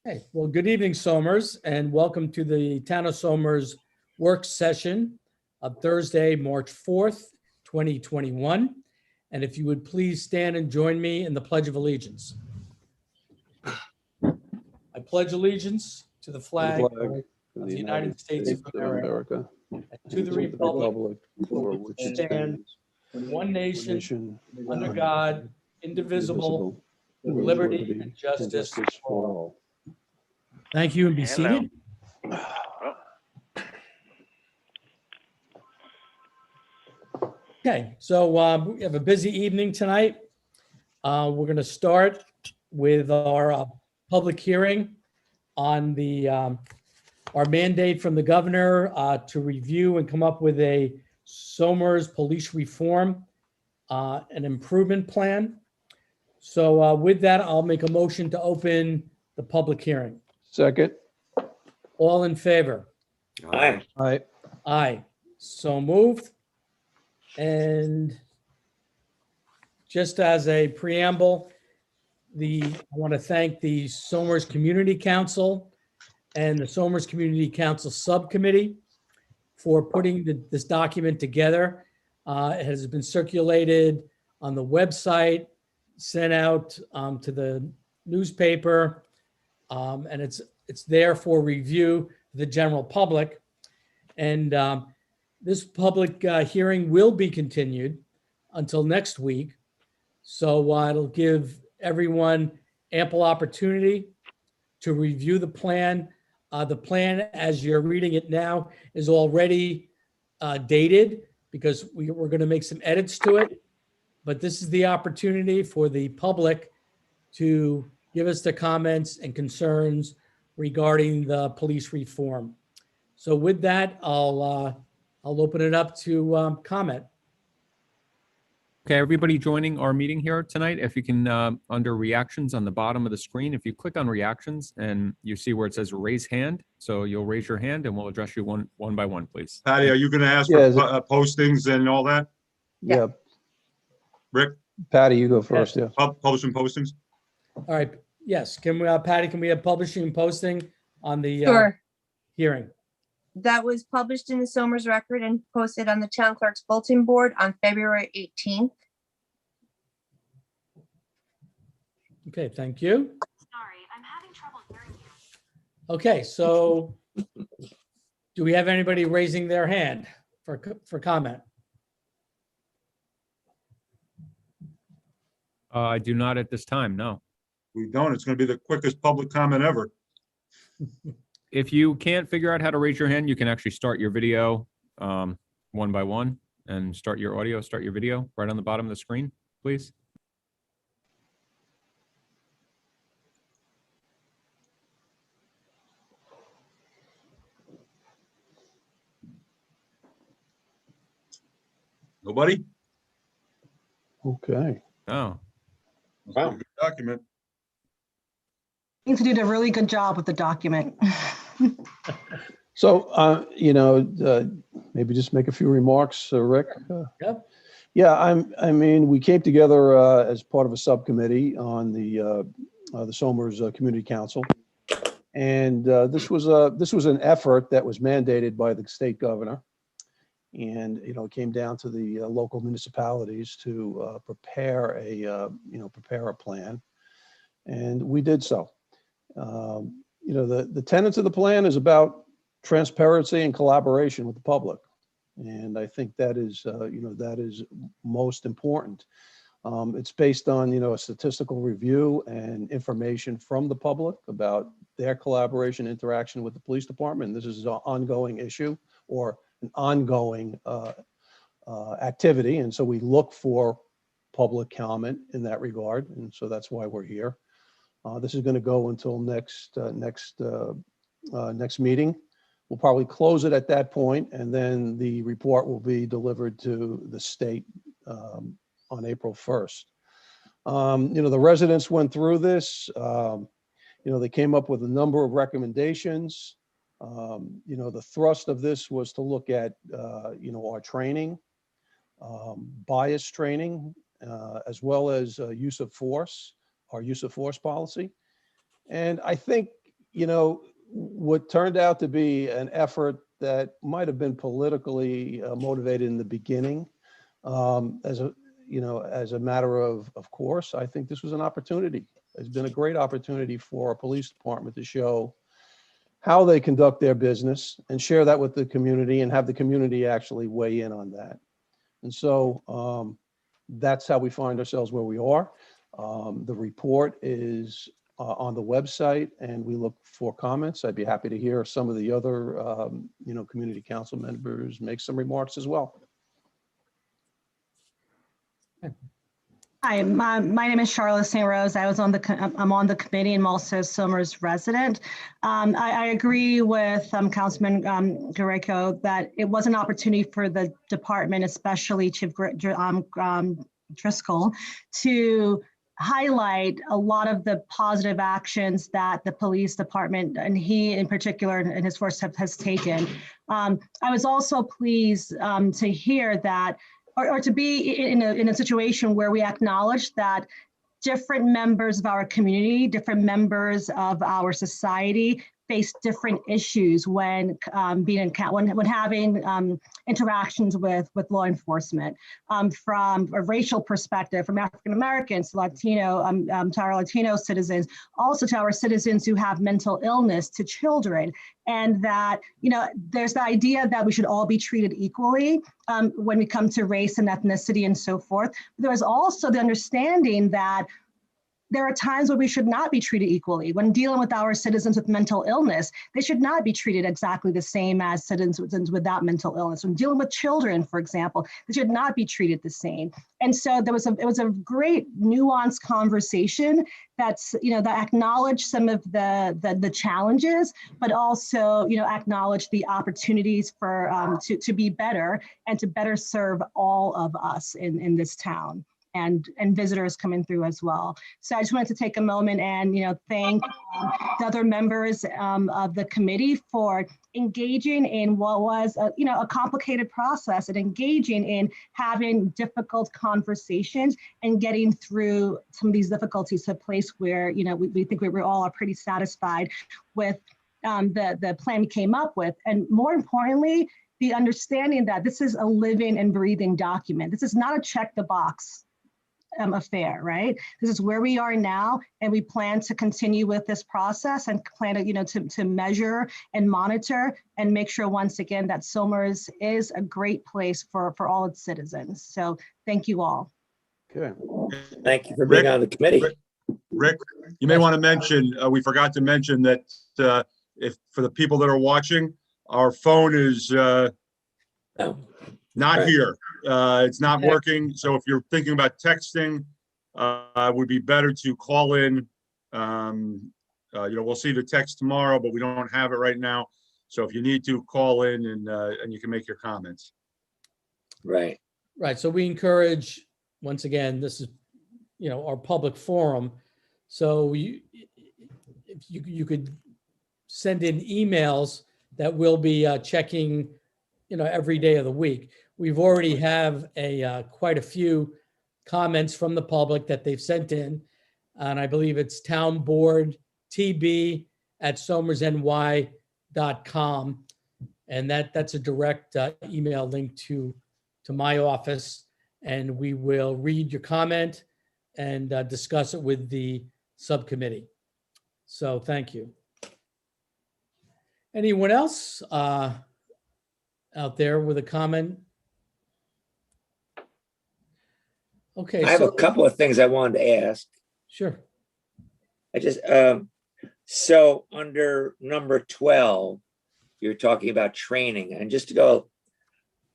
Hey, well, good evening, Somers, and welcome to the Town of Somers work session of Thursday, March 4th, 2021. And if you would please stand and join me in the Pledge of Allegiance. I pledge allegiance to the flag of the United States of America, and to the republic for which it stands, one nation, under God, indivisible, with liberty and justice for all. Thank you, and be seated. Okay, so we have a busy evening tonight. We're going to start with our public hearing on the our mandate from the governor to review and come up with a Somers police reform and improvement plan. So with that, I'll make a motion to open the public hearing. Second. All in favor? Aye. Aye. Aye. So moved. And just as a preamble, I want to thank the Somers Community Council and the Somers Community Council Subcommittee for putting this document together. It has been circulated on the website, sent out to the newspaper, and it's there for review to the general public. And this public hearing will be continued until next week. So it'll give everyone ample opportunity to review the plan. The plan, as you're reading it now, is already dated because we're going to make some edits to it. But this is the opportunity for the public to give us the comments and concerns regarding the police reform. So with that, I'll open it up to comment. Okay, everybody joining our meeting here tonight, if you can, under reactions on the bottom of the screen, if you click on reactions and you see where it says raise hand, so you'll raise your hand and we'll address you one by one, please. Patty, are you going to ask Yeah, for postings and all that? Yeah. Rick, Patty, you go first. Yeah. postings? All right. Yes. Can we, Patty, can we have publishing and posting on the Sure. hearing? That was published in the Somers Record and posted on the town clerk's bulletin board on February 18th. Okay, thank you. Sorry, I'm having trouble hearing you. Okay, so do we have anybody raising their hand for comment? I do not at this time, no. We don't. It's going to be the quickest public comment ever. If you can't figure out how to raise your hand, you can actually start your video one by one and start your audio, start your video right on the bottom of the screen, please. Nobody? Okay. Oh, Wow. Good document. He did a really good job with the document. So, maybe just make a few remarks, Rick. Yep. Yeah, I mean, we came together as part of a subcommittee on the Somers Community Council. And this was an effort that was mandated by the state governor. And, it came down to the local municipalities to prepare a plan. And we did so. The tenets of the plan is about transparency and collaboration with the public. And I think that is most important. It's based on, a statistical review and information from the public about their collaboration, interaction with the police department. This is an ongoing issue or an ongoing activity. And so we look for public comment in that regard. And so that's why we're here. This is going to go until next meeting. We'll probably close it at that point, and then the report will be delivered to the state on April 1st. The residents went through this. They came up with a number of recommendations. The thrust of this was to look at, our training, bias training, as well as use of force, our use of force policy. And I think, what turned out to be an effort that might have been politically motivated in the beginning, as a matter of course, I think this was an opportunity. It's been a great opportunity for our police department to show how they conduct their business and share that with the community and have the community actually weigh in on that. And so that's how we find ourselves where we are. The report is on the website, and we look for comments. I'd be happy to hear some of the other, community council members make some remarks as well. Hi, my name is Charlotte St. Rose. I'm on the committee and I'm also Somers resident. I agree with Councilman Greco that it was an opportunity for the department, especially Chief Driscoll, to highlight a lot of the positive actions that the police department, and he in particular and his force has taken. I was also pleased to hear that, or to be in a situation where we acknowledge that different members of our community, different members of our society face different issues when when having interactions with law enforcement, from a racial perspective, from African Americans to Latino, to our Latino citizens, also to our citizens who have mental illness, to children, and that there's the idea that we should all be treated equally when we come to race and ethnicity and so forth. There's also the understanding that there are times where we should not be treated equally. When dealing with our citizens with mental illness, they should not be treated exactly the same as citizens without mental illness. When dealing with children, for example, they should not be treated the same. And so it was a great nuanced conversation that acknowledged some of the challenges, but also acknowledged the opportunities for to be better and to better serve all of us in this town. And visitors coming through as well. So I just wanted to take a moment and thank the other members of the committee for engaging in what was a complicated process, and engaging in having difficult conversations and getting through some of these difficulties to a place where we think we all are pretty satisfied with the plan we came up with, and more importantly, the understanding that this is a living and breathing document. This is not a check the box affair, right? This is where we are now, and we plan to continue with this process and plan to measure and monitor and make sure once again that Somers is a great place for all its citizens. So thank you all. Okay. Thank you for being on the committee. Rick, you may want to mention, we forgot to mention that if for the people that are watching, our phone is not Right. here. It's not working. So if you're thinking about texting, it would be better to call in. We'll see the text tomorrow, but we don't have it right now. So if you need to, call in and you can make your comments. Right. Right. So we encourage, once again, this is, our public forum. So if you could send in emails that we'll be checking, every day of the week. We've already have quite a few comments from the public that they've sent in. And I believe it's townboardtb@somersny.com. And that's a direct email link to my office. And we will read your comment and discuss it with the subcommittee. So thank you. Anyone else out there with a comment? Okay. I have a couple of things I wanted to ask. Sure. I just, so under number 12, you're talking about training, and just to go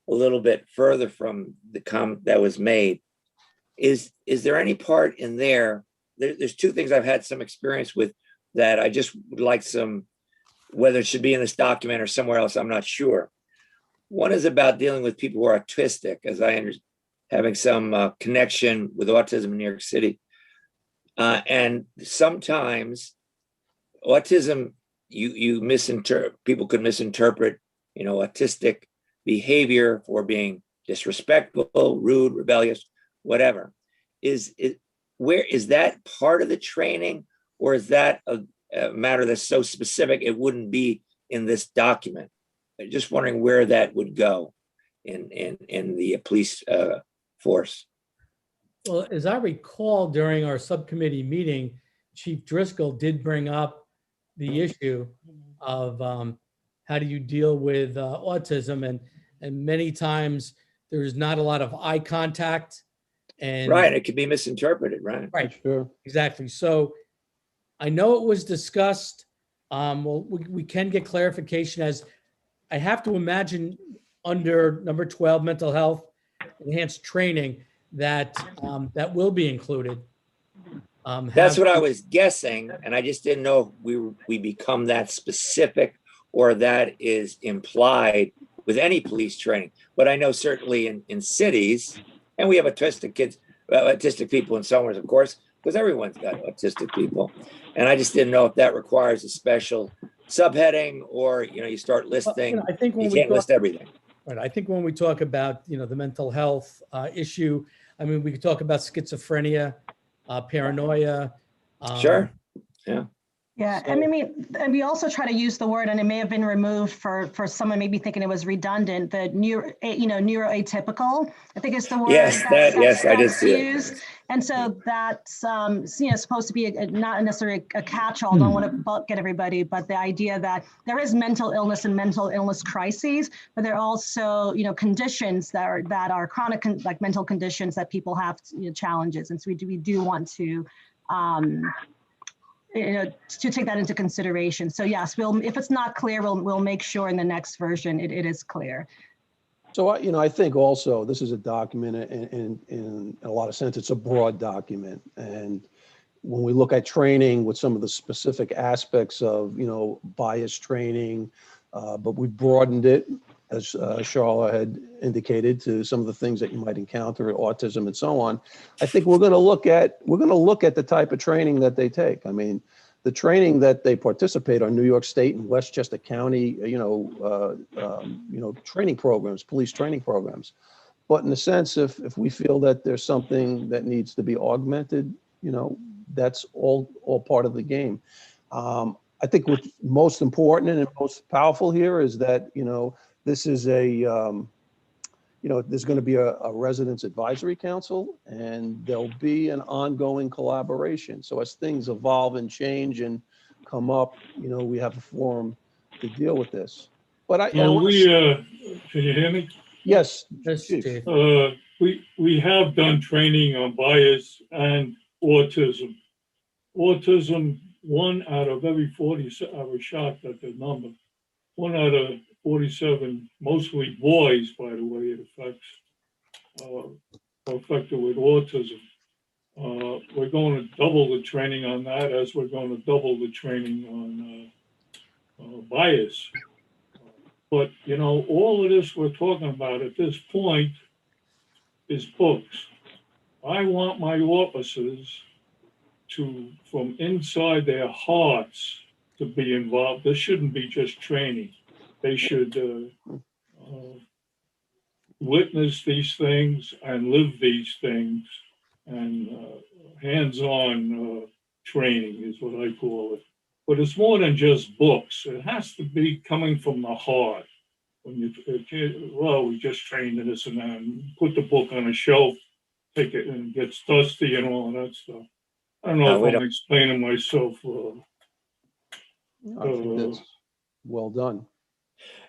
a little bit further from the comment that was made, is there any part in there's two things I've had some experience with that I just would like whether it should be in this document or somewhere else, I'm not sure. One is about dealing with people who are autistic, as I understand, having some connection with autism in New York City. And sometimes autism, people could misinterpret, autistic behavior for being disrespectful, rude, rebellious, whatever. Where is that part of the training, or is that a matter that's so specific, it wouldn't be in this document. I'm just wondering where that would go in the police force. Well, as I recall, during our subcommittee meeting, Chief Driscoll did bring up the issue of how do you deal with autism, and many times there's not a lot of eye contact. And Right, it could be misinterpreted, right? right, Sure. exactly. So I know it was discussed. Well, we can get clarification, as I have to imagine under number 12, mental health, enhanced training, that that will be included. That's what I was guessing, and I just didn't know if we become that specific or that is implied with any police training. But I know certainly in cities, and we have autistic kids, autistic people in somewhere, of course, because everyone's got autistic people. And I just didn't know if that requires a special subheading, or you start listing. I think when You we can't list everything. right, I think when we talk about the mental health issue, I mean, we could talk about schizophrenia, paranoia. Sure. Yeah, So- I mean, and we also try to use the word, and it may have been removed for someone maybe thinking it was redundant, the neuroatypical, I think is the word. Yes, yes, I did that's see it. used. And so that's, supposed to be not necessarily a catch-all, don't want to get everybody, but the idea that there is mental illness and mental illness crises, but there are also, conditions that are chronic, like mental conditions that people have, challenges. And so we do want to, to take that into consideration. So yes, if it's not clear, we'll make sure in the next version it is clear. So, I think also this is a document in a lot of sense, it's a broad document. And when we look at training with some of the specific aspects of, bias training, but we broadened it, as Charla had indicated, to some of the things that you might encounter, autism and so on. I think we're going to look at the type of training that they take. I mean, the training that they participate on, New York State and Westchester County, training programs, police training programs. But in a sense, if we feel that there's something that needs to be augmented, that's all part of the game. I think what's most important and most powerful here is that, this is there's going to be a residents advisory council, and there'll be an ongoing collaboration. So as things evolve and change and come up, we have a forum to deal with this. But Well, can you hear me? Yes, Yes, Chief. Chief. We have done training on bias and autism. Autism, 1 out of every 40, I was shocked at the number. 1 out of 47, mostly boys, by the way, it affects, are affected with autism. We're going to double the training on that, as we're going to double the training on bias. But, all of this we're talking about at this point is books. I want my officers to, from inside their hearts, to be involved. This shouldn't be just training. They should witness these things and live these things, and hands-on training is what I call it. But it's more than just books. It has to be coming from the heart. When we just trained in this and that, and put the book on a shelf, take it, and it gets dusty and all of that stuff. I don't know if I'm explaining myself. I think that's well done.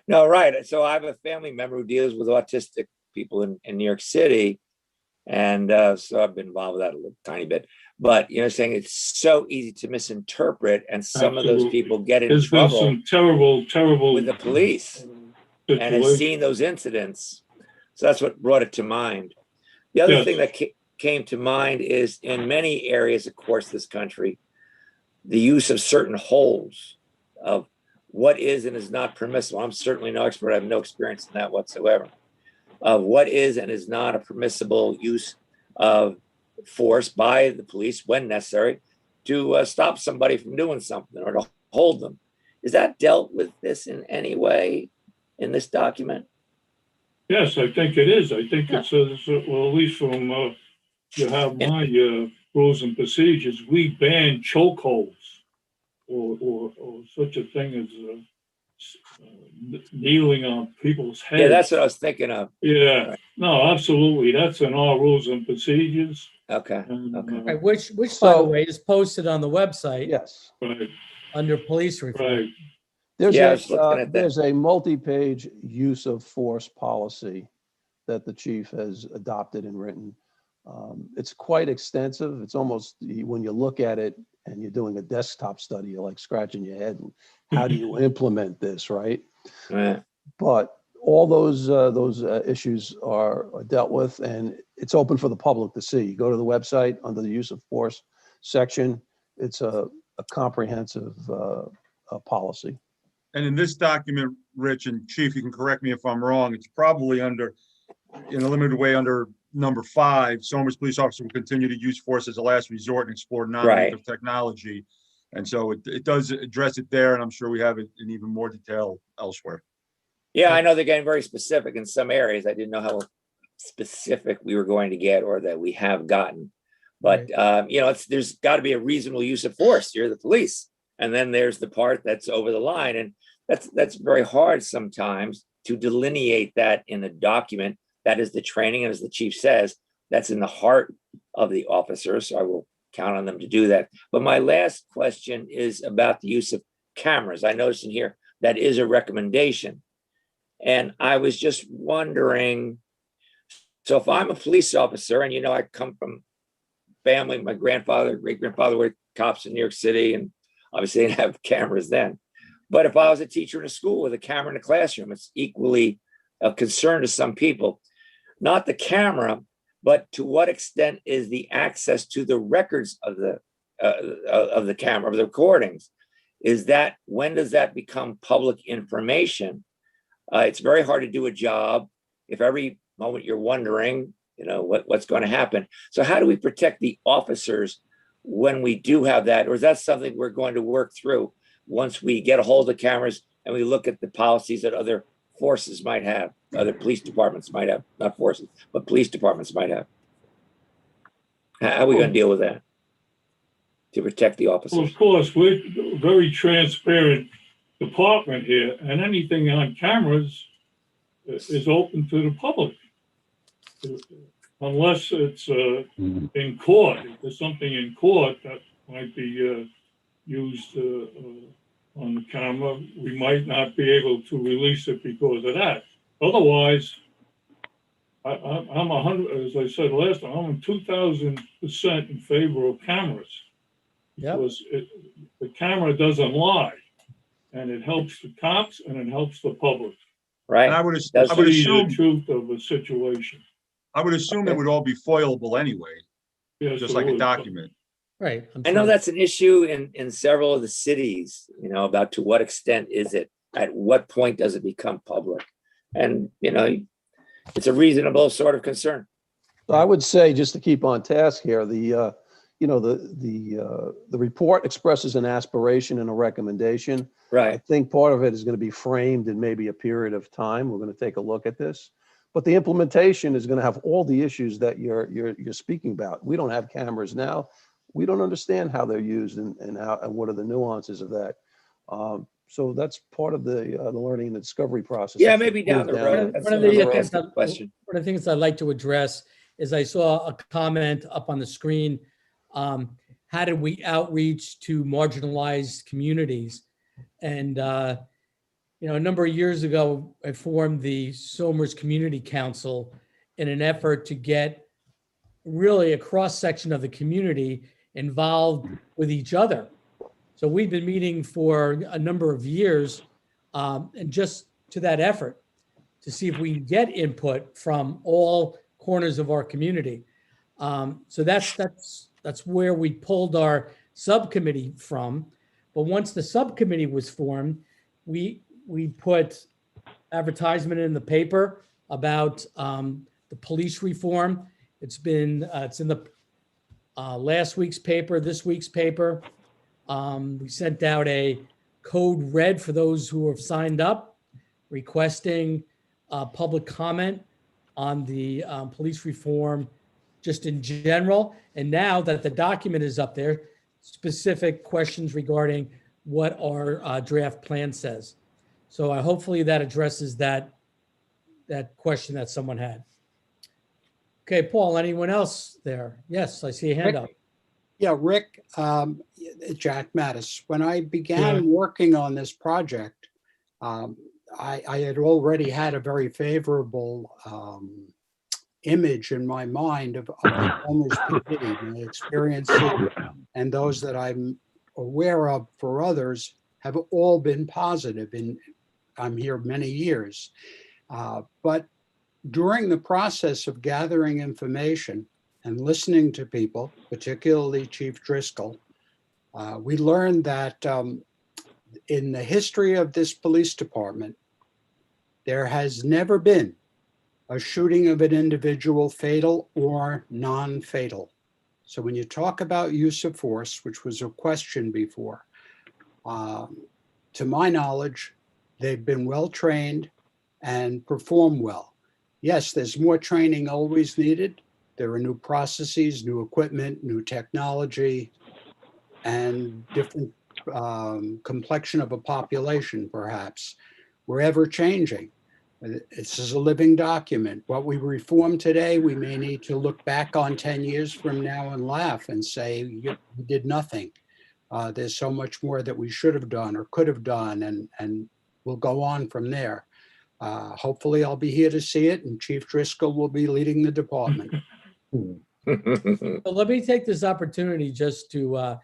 No, right. So I have a family member who deals with autistic people in New York City. And so I've been involved with that a little tiny bit. But, saying it's so easy to misinterpret, and some of those people get in There's trouble been some terrible with the police and has seen those incidents. So that's what brought it to mind. The other thing that came to mind is, in many areas, of course, this country, the use of certain holes of what is and is not permissible. I'm certainly no expert. I have no experience in that whatsoever. Of what is and is not a permissible use of force by the police when necessary to stop somebody from doing something or to hold them. Is that dealt with this in any way in this document? Yes, I think it is. I think it says, well, at least from, you have my rules and procedures, we ban chokeholds. or such a thing as kneeling on people's heads. Yeah, that's what I was thinking of. Yeah, Right. no, absolutely. That's in our rules and procedures. Okay, And, okay. Right, which, by the So- way, is posted on the website Yes. Right, under police reform. right. There's Yeah, I was looking at that. there's a multi-page use of force policy that the chief has adopted and written. It's quite extensive. It's almost, when you look at it and you're doing a desktop study, you're like scratching your head. How do you implement this, right? Right. But all those issues are dealt with, and it's open for the public to see. You go to the website under the use of force section. It's a comprehensive policy. And in this document, Rich and Chief, you can correct me if I'm wrong, it's probably under, in a limited way, under number 5, Somers police officers will continue to use force as a last resort and explore non-lethal technology. And so it does address it there, and I'm sure we have it in even more detail elsewhere. Yeah, I know they're getting very specific in some areas. I didn't know how specific we were going to get or that we have gotten. But, you know, there's got to be a reasonable use of force. You're the police. And then there's the part that's over the line. And that's very hard sometimes to delineate that in a document. That is the training. And as the chief says, that's in the heart of the officer. So I will count on them to do that. But my last question is about the use of cameras. I noticed in here that is a recommendation. And I was just wondering, so if I'm a police officer and, you know, I come from family, my grandfather, great-grandfather were cops in New York City, and obviously they didn't have cameras then. But if I was a teacher in a school with a camera in a classroom, it's equally a concern to some people. Not the camera, but to what extent is the access to the records of the camera, of the recordings? Is that, when does that become public information? It's very hard to do a job if every moment you're wondering, you know, what's going to happen. So how do we protect the officers when we do have that? Or is that something we're going to work through once we get a hold of cameras and we look at the policies that other forces might have, other police departments might have, not forces, but police departments might have? How are we going to deal with that to protect the Well, officers? of course, we're a very transparent department here, and anything on cameras is open to the public. Unless it's in court, if there's something in court that might be used on the camera, we might not be able to release it because of that. Otherwise, I'm 100, as I said last time, I'm 2,000% in favor of cameras. Yep. Because the camera doesn't lie, and it helps the cops and it helps the public. Right. And I would See assume, the truth of a situation. it would all be foilable anyway, Yes, just it like a would. document. Right. I know that's an issue in several of the cities, you know, about to what extent is it, at what point does it become public? And, you know, it's a reasonable sort of concern. So I would say, just to keep on task here, the report expresses an aspiration and a recommendation. I Right. think part of it is going to be framed in maybe a period of time. We're going to take a look at this. But the implementation is going to have all the issues that you're speaking about. We don't have cameras now. We don't understand how they're used and how and what are the nuances of that. So that's part of the learning and the discovery process. Yeah, It's maybe down the moved road. That's One of another the ask a question. One of the things I'd like to address is I saw a comment up on the screen. How did we outreach to marginalized communities? And, you know, a number of years ago, I formed the Somers Community Council in an effort to get really a cross-section of the community involved with each other. So we've been meeting for a number of years, and just to that effort to see if we can get input from all corners of our community. So that's where we pulled our subcommittee from. But once the subcommittee was formed, we put advertisement in the paper about the police reform. It's in the last week's paper, this week's paper. We sent out a code red for those who have signed up, requesting public comment on the police reform just in general. And now that the document is up there, specific questions regarding what our draft plan says. So hopefully that addresses that question that someone had. Okay, Paul, anyone else there? Yes, I see a hand up. Yeah, Rick, Jack Mattis. When I began working on this project, I had already had a very favorable image in my mind of the owner's PD. My experiences and those that I'm aware of for others have all been positive. And I'm here many years. But during the process of gathering information and listening to people, particularly Chief Driscoll, we learned that in the history of this police department, there has never been a shooting of an individual fatal or non-fatal. So when you talk about use of force, which was a question before, to my knowledge, they've been well-trained and perform well. Yes, there's more training always needed. There are new processes, new equipment, new technology, and different complexion of a population, perhaps. We're ever changing. This is a living document. What we reform today, we may need to look back on 10 years from now and laugh and say, you did nothing. There's so much more that we should have done or could have done, and we'll go on from there. Hopefully I'll be here to see it, and Chief Driscoll will be leading the department. So let me take this opportunity just to,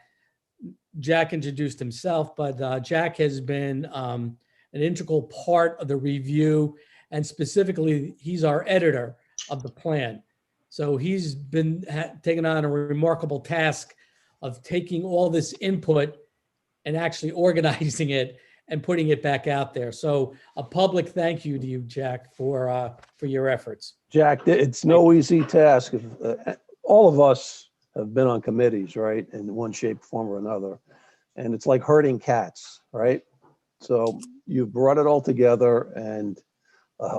Jack introduced himself, but Jack has been an integral part of the review, and specifically, he's our editor of the plan. So he's been taken on a remarkable task of taking all this input and actually organizing it and putting it back out there. So a public thank you to you, Jack, for your efforts. Jack, it's no easy task. All of us have been on committees, right, in one shape, form, or another. And it's like herding cats, right? So you brought it all together and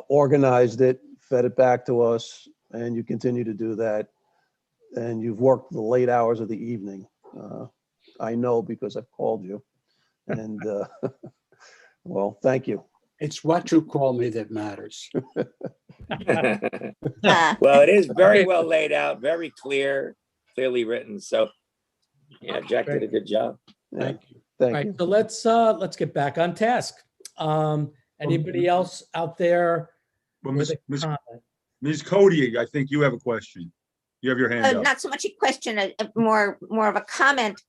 organized it, fed it back to us, and you continue to do that. And you've worked the late hours of the evening. I know because I've called you. And well, thank you. It's what you call me that matters. Well, it is very well laid out, very clear, clearly written. So, yeah, Jack did a good job. Thank you. All Thank right, you. so let's get back on task. Anybody else out there Well, with a Ms. comment? Ms. Cody, I think you have a question. You have your hand up. Not so much a question, more of a comment.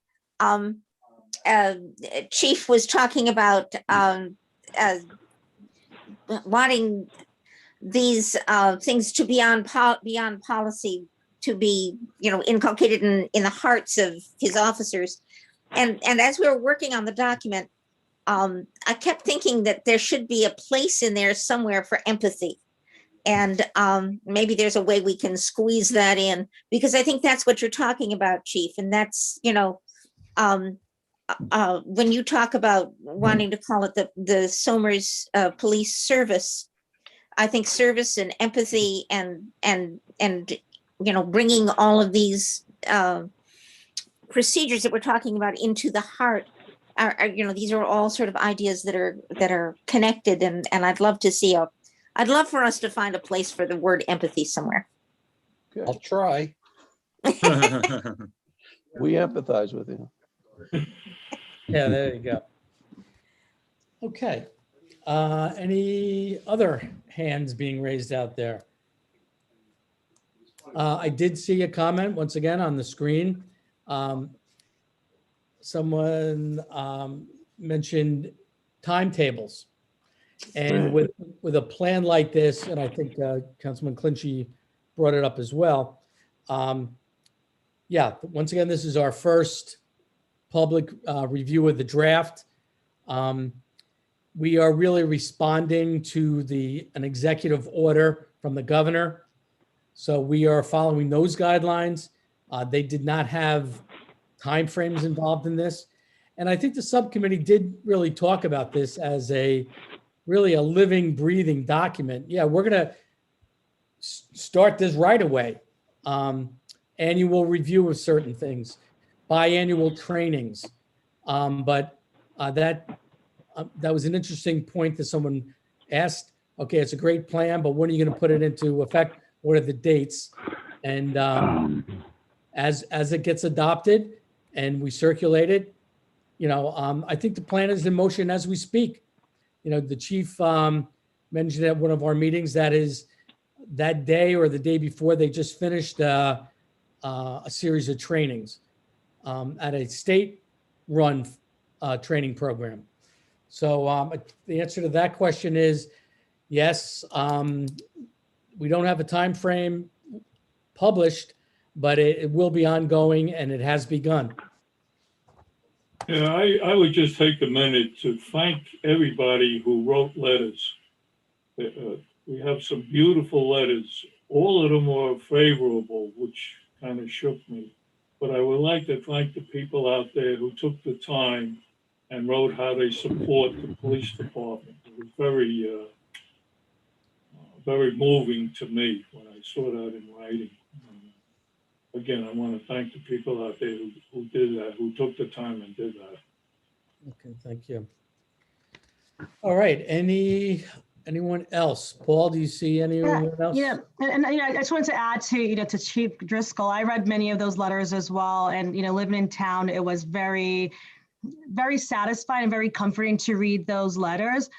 Chief was talking about wanting these things to be beyond policy, to be, inculcated in the hearts of his officers. And as we were working on the document, I kept thinking that there should be a place in there somewhere for empathy. And maybe there's a way we can squeeze that in, because I think that's what you're talking about, Chief. And that's, when you talk about wanting to call it the Somers Police Service, I think service and empathy and bringing all of these procedures that we're talking about into the heart are these are all sort of ideas that are connected, and I'd love to see I'd love for us to find a place for the word empathy somewhere. I'll try. We empathize with you. Yeah, there you go. Okay. Any other hands being raised out there? I did see a comment once again on the screen. Someone mentioned timetables. And with a plan like this, and I think Councilman Clinchey brought it up as well. Yeah, once again, this is our first public review of the draft. We are really responding to an executive order from the governor. So we are following those guidelines. They did not have timeframes involved in this. And I think the subcommittee did really talk about this as really a living, breathing document. Yeah, we're going to start this right away. Annual review of certain things, biannual trainings. But That was an interesting point that someone asked. Okay, it's a great plan, but when are you going to put it into effect? What are the dates? And as it gets adopted and we circulate it, I think the plan is in motion as we speak. The chief mentioned at one of our meetings that is that day or the day before they just finished a series of trainings at a state-run training program. So the answer to that question is yes. We don't have a time frame published, but it will be ongoing and it has begun. Yeah, I would just take a minute to thank everybody who wrote letters. We have some beautiful letters. All of them are favorable, which kind of shook me. But I would like to thank the people out there who took the time and wrote how they support the police department. It was very moving to me when I saw that in writing. Again, I want to thank the people out there who did that, who took the time and did that. Okay, thank you. All right, anyone else? Paul, do you see anyone else? Yeah, and I just wanted to add to Chief Driscoll. I read many of those letters as well, and living in town, it was very, very satisfying and very comforting to read those letters.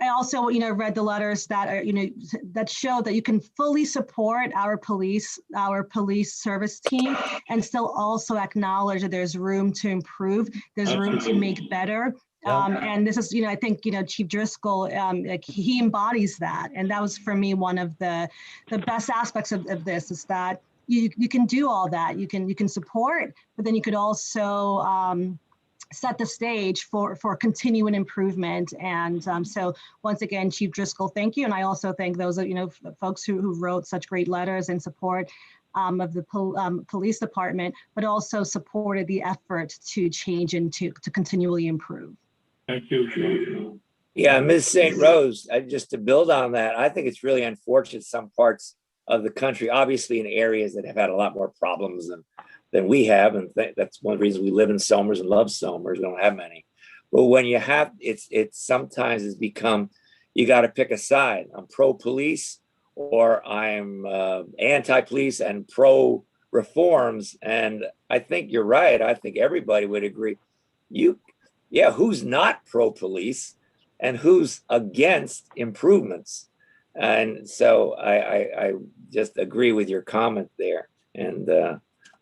I also, read the letters that are, that show that you can fully support our police service team and still also acknowledge that there's room to improve, there's room to make better. And this is, I think, Chief Driscoll, he embodies that. And that was for me, one of the best aspects of this is that you can do all that. You can support, but then you could also set the stage for continuing improvement. And so once again, Chief Driscoll, thank you. And I also thank those, folks who wrote such great letters in support of the police department, but also supported the effort to change and to continually improve. Thank you. Yeah, Ms. St. Rose, just to build on that, I think it's really unfortunate some parts of the country, obviously in areas that have had a lot more problems than we have. And that's one reason we live in Somers and love Somers. We don't have many. But when you have, it's sometimes has become, you got to pick a side. I'm pro-police or I'm anti-police and pro-reforms. And I think you're right. I think everybody would agree. Who's not pro-police and who's against improvements? And so I just agree with your comment there. And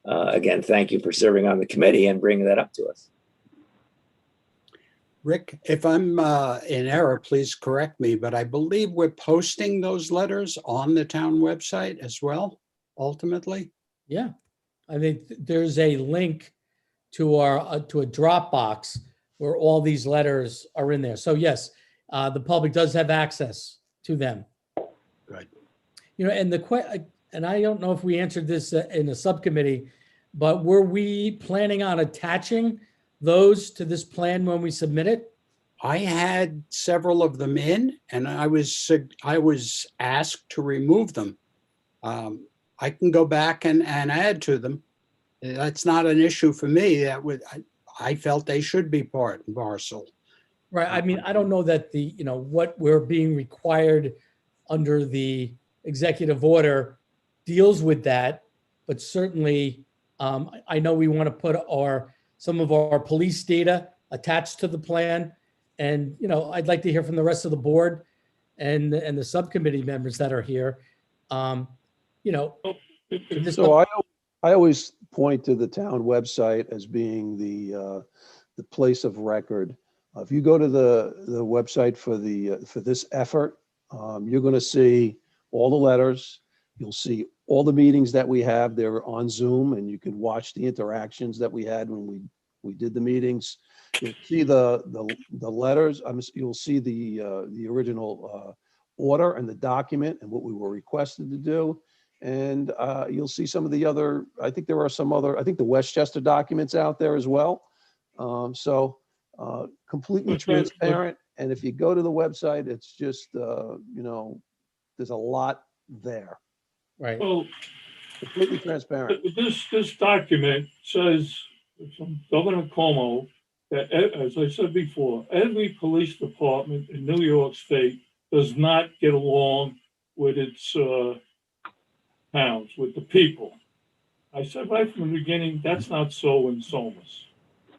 again, thank you for serving on the committee and bringing that up to us. Rick, if I'm in error, please correct me, but I believe we're posting those letters on the town website as well, ultimately. Yeah, I think there's a link to a Dropbox where all these letters are in there. So yes, the public does have access to them. Good. And I don't know if we answered this in a subcommittee, but were we planning on attaching those to this plan when we submit it? I had several of them in, and I was asked to remove them. I can go back and add to them. That's not an issue for me. I felt they should be part and parcel. Right. I mean, I don't know that what we're being required under the executive order deals with that, but certainly I know we want to put some of our police data attached to the plan. And, I'd like to hear from the rest of the board and the subcommittee members that are here. So I always point to the town website as being the place of record. If you go to the website for this effort, you're going to see all the letters. You'll see all the meetings that we have. They're on Zoom, and you can watch the interactions that we had when we did the meetings. You'll see the letters. You'll see the original order and the document and what we were requested to do. And you'll see some of the other, I think there are some other, I think the Westchester documents out there as well. So completely transparent. And if you go to the website, it's just, there's a lot there. Right. Well, completely transparent. This document says from Governor Cuomo that, as I said before, every police department in New York State does not get along with its towns, with the people. I said right from the beginning, that's not so in Somers.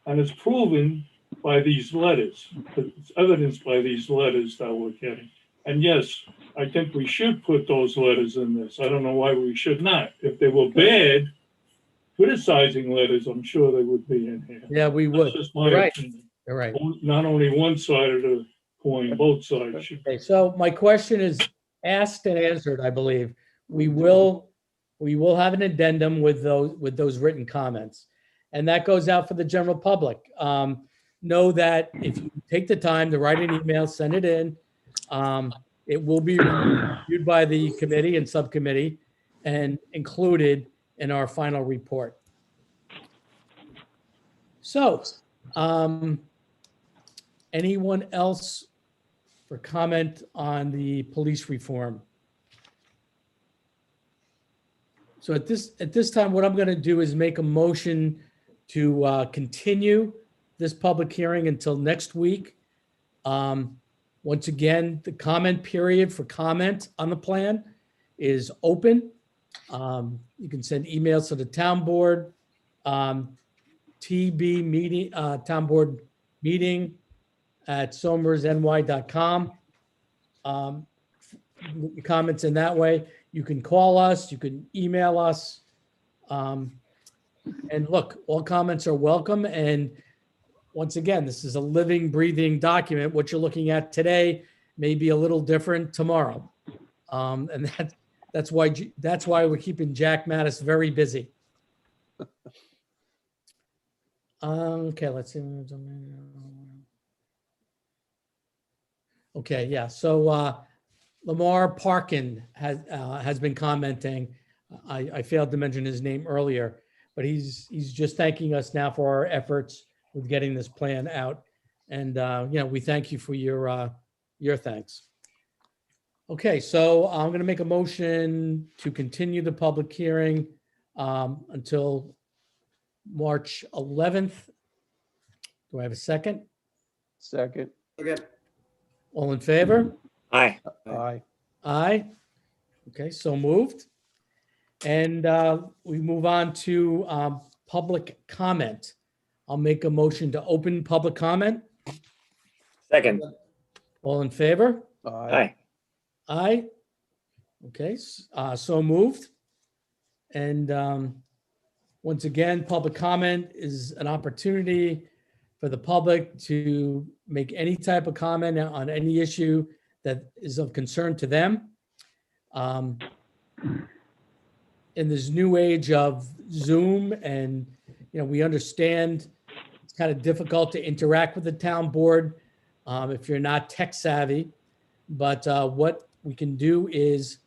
And it's proven by these letters. It's evidenced by these letters that we're getting. And yes, I think we should put those letters in this. I don't know why we should not. If they were bad, criticizing letters, I'm sure they would be in here. Yeah, we would. That's just my You're right. opinion. You're right. Not only one side of the coin, both sides should. Okay, so my question is asked and answered, I believe. We will have an addendum with those written comments. And that goes out for the general public. Know that if you take the time to write an email, send it in, it will be reviewed by the committee and subcommittee and included in our final report. So, anyone else for comment on the police reform? So at this time, what I'm going to do is make a motion to continue this public hearing until next week. Once again, the comment period for comment on the plan is open. You can send emails to the town board, TB meeting, town board meeting at somersny.com. Comments in that way. You can call us, you can email us. And look, all comments are welcome. And once again, this is a living, breathing document. What you're looking at today may be a little different tomorrow. And that's why we're keeping Jack Mattis very busy. Okay, let's see. Okay, yeah. So Lamar Parkin has been commenting. I failed to mention his name earlier, but he's just thanking us now for our efforts with getting this plan out. And we thank you for your thanks. Okay, so I'm going to make a motion to continue the public hearing until March 11th. Do I have a second? Second. All in favor? Aye. Aye. Aye. Okay, so moved. And we move on to public comment. I'll make a motion to open public comment. Second. All in favor? Aye. Aye. Okay, so moved. And once again, public comment is an opportunity for the public to make any type of comment on any issue that is of concern to them. In this new age of Zoom, and we understand it's kind of difficult to interact with the town board if you're not tech savvy. But what we can do is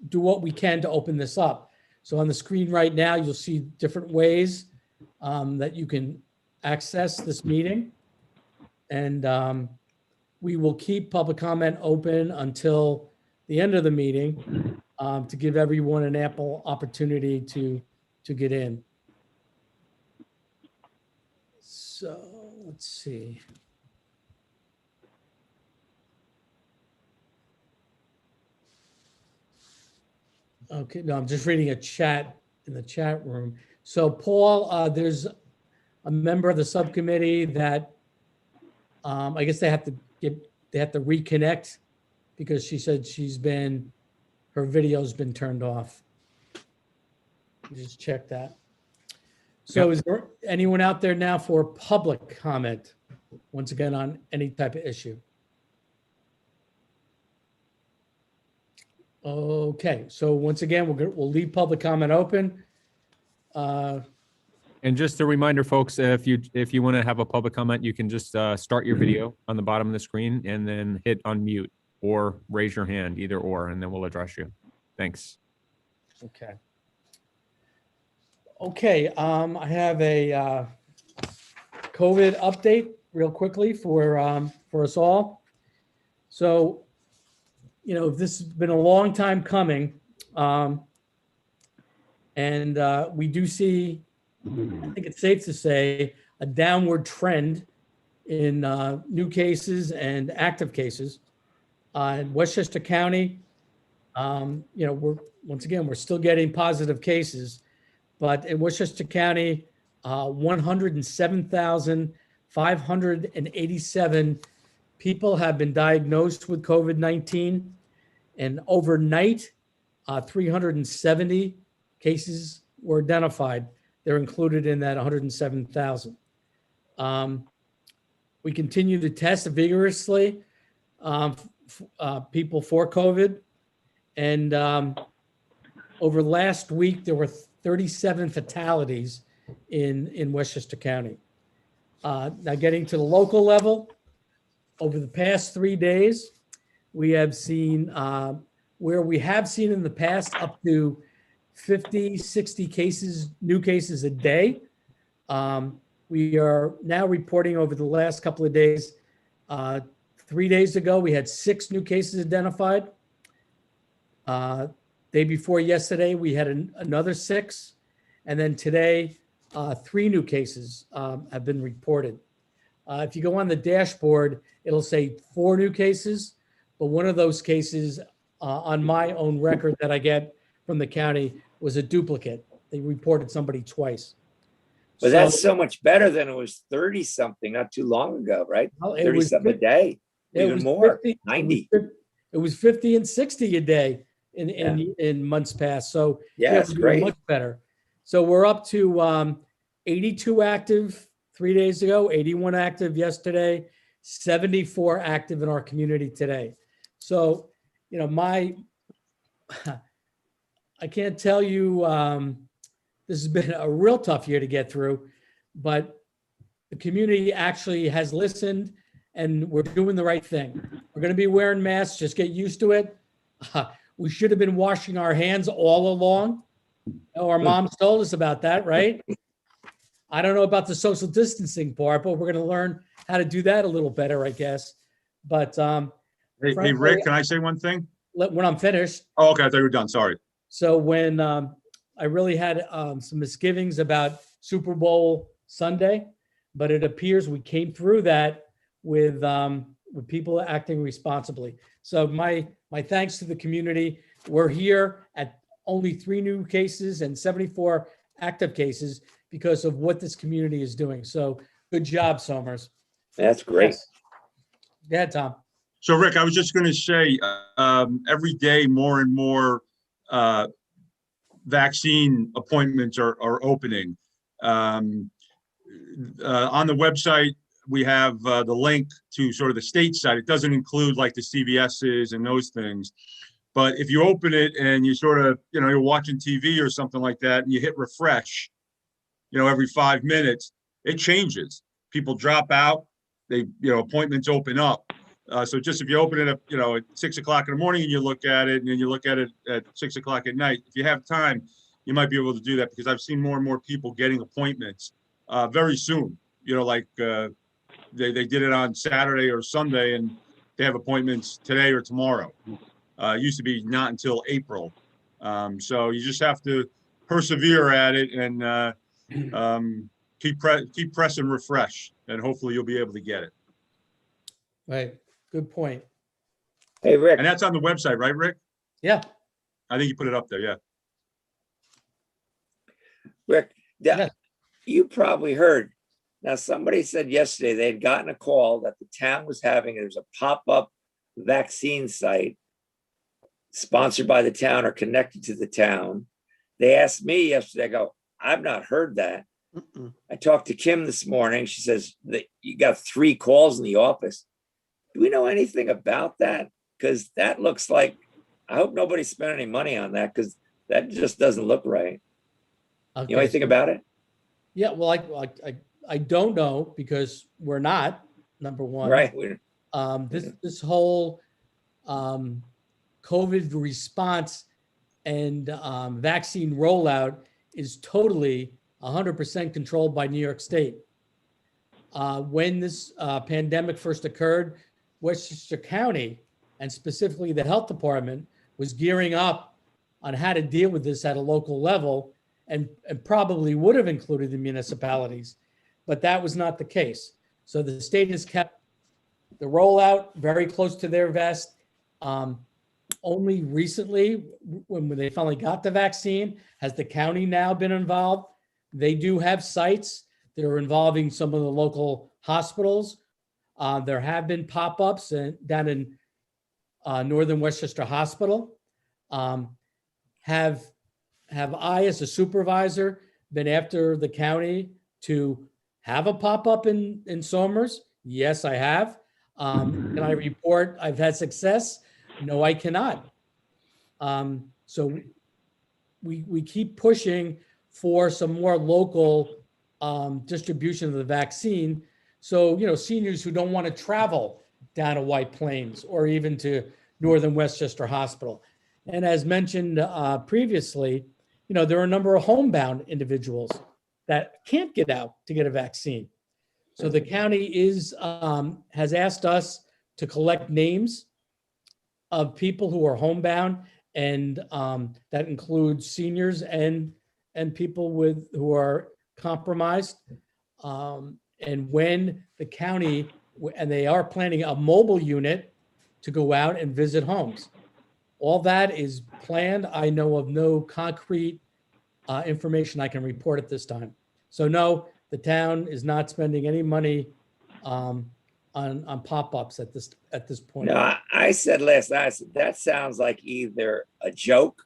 do what we can to open this up. So on the screen right now, you'll see different ways that you can access this meeting. And we will keep public comment open until the end of the meeting to give everyone an ample opportunity to get in. So let's see. Okay, no, I'm just reading a chat in the chat room. So Paul, there's a member of the subcommittee that I guess they have to reconnect because she said her video's been turned off. Just check that. So Is there anyone out there now for public comment? Once again, on any type of issue? Okay, so once again, we'll leave public comment open. And just a reminder, folks, if you want to have a public comment, you can just start your video on the bottom of the screen and then hit unmute or raise your hand, either or, and then we'll address you. Thanks. Okay. Okay, I have a COVID update real quickly for us all. So, this has been a long time coming. And we do see I think it's safe to say, a downward trend in new cases and active cases. In Westchester County, we're still getting positive cases, but in Westchester County, 107,587 people have been diagnosed with COVID-19, and overnight, 370 cases were identified. They're included in that 107,000. We continue to test vigorously people for COVID. And over last week, there were 37 fatalities in Westchester County. Now getting to the local level, over the past 3 days, we have seen where we have seen in the past up to 50, 60 cases, new cases a day. We are now reporting over the last couple of days. 3 days ago, we had 6 new cases identified. Day before yesterday, we had another 6. And then today, 3 new cases have been reported. If you go on the dashboard, it'll say 4 new cases, but one of those cases on my own record that I get from the county was a duplicate. They reported somebody twice. But that's so much better than it was 30 something not too long ago, right? Well, 30 something a day, even more, 90. It was 50 and 60 a day in months past. So yeah, it's we're doing great. much better. So we're up to 82 active 3 days ago, 81 active yesterday, 74 active in our community today. So, I can't tell you, this has been a real tough year to get through, but the community actually has listened and we're doing the right thing. We're going to be wearing masks, just get used to it. We should have been washing our hands all along. Our moms told us about that, right? I don't know about the social distancing part, but we're going to learn how to do that a little better, I guess. But Hey, frankly, Rick, can I say one thing? when I'm finished. Oh, okay, I thought you were done. Sorry. So when I really had some misgivings about Super Bowl Sunday, but it appears we came through that with people acting responsibly. So my thanks to the community. We're here at only 3 new cases and 74 active cases because of what this community is doing. So good job, Somers. That's great. Yes. Go ahead, Tom. So Rick, I was just going to say, every day more and more vaccine appointments are opening. On the website, we have the link to sort of the state site. It doesn't include like the CVS's and those things. But if you open it and you sort of, you're watching TV or something like that and you hit refresh, every 5 minutes, it changes. People drop out, appointments open up. So just if you open it up, at 6 o'clock in the morning and you look at it and then you look at it at 6 o'clock at night, if you have time, you might be able to do that because I've seen more and more people getting appointments very soon. They did it on Saturday or Sunday and they have appointments today or tomorrow. It used to be not until April. So you just have to persevere at it and keep pressing refresh and hopefully you'll be able to get it. Right. Good point. Hey, Rick. And that's on the website, right, Rick? Yeah. I think you put it up there, yeah. Rick, Yes. you probably heard. Now, somebody said yesterday they had gotten a call that the town was having, there's a pop-up vaccine site sponsored by the town or connected to the town. They asked me yesterday, I go, I've not heard that. I talked to Kim this morning. She says that you got 3 calls in the office. Do we know anything about that? Because that looks like, I hope nobody spent any money on that because that just doesn't look right. Okay. You know anything about it? Yeah. Well, I don't know because we're not, number one. Right. This whole COVID response and vaccine rollout is totally 100% controlled by New York State. When this pandemic first occurred, Westchester County, and specifically the health department, was gearing up on how to deal with this at a local level. and probably would have included the municipalities, but that was not the case. So the state has kept the rollout very close to their vest. Only recently, when they finally got the vaccine, has the county now been involved. They do have sites that are involving some of the local hospitals. There have been pop-ups down in Northern Westchester Hospital. Have I, as a supervisor, been after the county to have a pop-up in Somers? Yes, I have. Can I report I've had success? No, I cannot. So we keep pushing for some more local distribution of the vaccine. So, seniors who don't want to travel down to White Plains or even to Northern Westchester Hospital. And as mentioned previously, there are a number of homebound individuals that can't get out to get a vaccine. So the county has asked us to collect names of people who are homebound, and that includes seniors and people who are compromised. And when the county, and they are planning a mobile unit to go out and visit homes. All that is planned. I know of no concrete information I can report at this time. So no, the town is not spending any money on pop-ups at this point. No, I said last night, I said, that sounds like either a joke,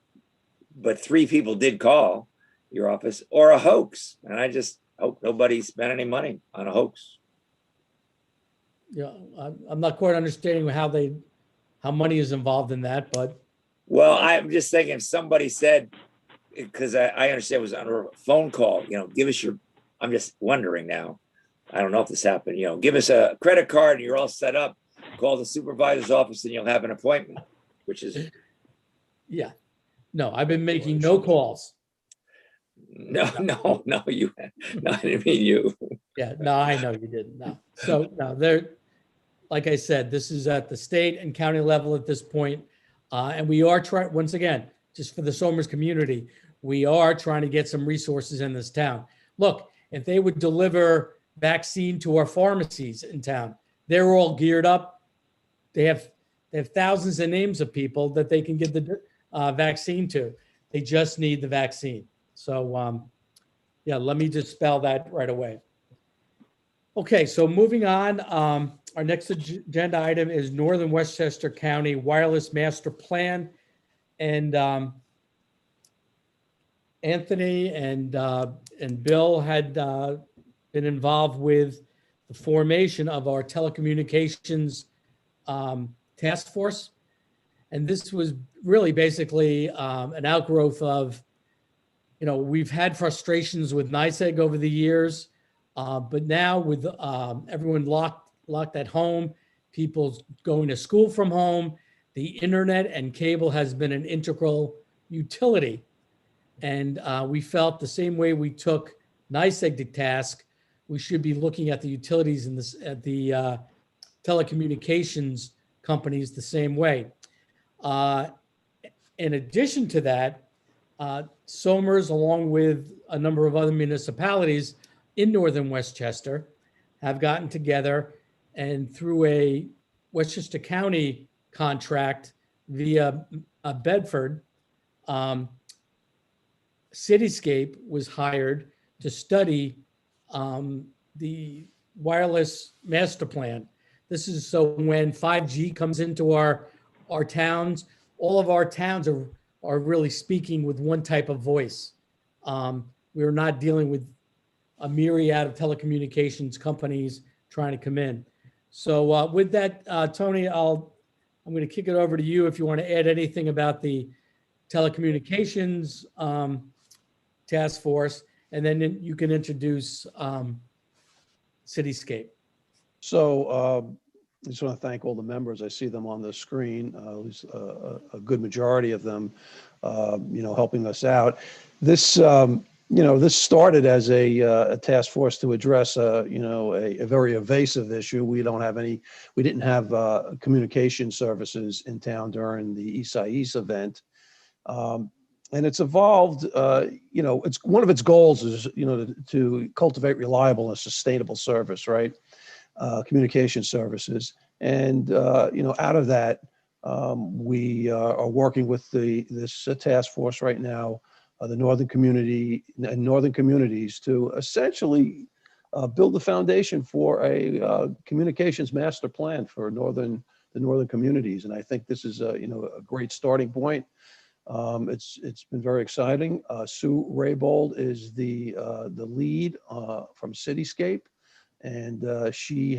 but 3 people did call your office, or a hoax. And I just hope nobody spent any money on a hoax. Yeah, I'm not quite understanding how money is involved in that, but. Well, I'm just thinking if somebody said, because I understand it was on a phone call, give us your, I'm just wondering now. I don't know if this happened, give us a credit card and you're all set up. Call the supervisor's office and you'll have an appointment, which is. Yeah, no, I've been making no calls. No, I didn't mean you. Yeah, no, I know you didn't. No. So no, like I said, this is at the state and county level at this point. And we are trying, once again, just for the Somers community, we are trying to get some resources in this town. Look, if they would deliver vaccine to our pharmacies in town, they're all geared up. They have thousands of names of people that they can give the vaccine to. They just need the vaccine. So yeah, let me just spell that right away. Okay, so moving on, our next agenda item is Northern Westchester County Wireless Master Plan. And Anthony and Bill had been involved with the formation of our telecommunications task force. And this was really basically an outgrowth of, we've had frustrations with NYSEG over the years, but now with everyone locked at home, people going to school from home, the internet and cable has been an integral utility. And we felt the same way we took NYSEG to task, we should be looking at the utilities and at the telecommunications companies the same way. In addition to that, Somers, along with a number of other municipalities in Northern Westchester, have gotten together and through a Westchester County contract via Bedford, Cityscape was hired to study the wireless master plan. This is so when 5G comes into our towns, all of our towns are really speaking with one type of voice. We're not dealing with a myriad of telecommunications companies trying to come in. So with that, Tony, I'm going to kick it over to you if you want to add anything about the telecommunications task force, and then you can introduce Cityscape. So I just want to thank all the members. I see them on the screen, at least a good majority of them, helping us out. This, this started as a task force to address, a very evasive issue. We didn't have communication services in town during the East Side East event. And it's evolved, it's one of its goals is, to cultivate reliable and sustainable service, right? Communication services. And, out of that, we are working with this task force right now, the Northern communities to essentially build the foundation for a communications master plan for the Northern communities. And I think this is a great starting point. It's been very exciting. Sue Raybold is the lead from Cityscape, and she's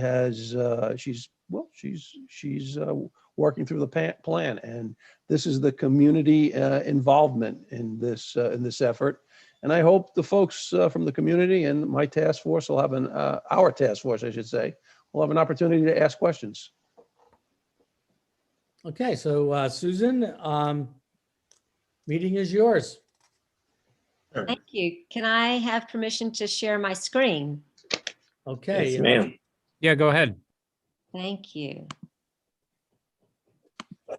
working through the plan. And this is the community involvement in this effort. And I hope the folks from the community and my task force will have our task force, I should say, will have an opportunity to ask questions. Okay, so Susan, meeting is yours. Thank you. Can I have permission to share my screen? Okay. Yes, ma'am. Yeah, go ahead. Thank you. Right.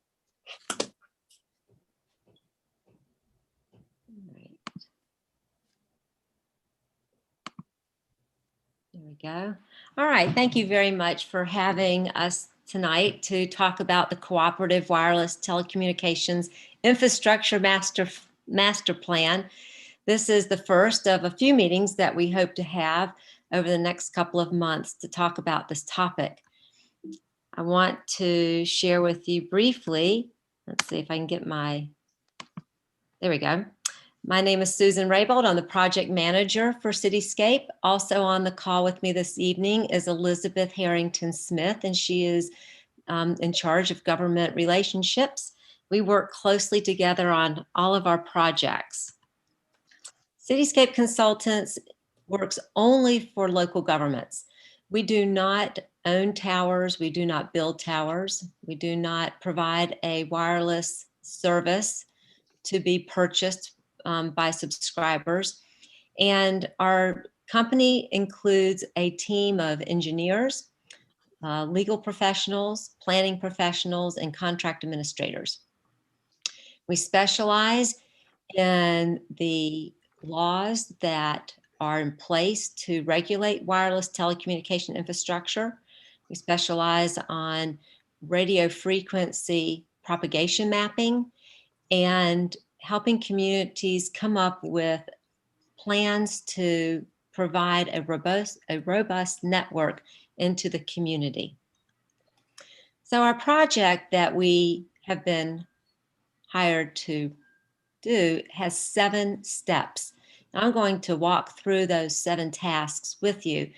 There we go. All right. Thank you very much for having us tonight to talk about the Cooperative Wireless Telecommunications Infrastructure Master Plan. This is the first of a few meetings that we hope to have over the next couple of months to talk about this topic. I want to share with you briefly. Let's see if I can get there we go. My name is Susan Raybold. I'm the project manager for Cityscape. Also on the call with me this evening is Elizabeth Harrington Smith, and she is in charge of government relationships. We work closely together on all of our projects. Cityscape Consultants works only for local governments. We do not own towers. We do not build towers. We do not provide a wireless service to be purchased by subscribers. And our company includes a team of engineers, legal professionals, planning professionals, and contract administrators. We specialize in the laws that are in place to regulate wireless telecommunication infrastructure. We specialize on radio frequency propagation mapping and helping communities come up with plans to provide a robust network into the community. So our project that we have been hired to do has 7 steps. I'm going to walk through those 7 tasks with you,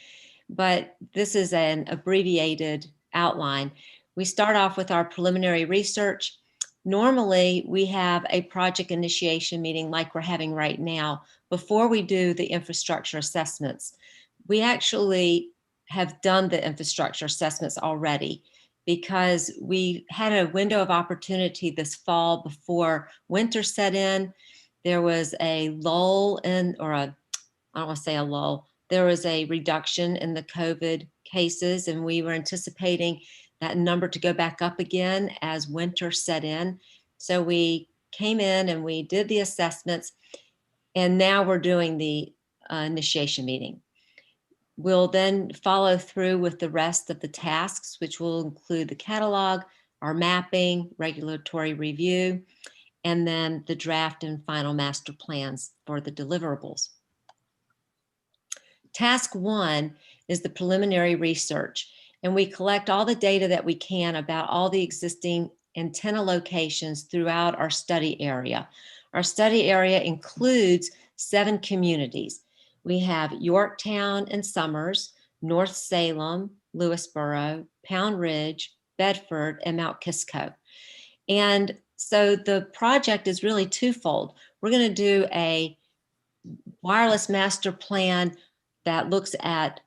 but this is an abbreviated outline. We start off with our preliminary research. Normally, we have a project initiation meeting like we're having right now before we do the infrastructure assessments. We actually have done the infrastructure assessments already because we had a window of opportunity this fall before winter set in. There was a lull I don't want to say a lull, there was a reduction in the COVID cases, and we were anticipating that number to go back up again as winter set in. So we came in and we did the assessments, and now we're doing the initiation meeting. We'll then follow through with the rest of the tasks, which will include the catalog, our mapping, regulatory review, and then the draft and final master plans for the deliverables. Task 1 is the preliminary research, and we collect all the data that we can about all the existing antenna locations throughout our study area. Our study area includes 7 communities. We have Yorktown and Summers, North Salem, Lewisboro, Pound Ridge, Bedford, and Mount Kisco. And so the project is really twofold. We're going to do a wireless master plan that looks at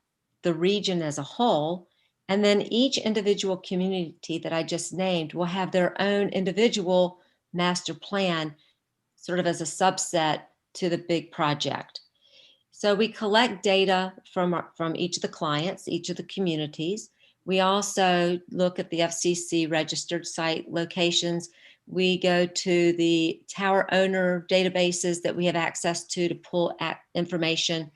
the region as a whole, and then each individual community that I just named will have their own individual master plan, sort of as a subset to the big project. So we collect data from each of the clients, each of the communities. We also look at the FCC registered site locations. We go to the tower owner databases that we have access to pull information.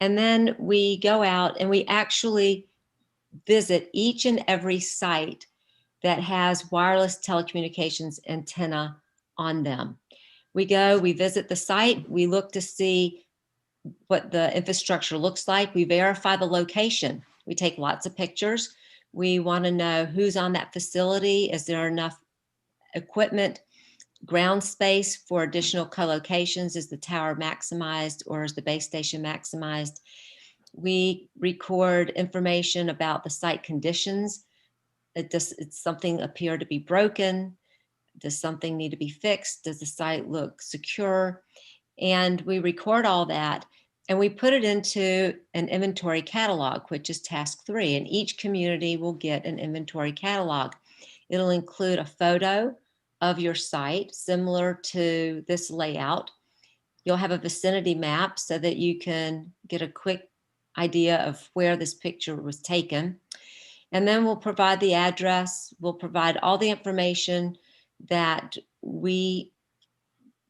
And then we go out and we actually visit each and every site that has wireless telecommunications antenna on them. We go, we visit the site, we look to see what the infrastructure looks like. We verify the location. We take lots of pictures. We want to know who's on that facility. Is there enough equipment, ground space for additional co-locations? Is the tower maximized or is the base station maximized? We record information about the site conditions. Does something appear to be broken? Does something need to be fixed? Does the site look secure? And we record all that and we put it into an inventory catalog, which is task 3. And each community will get an inventory catalog. It'll include a photo of your site, similar to this layout. You'll have a vicinity map so that you can get a quick idea of where this picture was taken. And then we'll provide the address. We'll provide all the information that we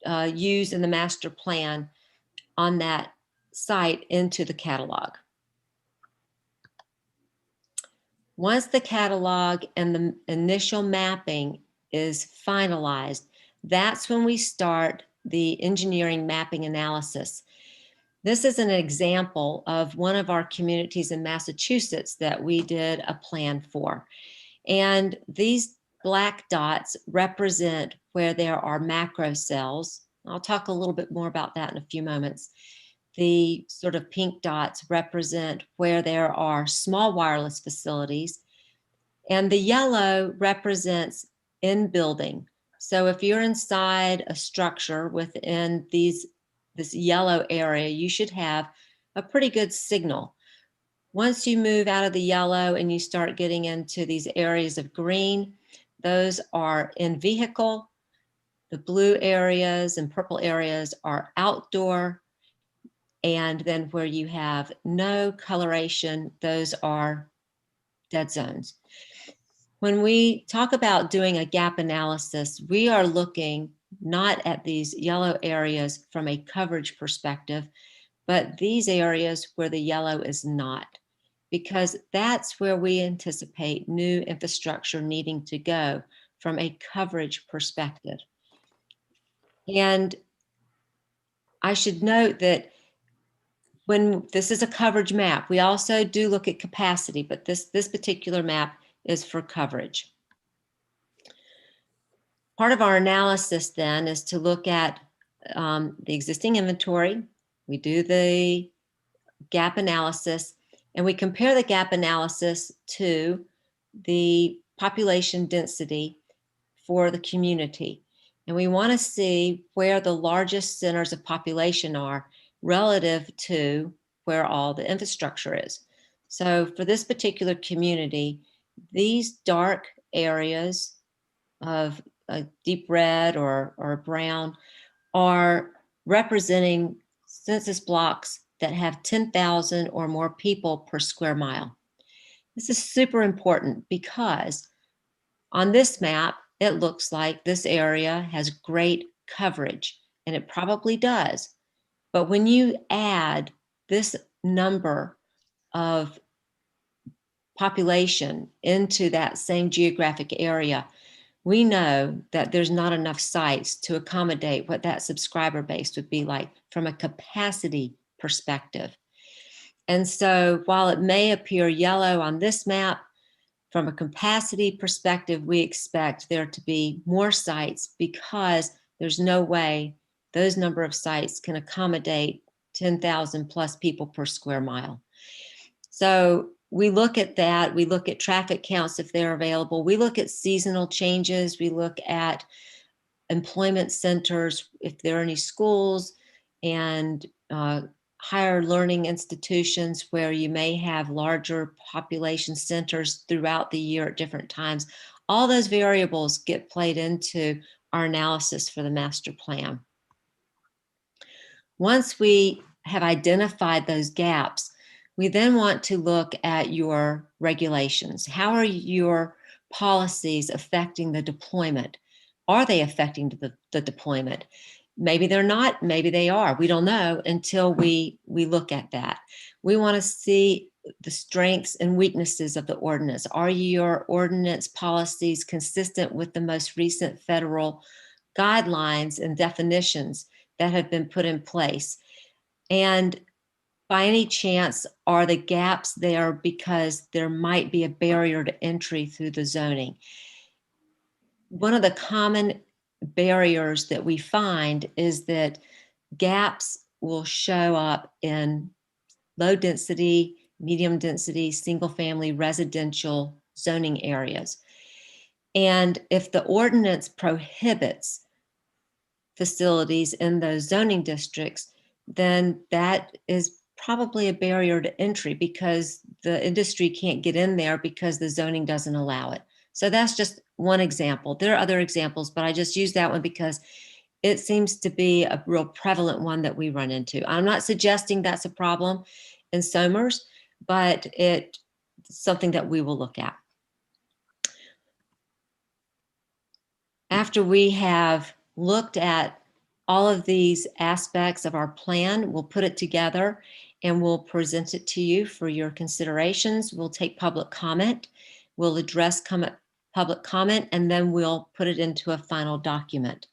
use in the master plan on that site into the catalog. Once the catalog and the initial mapping is finalized, that's when we start the engineering mapping analysis. This is an example of one of our communities in Massachusetts that we did a plan for. And these black dots represent where there are macro cells. I'll talk a little bit more about that in a few moments. The sort of pink dots represent where there are small wireless facilities. And the yellow represents in building. So if you're inside a structure within this yellow area, you should have a pretty good signal. Once you move out of the yellow and you start getting into these areas of green, those are in vehicle. The blue areas and purple areas are outdoor. And then where you have no coloration, those are dead zones. When we talk about doing a gap analysis, we are looking not at these yellow areas from a coverage perspective, but these areas where the yellow is not, because that's where we anticipate new infrastructure needing to go from a coverage perspective. And I should note that when this is a coverage map, we also do look at capacity, but this particular map is for coverage. Part of our analysis then is to look at the existing inventory. We do the gap analysis and we compare the gap analysis to the population density for the community. And we want to see where the largest centers of population are relative to where all the infrastructure is. So for this particular community, these dark areas of a deep red or brown are representing census blocks that have 10,000 or more people per square mile. This is super important because on this map, it looks like this area has great coverage, and it probably does. But when you add this number of population into that same geographic area, we know that there's not enough sites to accommodate what that subscriber base would be like from a capacity perspective. And so while it may appear yellow on this map, from a capacity perspective, we expect there to be more sites because there's no way those number of sites can accommodate 10,000 plus people per square mile. So we look at that. We look at traffic counts if they're available. We look at seasonal changes. We look at employment centers, if there are any schools, and higher learning institutions where you may have larger population centers throughout the year at different times. All those variables get played into our analysis for the master plan. Once we have identified those gaps, we then want to look at your regulations. How are your policies affecting the deployment? are they affecting the deployment? Maybe they're not, maybe they are. We don't know until we look at that. We want to see the strengths and weaknesses of the ordinance. Are your ordinance policies consistent with the most recent federal guidelines and definitions that have been put in place? And by any chance, are the gaps there because there might be a barrier to entry through the zoning? One of the common barriers that we find is that gaps will show up in low density, medium density, single family residential zoning areas. And if the ordinance prohibits facilities in those zoning districts, then that is probably a barrier to entry because the industry can't get in there because the zoning doesn't allow it. So that's just one example. There are other examples, but I just use that one because it seems to be a real prevalent one that we run into. I'm not suggesting that's a problem in Somers, but it's something that we will look at. After we have looked at all of these aspects of our plan, we'll put it together and we'll present it to you for your considerations. We'll take public comment, we'll address public comment, and then we'll put it into a final document.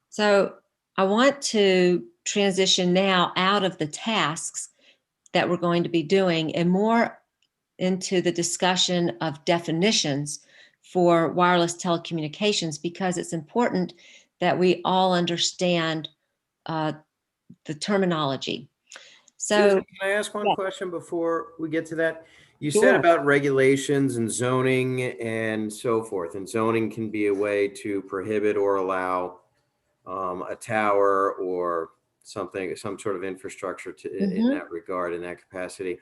So I want to transition now out of the tasks that we're going to be doing and more into the discussion of definitions for wireless telecommunications, because it's important that we all understand the terminology. So Susan, can I ask one yeah. question before we get to that? You Sure. said about regulations and zoning and so forth, and zoning can be a way to prohibit or allow a tower or something, some sort of infrastructure in that regard, in that capacity.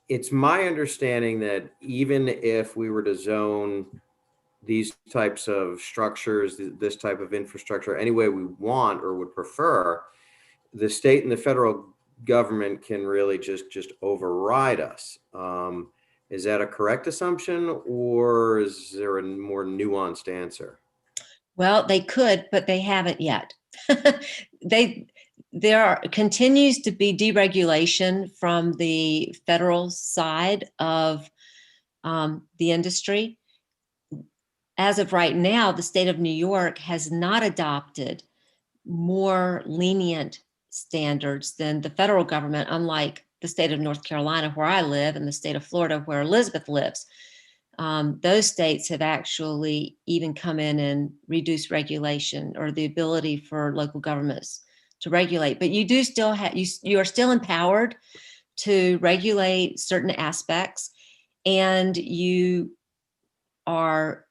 It's my understanding that even if we were to zone these types of structures, this type of infrastructure, any way we want or would prefer, the state and the federal government can really just override us. Is that a correct assumption, or is there a more nuanced answer? Well, they could, but they haven't yet. There continues to be deregulation from the federal side of the industry. As of right now, the state of New York has not adopted more lenient standards than the federal government, unlike the state of North Carolina, where I live, and the state of Florida, where Elizabeth lives. Those states have actually even come in and reduced regulation or the ability for local governments to regulate. But you do still have, you are still empowered to regulate certain aspects, and you are,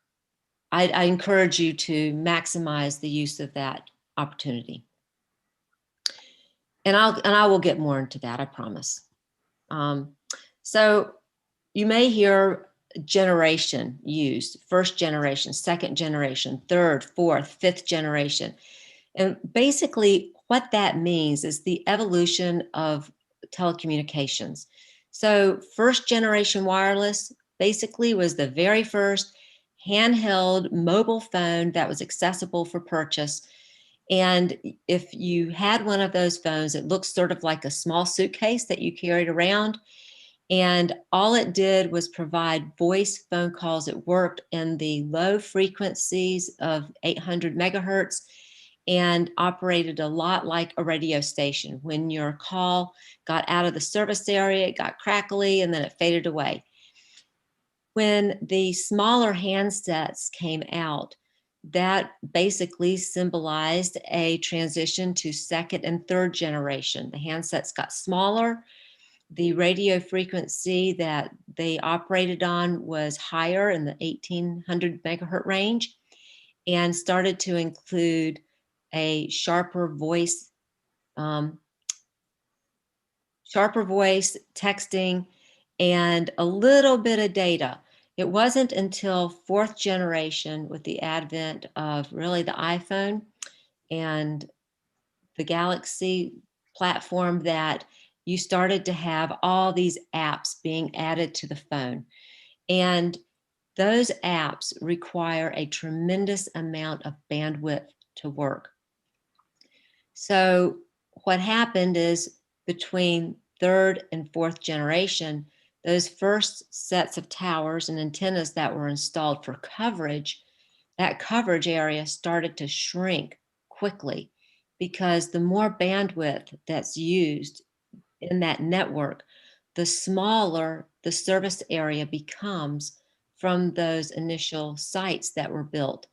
I encourage you to maximize the use of that opportunity. And I will get more into that, I promise. So you may hear generation used: first generation, second generation, third, fourth, fifth generation. And basically what that means is the evolution of telecommunications. So first generation wireless basically was the very first handheld mobile phone that was accessible for purchase. And if you had one of those phones, it looks sort of like a small suitcase that you carried around. And all it did was provide voice phone calls. It worked in the low frequencies of 800 megahertz and operated a lot like a radio station. When your call got out of the service area, it got crackly and then it faded away. When the smaller handsets came out, that basically symbolized a transition to second and third generation. The handsets got smaller. The radio frequency that they operated on was higher in the 1800 megahertz range and started to include a sharper voice texting, and a little bit of data. It wasn't until fourth generation, with the advent of really the iPhone and the Galaxy platform, that you started to have all these apps being added to the phone. And those apps require a tremendous amount of bandwidth to work. So what happened is between third and fourth generation, those first sets of towers and antennas that were installed for coverage, that coverage area started to shrink quickly because the more bandwidth that's used in that network, the smaller the service area becomes from those initial sites that were built.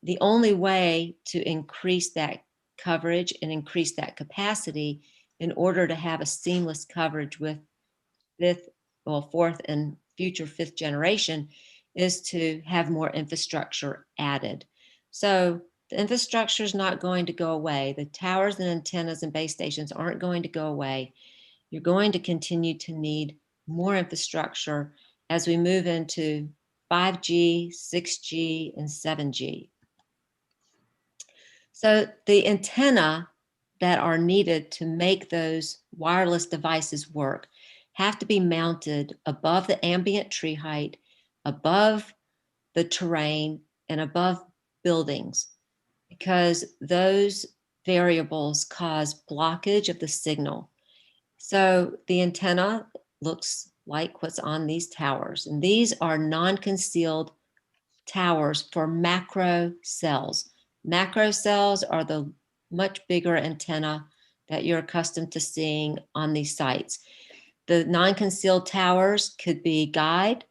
The only way to increase that coverage and increase that capacity in order to have a seamless coverage with fourth and future fifth generation is to have more infrastructure added. So the infrastructure is not going to go away. The towers and antennas and base stations aren't going to go away. You're going to continue to need more infrastructure as we move into 5G, 6G, and 7G. So the antenna that are needed to make those wireless devices work have to be mounted above the ambient tree height, above the terrain, and above buildings, because those variables cause blockage of the signal. So the antenna looks like what's on these towers, and these are non-concealed towers for macro cells. Macro cells are the much bigger antenna that you're accustomed to seeing on these sites. The non-concealed towers could be guide,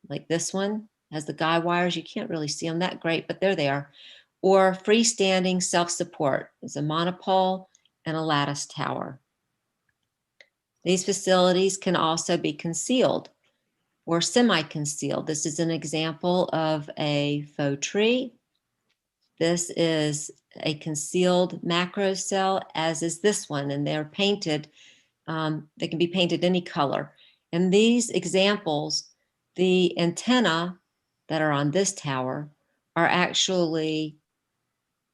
like this one has the guide wires. You can't really see them that great, but they're there. Or freestanding self-support. It's a monopole and a lattice tower. These facilities can also be concealed or semi-concealed. This is an example of a faux tree. This is a concealed macro cell, as is this one, and they're painted. They can be painted any color. In these examples, the antenna that are on this tower are actually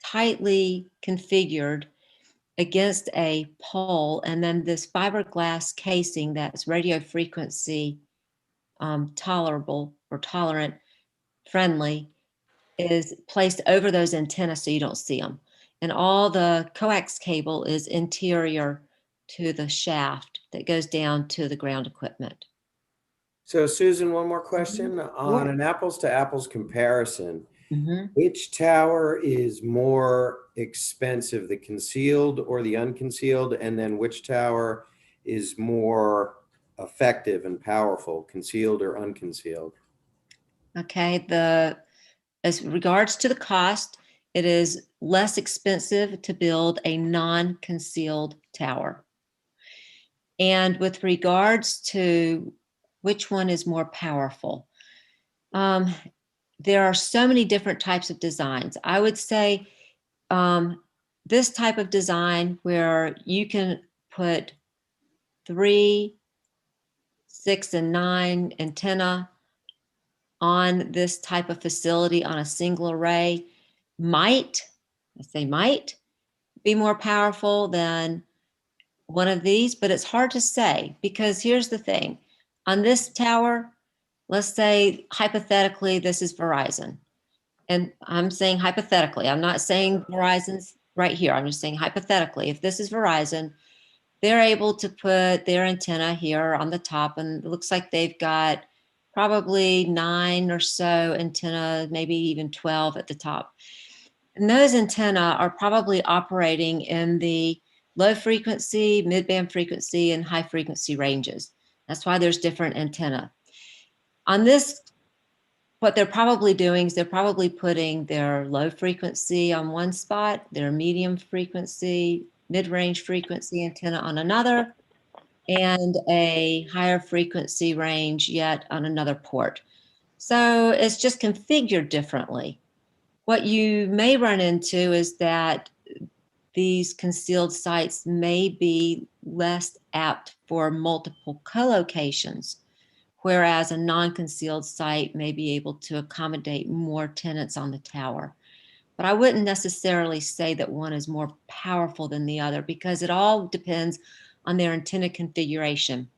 tightly configured against a pole, and then this fiberglass casing that's radio frequency tolerable or tolerant friendly is placed over those antennas so you don't see them. And all the coax cable is interior to the shaft that goes down to the ground equipment. So Susan, one more question. On an apples to apples comparison, which tower is more expensive, the concealed or the unconcealed? And then which tower is more effective and powerful, concealed or unconcealed? Okay, as regards to the cost, it is less expensive to build a non-concealed tower. And with regards to which one is more powerful, there are so many different types of designs. I would say this type of design where you can put 3, 6, and 9 antenna on this type of facility on a single array might be more powerful than one of these, but it's hard to say because here's the thing. On this tower, let's say hypothetically this is Verizon. And I'm saying hypothetically, I'm not saying Verizon's right here. I'm just saying hypothetically, if this is Verizon, they're able to put their antenna here on the top, and it looks like they've got probably 9 or so antenna, maybe even 12 at the top. And those antenna are probably operating in the low frequency, mid-band frequency, and high frequency ranges. That's why there's different antenna. On this, what they're probably doing is they're probably putting their low frequency on one spot, their medium frequency, mid-range frequency antenna on another, and a higher frequency range yet on another port. So it's just configured differently. What you may run into is that these concealed sites may be less apt for multiple co-locations, whereas a non-concealed site may be able to accommodate more tenants on the tower. But I wouldn't necessarily say that one is more powerful than the other because it all depends on their antenna configuration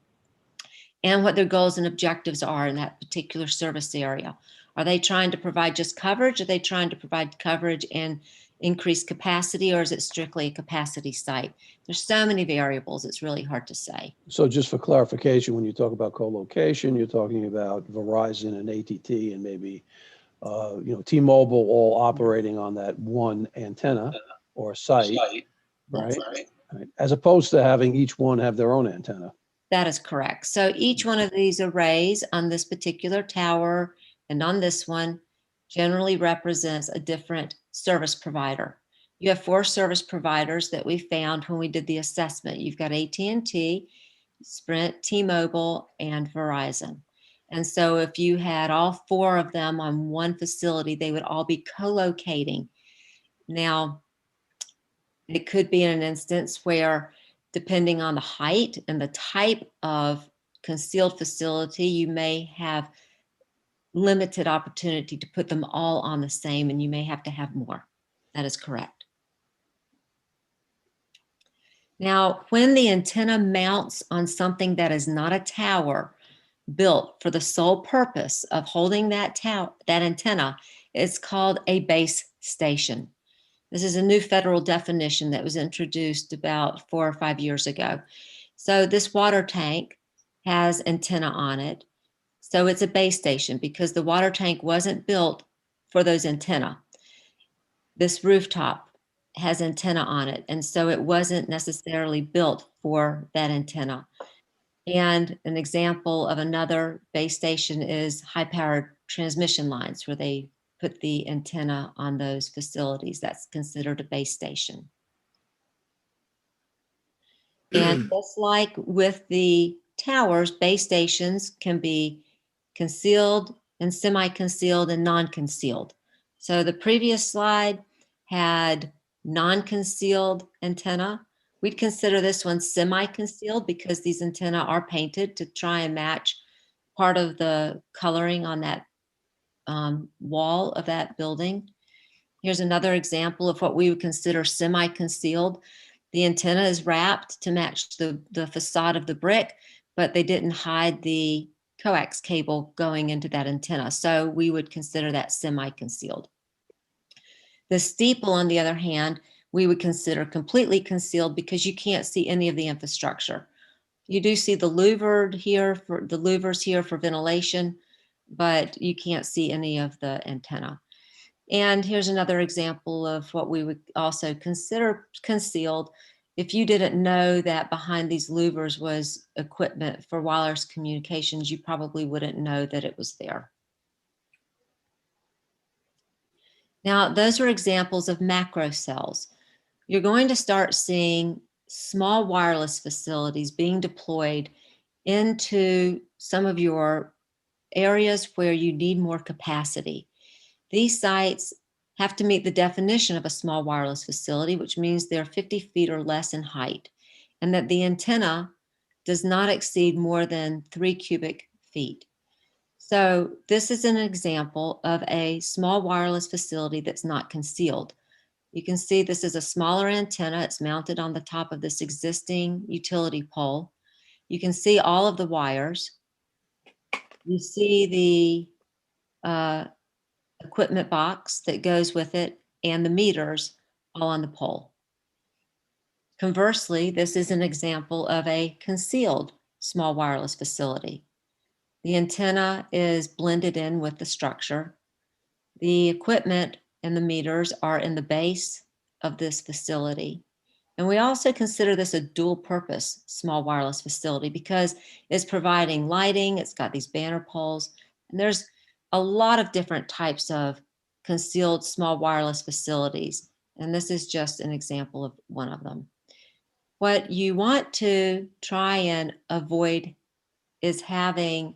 and what their goals and objectives are in that particular service area. Are they trying to provide just coverage? Are they trying to provide coverage and increase capacity, or is it strictly a capacity site? There's so many variables, it's really hard to say. So just for clarification, when you talk about co-location, you're talking about Verizon and AT&T and maybe, T-Mobile all operating on that one antenna or site, right? Right. As opposed to having each one have their own antenna. That is correct. So each one of these arrays on this particular tower and on this one generally represents a different service provider. You have 4 service providers that we found when we did the assessment. You've got AT&T, Sprint, T-Mobile, and Verizon. And so if you had all 4 of them on one facility, they would all be co-locating. Now, it could be in an instance where, depending on the height and the type of concealed facility, you may have limited opportunity to put them all on the same, and you may have to have more. That is correct. Now, when the antenna mounts on something that is not a tower built for the sole purpose of holding that antenna, it's called a base station. This is a new federal definition that was introduced about 4 or 5 years ago. So this water tank has antenna on it. So it's a base station because the water tank wasn't built for those antenna. This rooftop has antenna on it, and so it wasn't necessarily built for that antenna. And an example of another base station is high-powered transmission lines, where they put the antenna on those facilities. That's considered a base station. And just like with the towers, base stations can be concealed and semi-concealed and non-concealed. So the previous slide had non-concealed antenna. We'd consider this one semi-concealed because these antenna are painted to try and match part of the coloring on that wall of that building. Here's another example of what we would consider semi-concealed. The antenna is wrapped to match the facade of the brick, but they didn't hide the coax cable going into that antenna. So we would consider that semi-concealed. The steeple, on the other hand, we would consider completely concealed because you can't see any of the infrastructure. You do see the louvers here for ventilation, but you can't see any of the antenna. And here's another example of what we would also consider concealed. If you didn't know that behind these louvers was equipment for wireless communications, you probably wouldn't know that it was there. Now, those are examples of macro cells. You're going to start seeing small wireless facilities being deployed into some of your areas where you need more capacity. These sites have to meet the definition of a small wireless facility, which means they're 50 feet or less in height, and that the antenna does not exceed more than 3 cubic feet. So this is an example of a small wireless facility that's not concealed. You can see this is a smaller antenna. It's mounted on the top of this existing utility pole. You can see all of the wires. You see the equipment box that goes with it and the meters all on the pole. Conversely, this is an example of a concealed small wireless facility. The antenna is blended in with the structure. The equipment and the meters are in the base of this facility. And we also consider this a dual purpose small wireless facility because it's providing lighting, it's got these banner poles, and there's a lot of different types of concealed small wireless facilities. And this is just an example of one of them. What you want to try and avoid is having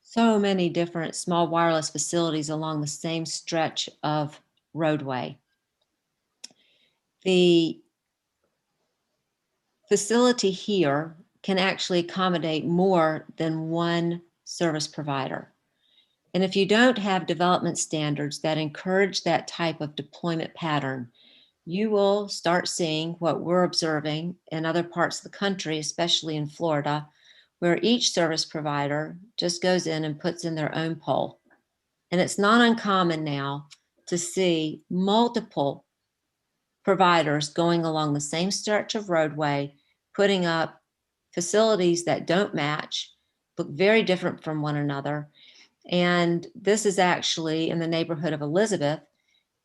so many different small wireless facilities along the same stretch of roadway. The facility here can actually accommodate more than one service provider. And if you don't have development standards that encourage that type of deployment pattern, you will start seeing what we're observing in other parts of the country, especially in Florida, where each service provider just goes in and puts in their own pole. And it's not uncommon now to see multiple providers going along the same stretch of roadway, putting up facilities that don't match, look very different from one another. And this is actually in the neighborhood of Elizabeth.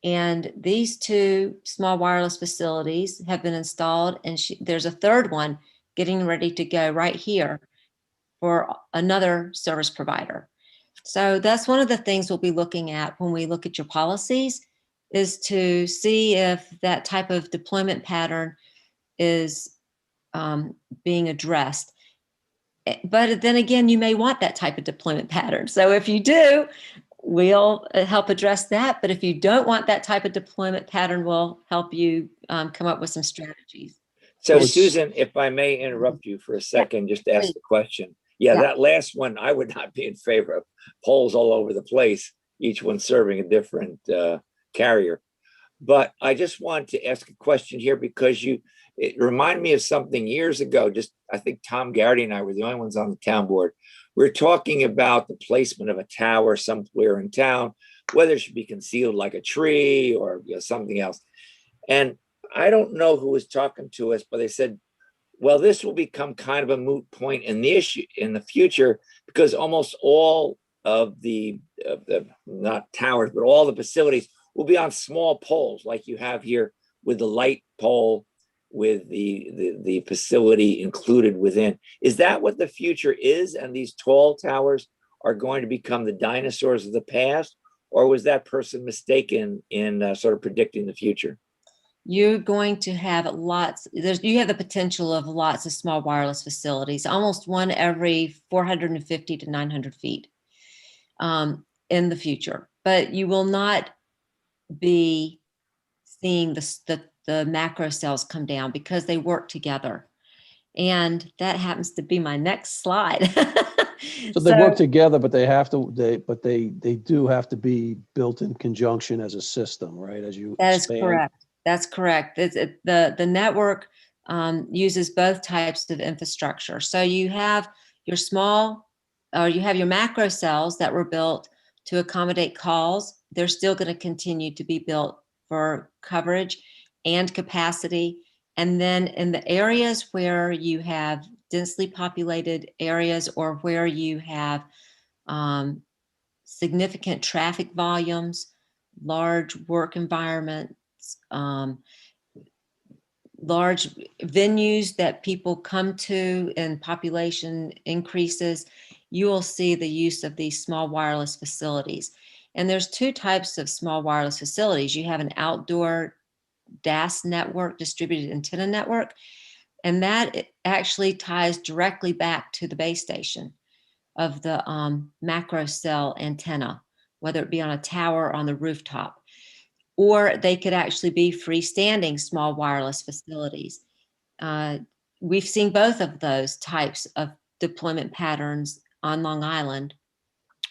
And these two small wireless facilities have been installed, and there's a third one getting ready to go right here for another service provider. So that's one of the things we'll be looking at when we look at your policies, is to see if that type of deployment pattern is being addressed. But then again, you may want that type of deployment pattern. So if you do, we'll help address that. But if you don't want that type of deployment pattern, we'll help you come up with some strategies. So Susan, if I may interrupt you for a second, just to ask the question. Yeah, that last one, I would not be in favor of poles all over the place, each one serving a different carrier. But I just want to ask a question here because it reminded me of something years ago. I think Tom Garrity and I were the only ones on the town board. We're talking about the placement of a tower somewhere in town, whether it should be concealed like a tree or something else. And I don't know who was talking to us, but they said, well, this will become kind of a moot point in the issue in the future because almost all of the not towers, but all the facilities will be on small poles like you have here with the light pole with the facility included within. Is that what the future is? And these tall towers are going to become the dinosaurs of the past? Or was that person mistaken in sort of predicting the future? You're going to have you have the potential of lots of small wireless facilities, almost one every 450 to 900 feet in the future. But you will not be seeing the macro cells come down because they work together. And that happens to be my next slide. So they work together, but they do have to be built in conjunction as a system, right? As you That expand. is correct. That's correct. The network uses both types of infrastructure. So you have your your macro cells that were built to accommodate calls. They're still going to continue to be built for coverage and capacity. And then in the areas where you have densely populated areas or where you have significant traffic volumes, large work environments, large venues that people come to and population increases, you will see the use of these small wireless facilities. And there's two types of small wireless facilities. You have an outdoor DAS network, distributed antenna network, and that actually ties directly back to the base station of the macro cell antenna, whether it be on a tower or on the rooftop. Or they could actually be freestanding small wireless facilities. We've seen both of those types of deployment patterns on Long Island,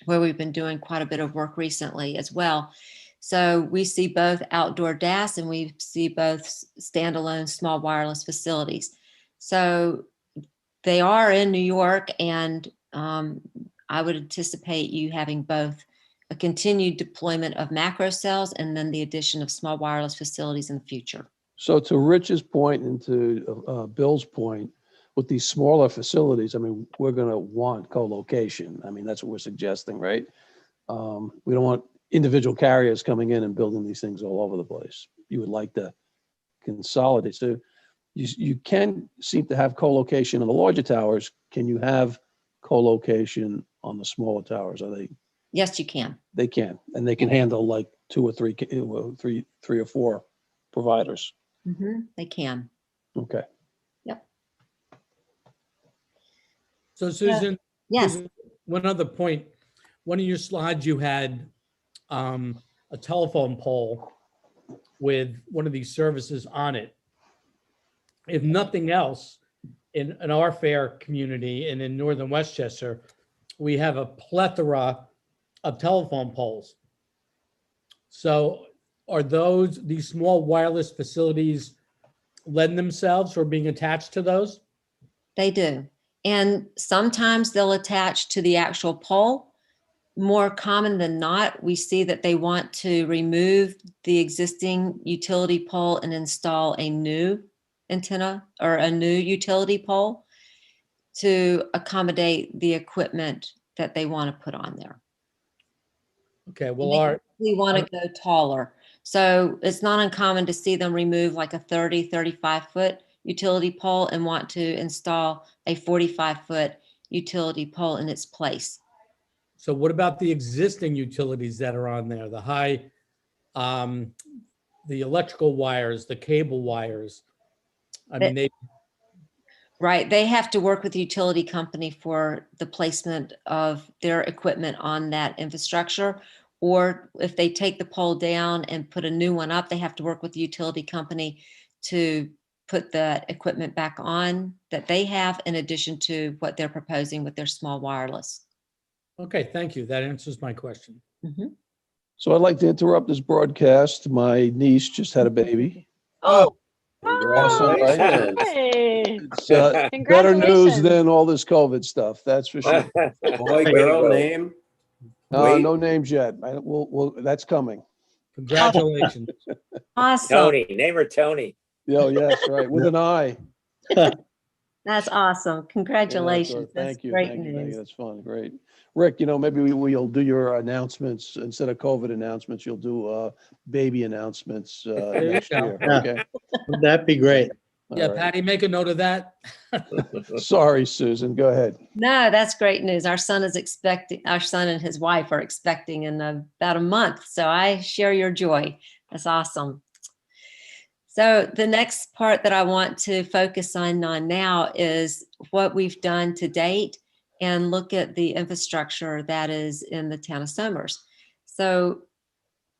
where we've been doing quite a bit of work recently as well. So we see both outdoor DAS and we see both standalone small wireless facilities. So they are in New York, and I would anticipate you having both a continued deployment of macro cells and then the addition of small wireless facilities in the future. So to Rich's point and to Bill's point, with these smaller facilities, I mean, we're going to want co-location. I mean, that's what we're suggesting, right? We don't want individual carriers coming in and building these things all over the place. You would like to consolidate. So you can seem to have co-location on the larger towers. Can you have co-location on the smaller towers? Are they? Yes, you can. They can, and they can handle like three or four providers. Mm-hmm. They can. Okay. Yep. So Susan, yes. Susan, one other point. One of your slides, you had a telephone pole with one of these services on it. If nothing else, in our fair community and in northern Westchester, we have a plethora of telephone poles. So are these small wireless facilities lend themselves for being attached to those? They do. And sometimes they'll attach to the actual pole. more common than not, we see that they want to remove the existing utility pole and install a new antenna or a new utility pole to accommodate the equipment that they want to put on there. Okay, And well, they Art, typically want to go taller. So it's not uncommon to see them remove like a 30, 35-foot utility pole and want to install a 45-foot utility pole in its place. so what about the existing utilities that are on there, the high, the electrical wires, the cable wires? I mean, they, Right, they have to work with the utility company for the placement of their equipment on that infrastructure. Or if they take the pole down and put a new one up, they have to work with the utility company to put the equipment back on that they have in addition to what they're proposing with their small wireless. okay, thank you. That answers my question. Mhm. So I'd like to interrupt this broadcast. My niece just had a baby. Oh, Awesome, right? Congratulations. It's better news Congratulations. than all this COVID stuff, that's for sure. Boy, Way to girl, go. name. Wait. No names yet. That's coming. Congratulations. awesome. Tony, name her Tony. Oh, yes, right, with an I. That's awesome. Yeah, that's Congratulations. right. That's Thank you, great thank you, thank you. news. That's fun, great. Rick, maybe we'll do your announcements instead of COVID announcements. You'll do baby announcements you next go. year. Yeah. Okay. That'd be great. All Yeah, right. Patty, make a note of that. Sorry, Susan. Go ahead. No, that's great news. Our son and his wife are expecting in about a month. So I share your joy. That's awesome. So the next part that I want to focus on now is what we've done to date and look at the infrastructure that is in the town of Somers. So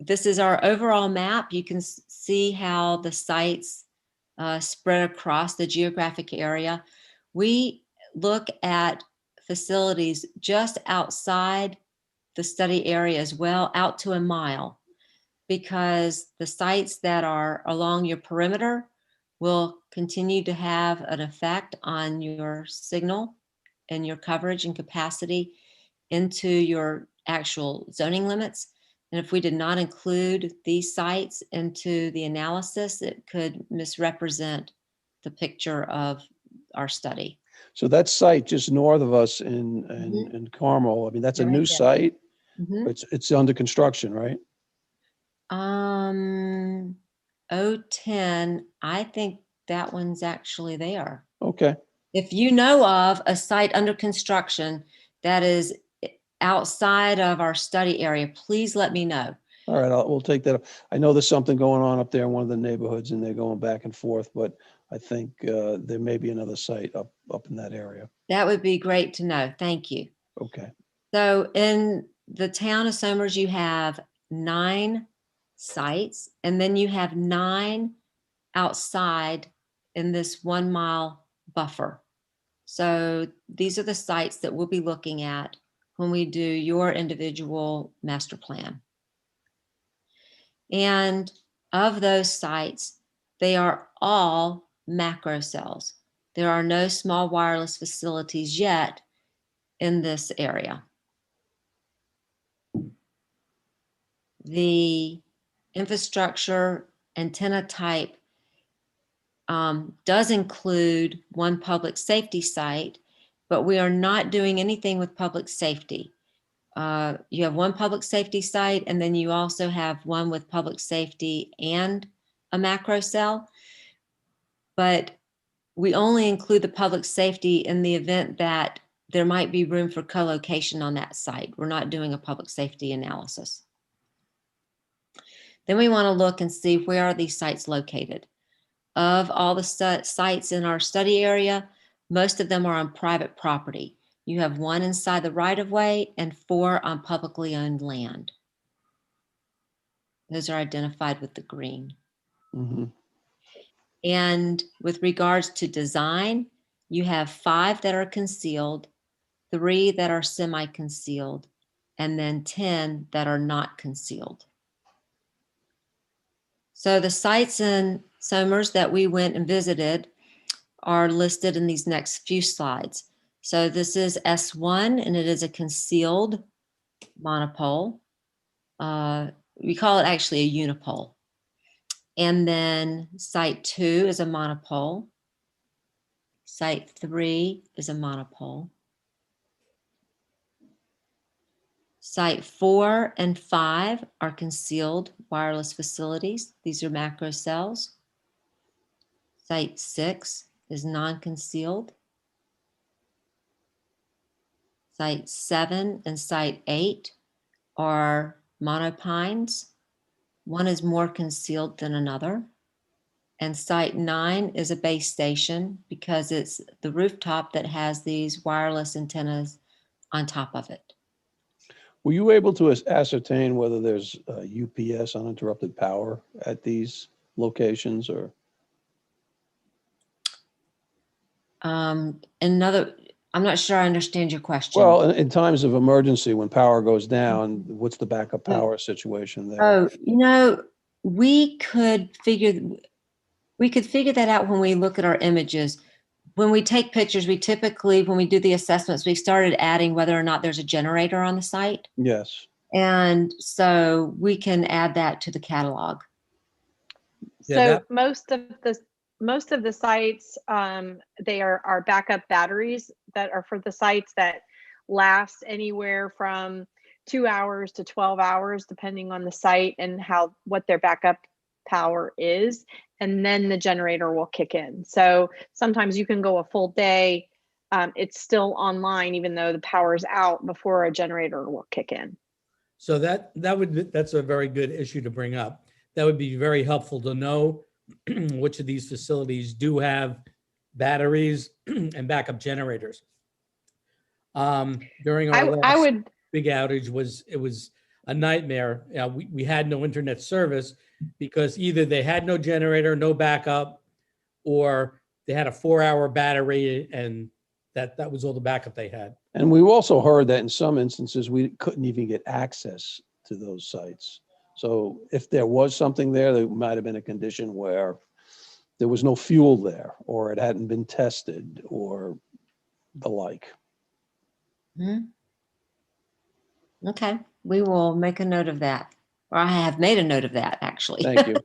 this is our overall map. You can see how the sites spread across the geographic area. We look at facilities just outside the study area as well, out to a mile, because the sites that are along your perimeter will continue to have an effect on your signal and your coverage and capacity into your actual zoning limits. And if we did not include these sites into the analysis, it could misrepresent the picture of our study. So that site just north of us in Carmel, I mean, that's a Right new there. site. Mhm. It's under construction, right? 010, I think that one's actually there. Okay. If you know of a site under construction that is outside of our study area, please let me know. All right, we'll take that up. I know there's something going on up there in one of the neighborhoods and they're going back and forth, but I think there may be another site up in that area. That would be great to know. Thank you. Okay. So in the town of Somers, you have 9 sites, and then you have 9 outside in this 1 mile buffer. So these are the sites that we'll be looking at when we do your individual master plan. And of those sites, they are all macro cells. There are no small wireless facilities yet in this area. The infrastructure antenna type does include one public safety site, but we are not doing anything with public safety. You have one public safety site, and then you also have one with public safety and a macro cell. But we only include the public safety in the event that there might be room for co-location on that site. We're not doing a public safety analysis. Then we want to look and see where are these sites located. Of all the sites in our study area, most of them are on private property. You have 1 inside the right-of-way and 4 on publicly owned land. Those are identified with the green. Mm-hmm. And with regards to design, you have 5 that are concealed, 3 that are semi-concealed, and then 10 that are not concealed. So the sites in Somers that we went and visited are listed in these next few slides. So this is S1, and it is a concealed monopole. We call it actually a unipole. And then site 2 is a monopole. Site 3 is a monopole. Site 4 and 5 are concealed wireless facilities. These are macro cells. Site 6 is non-concealed. Site 7 and Site 8 are monopines. One is more concealed than another. And Site 9 is a base station because it's the rooftop that has these wireless antennas on top of it. Were you able to ascertain whether there's UPS, uninterrupted power, at these locations, or? I'm not sure I understand your question. Well, in times of emergency, when power goes down, what's the backup power situation there? Oh, we could figure that out when we look at our images. When we take pictures, we typically, when we do the assessments, we started adding whether or not there's a generator on the site. Yes. And so we can add that to the catalog. Yeah, So most of the sites, they are backup batteries that are for the sites that last anywhere from 2 hours to 12 hours, depending on the site and what their backup power is. And then the generator will kick in. So sometimes you can go a full day. It's still online, even though the power is out, before a generator will kick in. So that's a very good issue to bring up. That would be very helpful to know which of these facilities do have batteries and backup generators. During our last big outage, it was a nightmare. We had no internet service because either they had no generator, no backup, or they had a 4-hour battery, and that was all the backup they had. And we also heard that in some instances, we couldn't even get access to those sites. So if there was something there might have been a condition where there was no fuel there, or it hadn't been tested, or the like. Okay, we will make a note of that. Or I have made a note of that, actually. Thank you.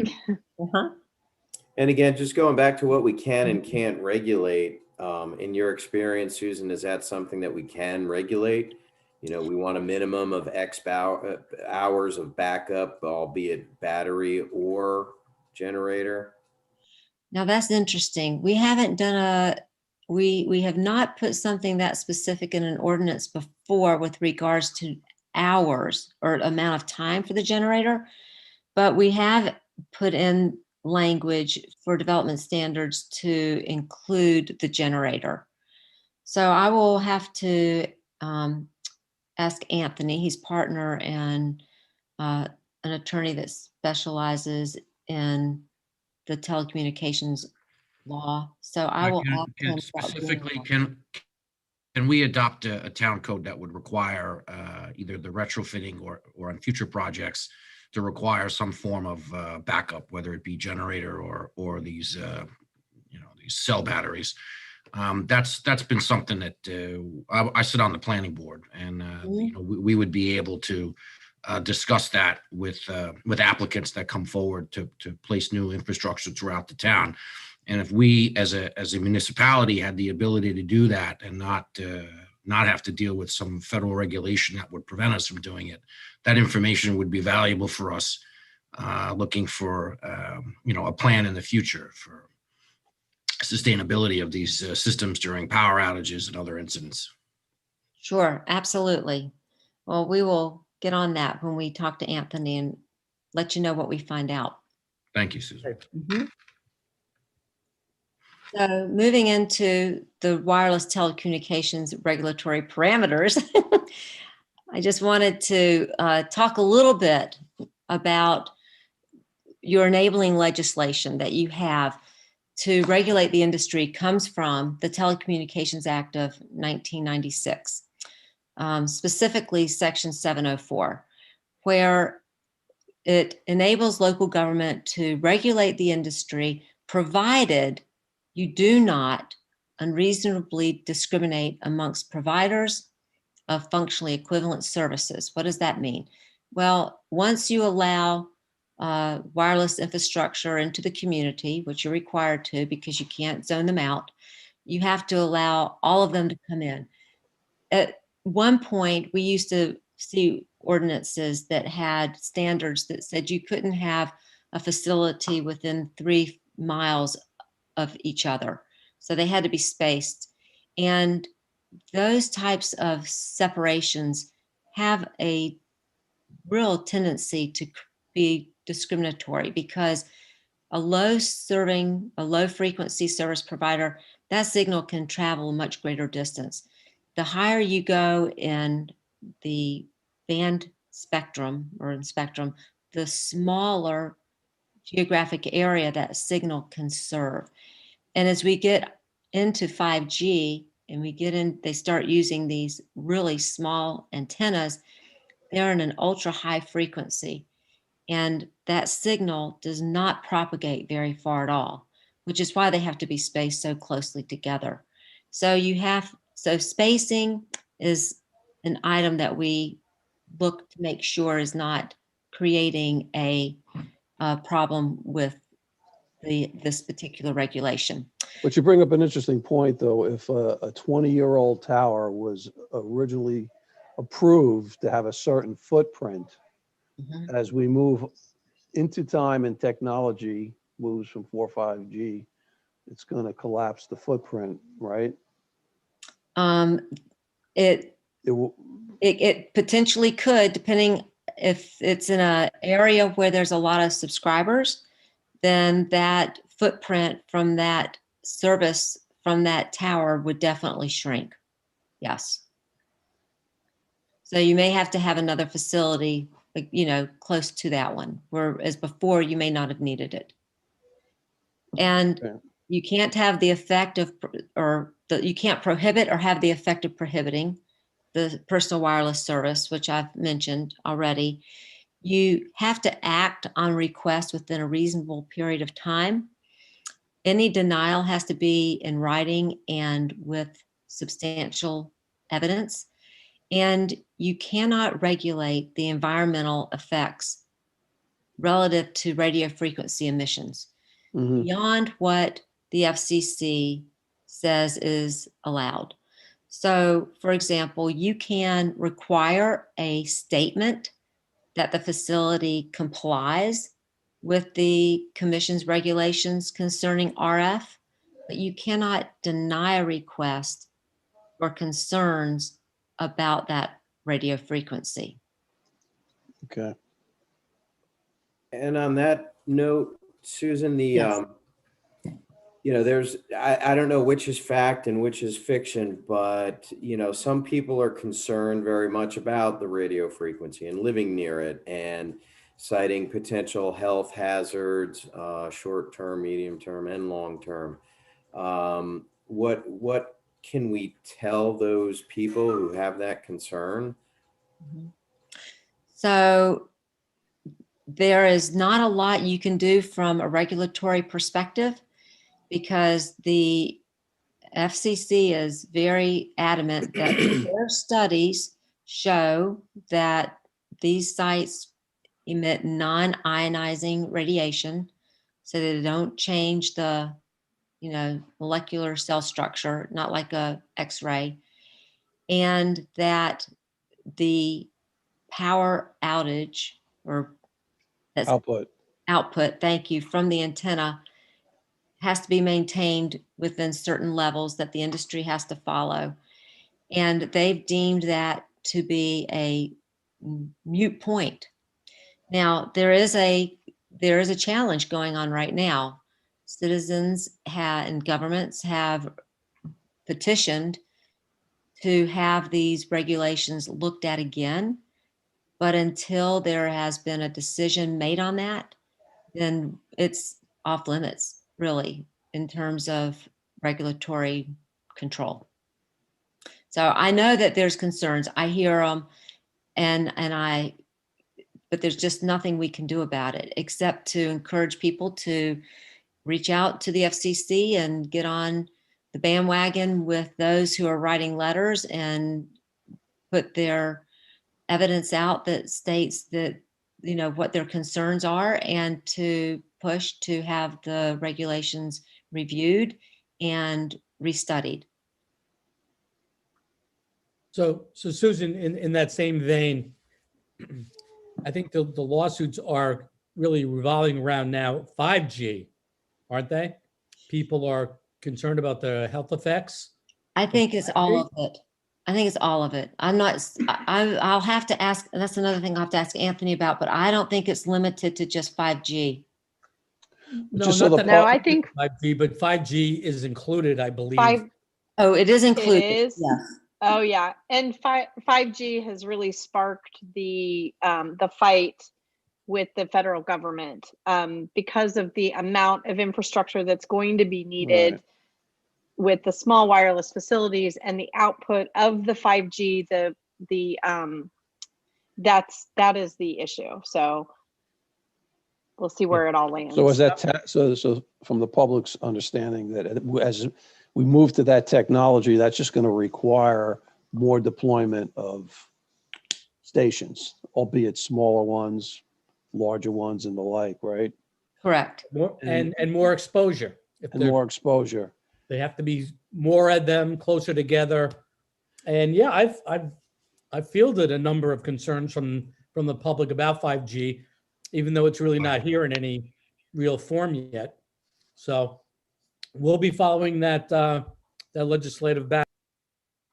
And again, just going back to what we can and can't regulate, in your experience, Susan, is that something that we can regulate? You know, we want a minimum of X hours of backup, albeit battery or generator. Now that's interesting. We haven't done we have not put something that specific in an ordinance before with regards to hours or amount of time for the generator, but we have put in language for development standards to include the generator. So I will have to ask Anthony. He's partner and an attorney that specializes in the telecommunications law. So I will ask him specifically, can we adopt a town code that would require either the retrofitting or on future projects to require some form of backup, whether it be generator or these these cell batteries? That's been something that I sit on the planning board, and we would be able to discuss that with applicants that come forward to place new infrastructure throughout the town. And if we as a municipality had the ability to do that and not have to deal with some federal regulation that would prevent us from doing it, that information would be valuable for us looking for a plan in the future for sustainability of these systems during power outages and other incidents. Sure, absolutely. Well, we will get on that when we talk to Anthony and let you know what we find out. Thank you, Susan. So moving into the wireless telecommunications regulatory parameters, I just wanted to talk a little bit about your enabling legislation that you have to regulate the industry comes from the Telecommunications Act of 1996, specifically Section 704, where it enables local government to regulate the industry provided you do not unreasonably discriminate amongst providers, of functionally equivalent services. What does that mean? Well, once you allow wireless infrastructure into the community, which you're required to because you can't zone them out, you have to allow all of them to come in. At one point, we used to see ordinances that had standards that said you couldn't have a facility within 3 miles of each other. So they had to be spaced. And those types of separations have a real tendency to be discriminatory because a low frequency service provider, that signal can travel a much greater distance. The higher you go in the band spectrum or in spectrum, the smaller geographic area that signal can serve. And as we get into 5G and they start using these really small antennas, they're in an ultra high frequency. And that signal does not propagate very far at all, which is why they have to be spaced so closely together. So spacing is an item that we look to make sure is not creating a problem with this particular regulation. But you bring up an interesting point, though. If a 20-year-old tower was originally approved to have a certain footprint, as we move into time and technology moves from 4 or 5G, it's going to collapse the footprint, right? It potentially could, depending if it's in an area where there's a lot of subscribers, then that footprint from that service from that tower would definitely shrink. Yes. So you may have to have another facility, close to that one, whereas before you may not have needed it. And you can't have the effect of, you can't prohibit or have the effect of prohibiting the personal wireless service, which I've mentioned already. You have to act on request within a reasonable period of time. Any denial has to be in writing and with substantial evidence. And you cannot regulate the environmental effects relative to radio frequency emissions beyond what the FCC says is allowed. So, for example, you can require a statement that the facility complies with the commission's regulations concerning RF, but you cannot deny a request or concerns about that radio frequency. Okay. And on that note, Susan, Yes. I don't know which is fact and which is fiction, but, some people are concerned very much about the radio frequency and living near it and citing potential health hazards, short-term, medium-term, and long-term. What can we tell those people who have that concern? So there is not a lot you can do from a regulatory perspective because the FCC is very adamant that their studies show that these sites emit non-ionizing radiation, so they don't change the, molecular cell structure, not like a X-ray, and that the power outage or output, thank you, from the antenna has to be maintained within certain levels that the industry has to follow. And they've deemed that to be a moot point. Now, there is a challenge going on right now. Citizens and governments have petitioned to have these regulations looked at again. But until there has been a decision made on that, then it's off limits, really, in terms of regulatory control. So I know that there's concerns. I hear them, but there's just nothing we can do about it except to encourage people to reach out to the FCC and get on the bandwagon with those who are writing letters and put their evidence out that states that, what their concerns are, and to push to have the regulations reviewed and restudied. So Susan, in that same vein, I think the lawsuits are really revolving around now 5G, aren't they? People are concerned about the health effects. I think it's all of it. I think it's all of it. I'm not, I'll have to ask, that's another thing I'll have to ask Anthony about, but I don't think it's limited to just 5G. No, Just so not the that No, pub- I think 5G, but 5G is included, I believe. five, Oh, it is it included. is. Yes. Oh yeah, and 5G has really sparked the fight with the federal government because of the amount of infrastructure that's going to be needed Right. with the small wireless facilities and the output of the 5G. That is the issue. So we'll see where it all lands. So is that, so from the public's understanding that as we move to that technology, that's just going to require more deployment of stations, albeit smaller ones, larger ones and the like, right? Correct. And more exposure. If And they're, more exposure. they have to be more of them closer together. And yeah, I've fielded a number of concerns from the public about 5G, even though it's really not here in any real form yet. So we'll be following that legislative back.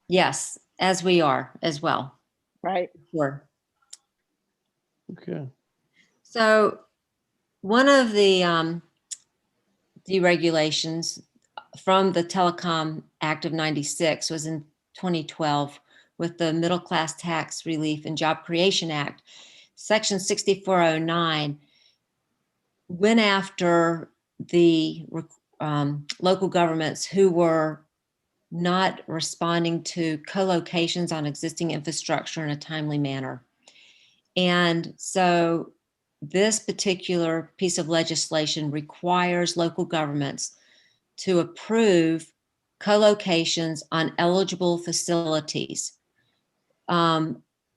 Yes, as we are as well. Right. Sure. Okay. So one of the deregulations from the Telecom Act of 96 was in 2012 with the Middle Class Tax Relief and Job Creation Act. Section 6409 went after the local governments who were not responding to co-locations on existing infrastructure in a timely manner. And so this particular piece of legislation requires local governments to approve co-locations on eligible facilities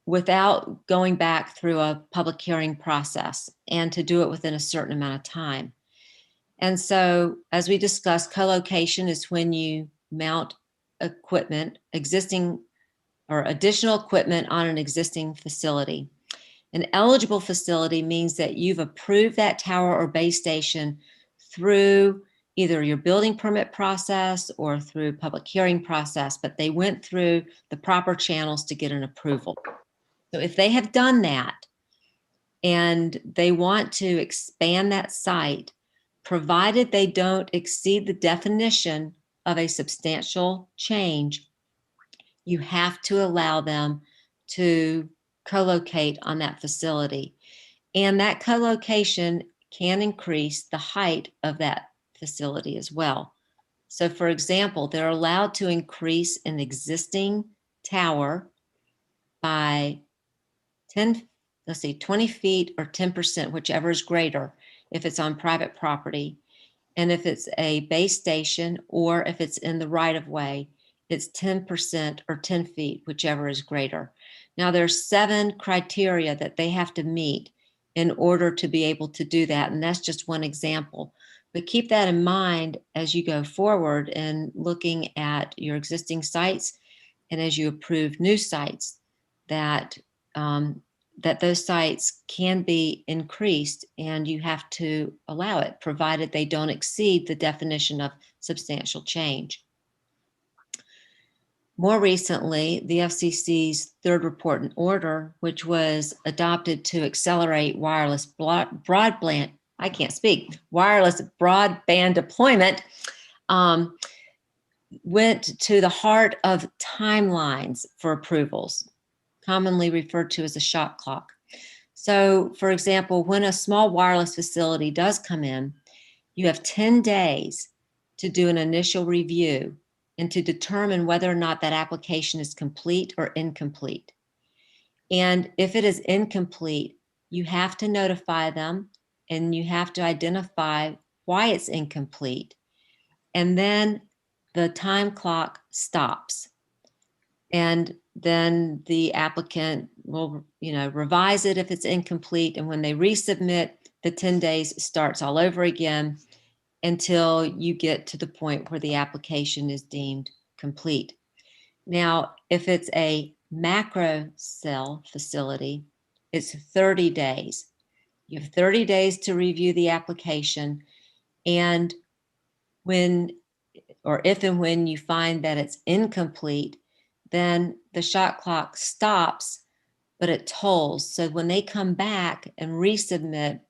without going back through a public hearing process, and to do it within a certain amount of time. And so, as we discussed, co-location is when you mount equipment, existing or additional equipment on an existing facility. An eligible facility means that you've approved that tower or base station through either your building permit process or through public hearing process, but they went through the proper channels to get an approval. So if they have done that and they want to expand that site, provided they don't exceed the definition of a substantial change, you have to allow them to co-locate on that facility. And that co-location can increase the height of that facility as well. So for example, they're allowed to increase an existing tower by 20 feet or 10%, whichever is greater, if it's on private property. And if it's a base station or if it's in the right of way, it's 10% or 10 feet, whichever is greater. Now there's 7 criteria that they have to meet in order to be able to do that. And that's just one example. But keep that in mind as you go forward and looking at your existing sites, and as you approve new sites, that that those sites can be increased, and you have to allow it, provided they don't exceed the definition of substantial change. More recently, the FCC's third report and order, which was adopted to accelerate wireless broadband, I can't speak, wireless broadband deployment, went to the heart of timelines for approvals, commonly referred to as a shot clock. So, for example, when a small wireless facility does come in, you have 10 days to do an initial review and to determine whether or not that application is complete or incomplete. And if it is incomplete, you have to notify them and you have to identify why it's incomplete. And then the time clock stops. And then the applicant will, revise it if it's incomplete. And when they resubmit, the 10 days starts all over again until you get to the point where the application is deemed complete. Now, if it's a macro cell facility, it's 30 days. You have 30 days to review the application. And when, or if and when you find that it's incomplete, then the shot clock stops, but it tolls. So when they come back and resubmit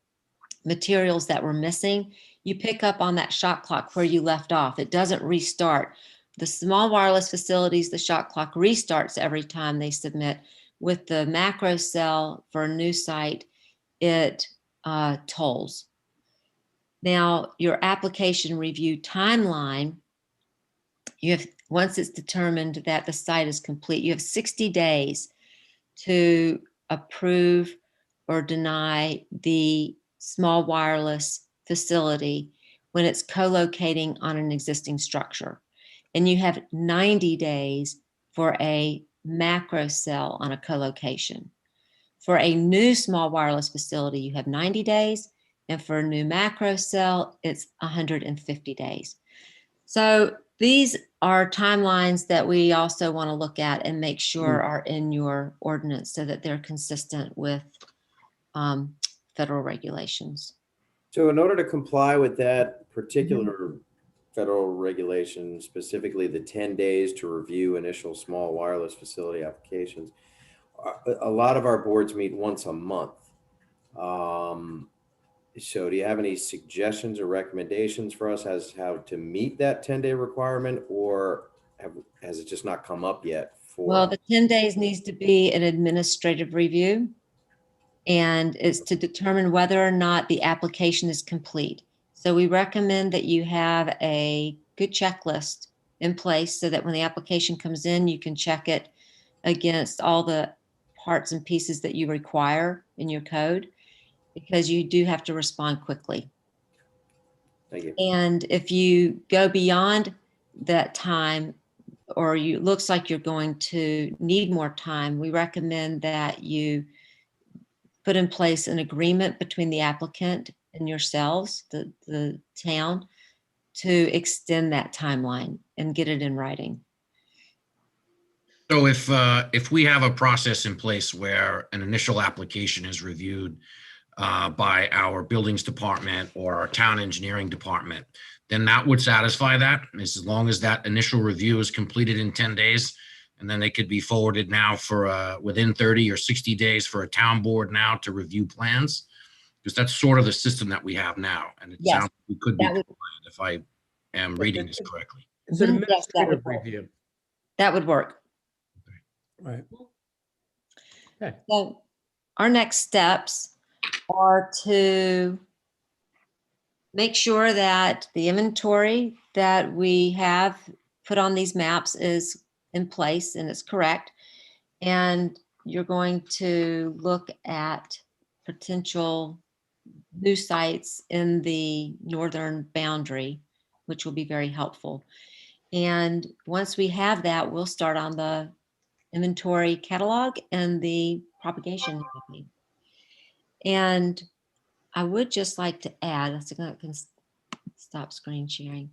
materials that were missing, you pick up on that shot clock where you left off. It doesn't restart. The small wireless facilities, the shot clock restarts every time they submit. With the macro cell for a new site, it tolls. Now, your application review timeline, you have, once it's determined that the site is complete, you have 60 days to approve or deny the small wireless facility when it's co-locating on an existing structure. And you have 90 days for a macro cell on a co-location. For a new small wireless facility, you have 90 days. And for a new macro cell, it's 150 days. So these are timelines that we also want to look at and make sure are in your ordinance so that they're consistent with federal regulations. So in order to comply with that particular federal regulation, specifically the 10 days to review initial small wireless facility applications, a lot of our boards meet once a month. So do you have any suggestions or recommendations for us as how to meet that 10-day requirement, or has it just not come up yet? Well, the 10 days needs to be an administrative review, and it's to determine whether or not the application is complete. So we recommend that you have a good checklist in place so that when the application comes in, you can check it against all the parts and pieces that you require in your code, because you do have to respond quickly. Thank you. And if you go beyond that time, or you looks like you're going to need more time, we recommend that you put in place an agreement between the applicant and yourselves, the town, to extend that timeline and get it in writing. So if we have a process in place where an initial application is reviewed by our buildings department or our town engineering department, then that would satisfy that, as long as that initial review is completed in 10 days. And then they could be forwarded now for within 30 or 60 days for a town board now to review plans, because that's sort of the system that we have now. And it sounds like we could be compliant if I am reading this correctly. It's an Yes, that would administrative work. review. That would work. Right. Okay. So our next steps are to make sure that the inventory that we have put on these maps is in place and it's correct. And you're going to look at potential new sites in the northern boundary, which will be very helpful. And once we have that, we'll start on the inventory catalog and the propagation mapping. And I would just like to add, I can stop screen sharing.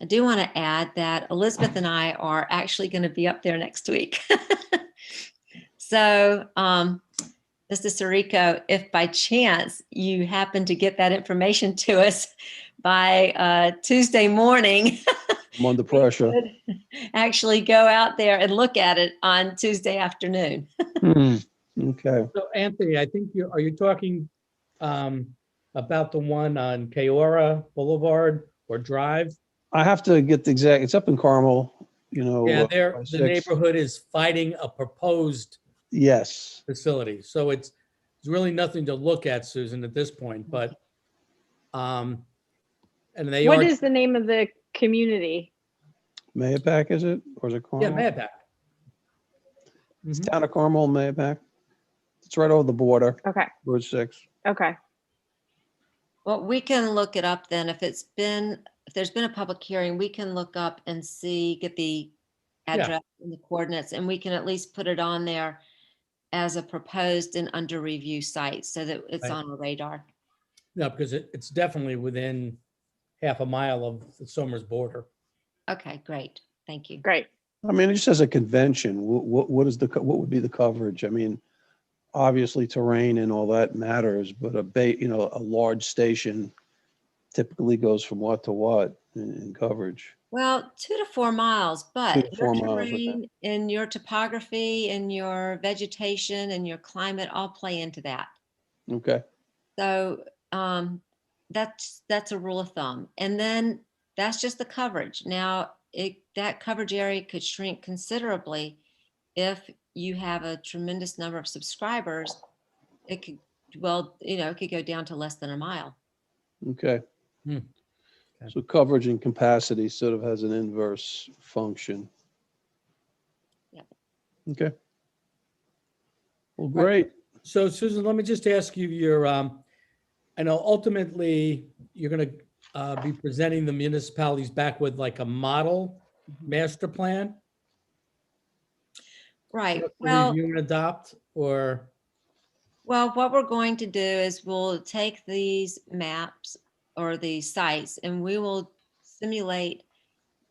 I do want to add that Elizabeth and I are actually going to be up there next week. So, Mr. Sirico, if by chance you happen to get that information to us by Tuesday morning, I'm under pressure. actually go out there and look at it on Tuesday afternoon. Okay. So Anthony, I think are you talking about the one on Keora Boulevard or Drive? I have to get the exact, it's up in Carmel, Yeah, by the 6. neighborhood is fighting a proposed Yes. facility. So it's really nothing to look at, Susan, at this point, but and they What are. is the name of the community? Mayapack, is it? Or is it Carmel? Yeah, Mayapack. It's town of Carmel, Mayapack. It's right over the border. Okay. Route 6. Okay. Well, we can look it up then. If there's been a public hearing, we can look up and see, get the address and the coordinates, and we can at least put it on there as a proposed and under review site so that it's Right. on our radar. No, because it's definitely within half a mile of the Somers border. Okay, great. Thank you. Great. I mean, just as a convention, what would be the coverage? I mean, obviously terrain and all that matters, but a large station typically goes from what to what in coverage? Well, 2 to 4 miles, 2 but to your 4 miles, okay. terrain and your topography and your vegetation and your climate all play into that. Okay, So that's a rule of thumb. And then that's just the coverage. Now, that coverage area could shrink considerably if you have a tremendous number of subscribers. It could, well, it could go down to less than a mile. okay. Hmm. So coverage and capacity sort of has an inverse function. Yep. Okay. Well, great. So Susan, let me just ask you your, I know ultimately you're going to be presenting the municipalities back with like a model master plan Right. to Well, review and adopt, or? Well, what we're going to do is we'll take these maps or these sites and we will simulate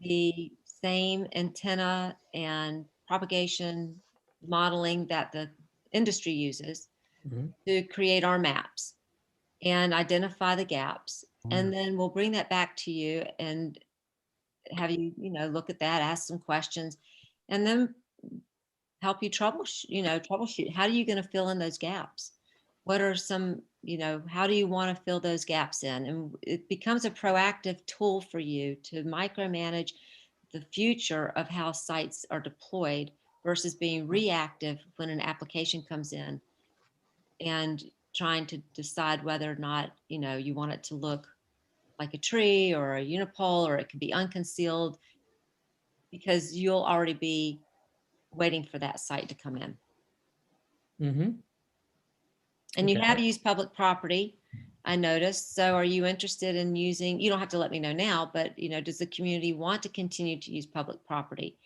the same antenna and propagation modeling that the industry uses Mhm. to create our maps and identify the gaps. And then we'll bring that back to you and have you, look at that, ask some questions, and then help you troubleshoot. How are you going to fill in those gaps? What are some, how do you want to fill those gaps in? And it becomes a proactive tool for you to micromanage the future of how sites are deployed versus being reactive when an application comes in and trying to decide whether or not, you want it to look like a tree or a unipole, or it could be unconcealed, because you'll already be waiting for that site to come in. Mm-hmm. And you Okay. have used public property, I noticed. So are you interested in using, you don't have to let me know now, but does the community want to continue to use public property?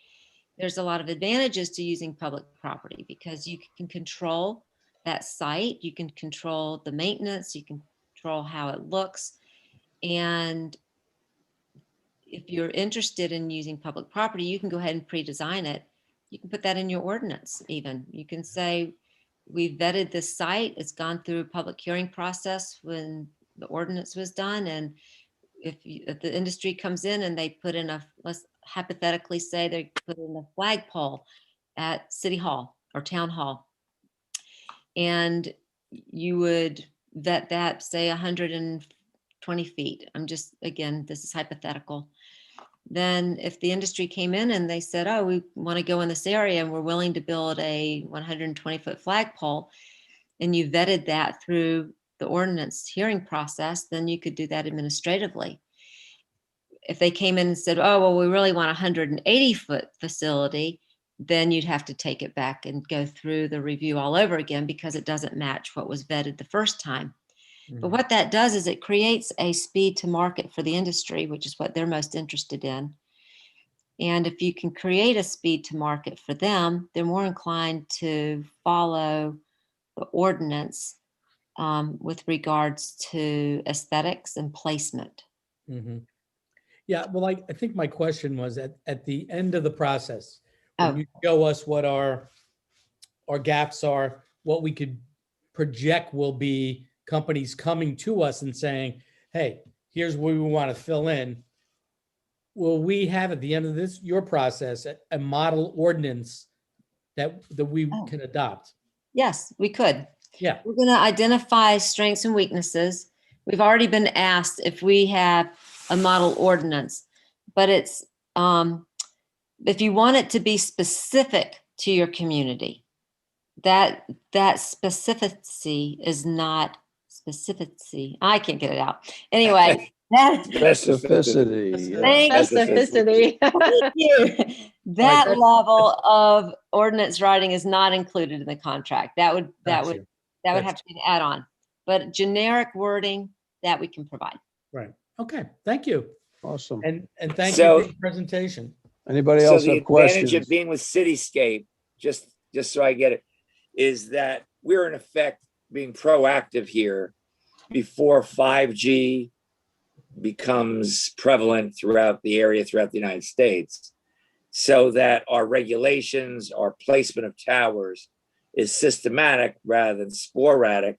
There's a lot of advantages to using public property because you can control that site, you can control the maintenance, you can control how it looks. And if you're interested in using public property, you can go ahead and pre-design it. You can put that in your ordinance even. You can say, we vetted this site, it's gone through a public hearing process when the ordinance was done. And if the industry comes in and they put in let's hypothetically say they put in a flagpole at City Hall or Town Hall, and you would vet that, say 120 feet. Again, this is hypothetical. Then if the industry came in and they said, oh, we want to go in this area and we're willing to build a 120-foot flagpole, and you vetted that through the ordinance hearing process, then you could do that administratively. If they came in and said, oh, well, we really want a 180-foot facility, then you'd have to take it back and go through the review all over again because it doesn't match what was vetted the first time. But what that does is it creates a speed to market for the industry, which is what they're most interested in. And if you can create a speed to market for them, they're more inclined to follow the ordinance with regards to aesthetics and placement. Mm-hmm. Yeah, well, I think my question was at the end of the process, when you show us what our gaps are, what we could project will be companies coming to us and saying, hey, here's where we want to fill in. Will we have at the end of your process, a model ordinance that we can adopt? Yes, we could. Yeah. We're going to identify strengths and weaknesses. We've already been asked if we have a model ordinance, but it's, if you want it to be specific to your community, that specificity is not specificity. I can't get it out. Anyway, Specificity. Specificity. Thank you. That level of ordinance writing is not included in the contract. That would have to be an add-on. But generic wording that we can provide. Right. Okay. Thank you. Awesome. And thank you So- for the presentation. Anybody So else the have advantage questions? of being with Cityscape, just so I get it, is that we're in effect being proactive here before 5G becomes prevalent throughout the area, throughout the United States, so that our regulations, our placement of towers is systematic rather than sporadic.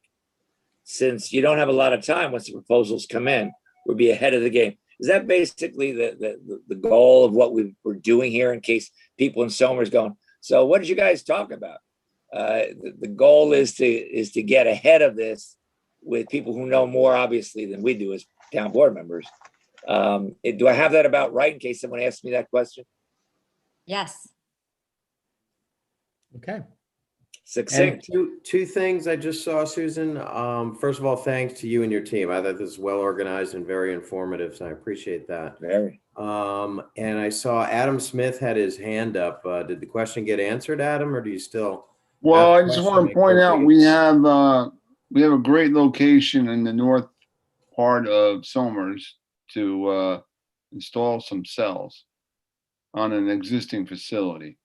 Since you don't have a lot of time once the proposals come in, we'll be ahead of the game. Is that basically the goal of what we're doing here, in case people in Somers going, so what did you guys talk about? The goal is to get ahead of this with people who know more, obviously, than we do as town board members. Do I have that about right, in case someone asks me that question? Yes. Okay. And Succinct. two things I just saw, Susan. First of all, thanks to you and your team. I thought this was well organized and very informative, so I appreciate that. Very. And I saw Adam Smith had his hand up. Did the question get answered, Adam, or do you still? Well, I have the just question? want to point out we have a great location in the north part of Somers to install some cells on an existing facility.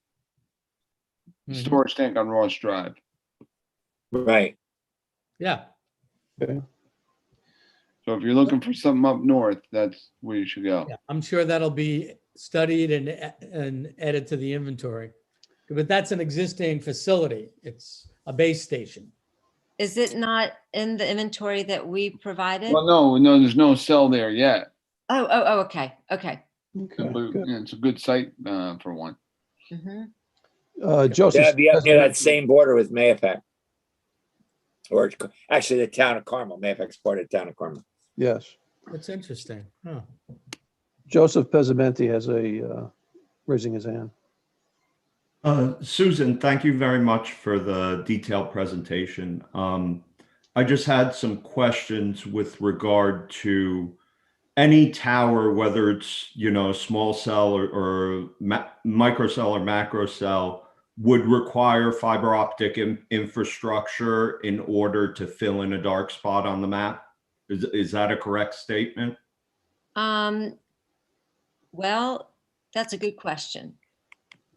Storage tank on Ross Drive. Right. Yeah. Okay. So if you're looking for something up north, that's where you should go. Yeah, I'm sure that'll be studied and added to the inventory. But that's an existing facility. It's a base station. Is it not in the inventory that we provided? Well, no, there's no cell there yet. Oh, okay. Okay. Okay, But, good. yeah, it's a good site for one. Mhm. Joseph. That'd be up near that same border with Mayapack. Or actually the town of Carmel. Mayapac's part of the town of Carmel. Yes. That's interesting. Huh. Joseph Pezzamenti has raising his hand. Susan, thank you very much for the detailed presentation. I just had some questions with regard to any tower, whether it's, small cell or microcell or macro cell, would require fiber optic infrastructure in order to fill in a dark spot on the map. Is that a correct statement? Well, that's a good question.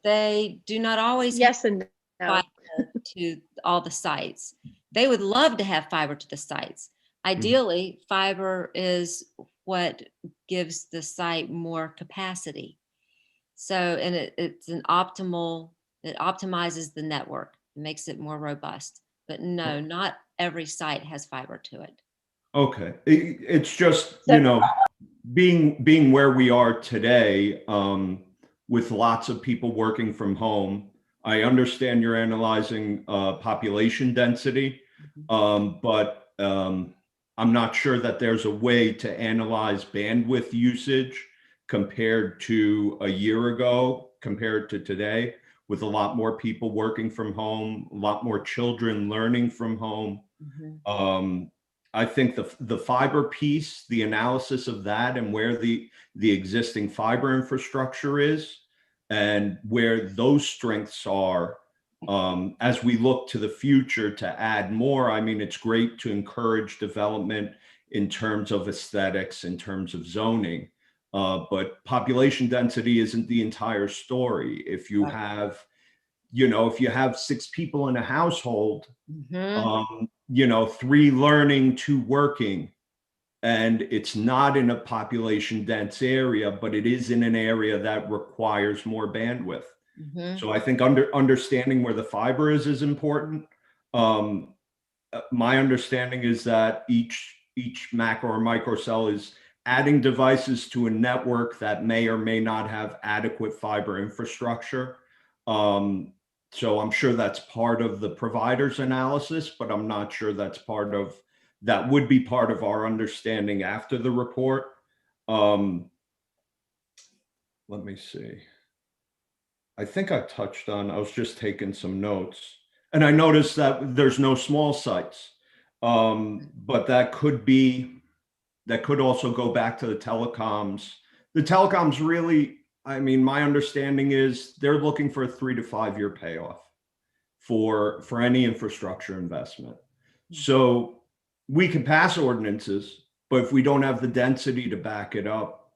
They do not always Yes and no. fiber to all the sites. They would love to have fiber to the sites. Ideally, fiber is what gives the site more capacity. So, and it's an optimal, it optimizes the network, makes it more robust. But no, not every site has fiber to it. Okay. It's just, being where we are today, with lots of people working from home, I understand you're analyzing population density, but I'm not sure that there's a way to analyze bandwidth usage compared to a year ago, compared to today, with a lot more people working from home, a lot more children learning from home. I think the fiber piece, the analysis of that and where the existing fiber infrastructure is and where those strengths are, as we look to the future to add more. I mean, it's great to encourage development in terms of aesthetics, in terms of zoning, but population density isn't the entire story. If you have, if you have 6 people in a household, 3 learning, 2 working, and it's not in a population dense area, but it is in an area that requires more bandwidth. So I think understanding where the fiber is important. My understanding is that each macro or micro cell is adding devices to a network that may or may not have adequate fiber infrastructure. So I'm sure that's part of the provider's analysis, but I'm not sure that would be part of our understanding after the report. Let me see. I think I touched on, I was just taking some notes, and I noticed that there's no small sites, but that could also go back to the telecoms. The telecoms really, I mean, my understanding is they're looking for a 3 to 5 year payoff for any infrastructure investment. So we can pass ordinances, but if we don't have the density to back it up,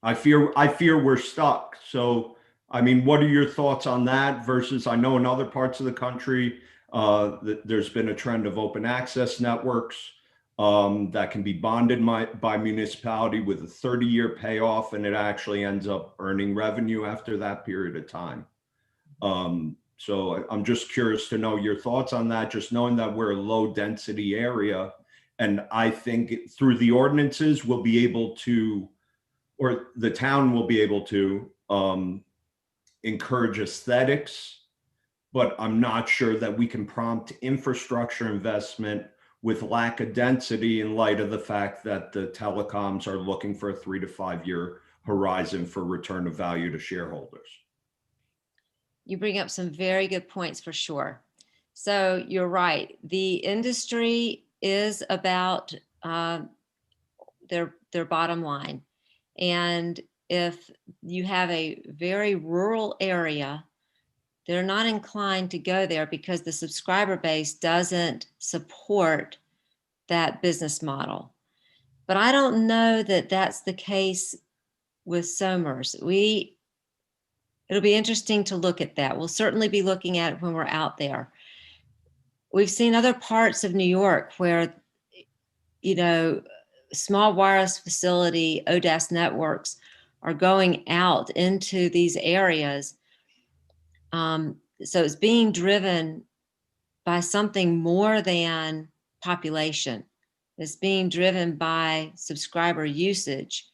I fear we're stuck. So, I mean, what are your thoughts on that versus, I know in other parts of the country, there's been a trend of open access networks that can be bonded by municipality with a 30-year payoff, and it actually ends up earning revenue after that period of time. So I'm just curious to know your thoughts on that, just knowing that we're a low density area. And I think through the ordinances, we'll be able to, or the town will be able to encourage aesthetics, but I'm not sure that we can prompt infrastructure investment with lack of density in light of the fact that the telecoms are looking for a 3 to 5 year horizon for return of value to shareholders. You bring up some very good points for sure. So you're right. The industry is about their bottom line. And if you have a very rural area, they're not inclined to go there because the subscriber base doesn't support that business model. But I don't know that that's the case with Somers. It'll be interesting to look at that. We'll certainly be looking at it when we're out there. We've seen other parts of New York where, small wireless facility, ODAS networks are going out into these areas. So it's being driven by something more than population. It's being driven by subscriber usage.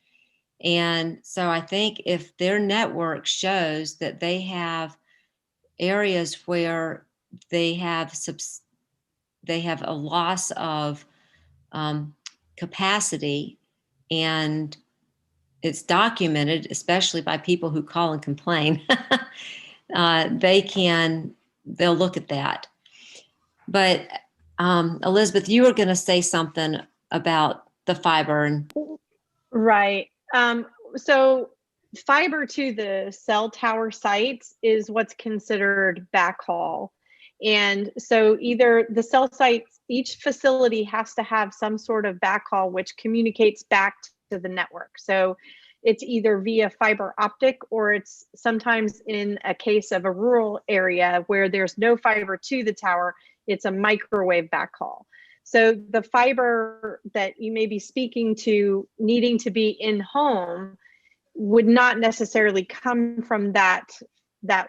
And so I think if their network shows that they have areas where they have a loss of capacity, and it's documented, especially by people who call and complain, they'll look at that. But Elizabeth, you were going to say something about the fiber and Right. So fiber to the cell tower sites is what's considered backhaul. And so either the cell sites, each facility has to have some sort of backhaul which communicates back to the network. So it's either via fiber optic, or it's sometimes in a case of a rural area where there's no fiber to the tower, it's a microwave backhaul. So the fiber that you may be speaking to needing to be in home would not necessarily come from that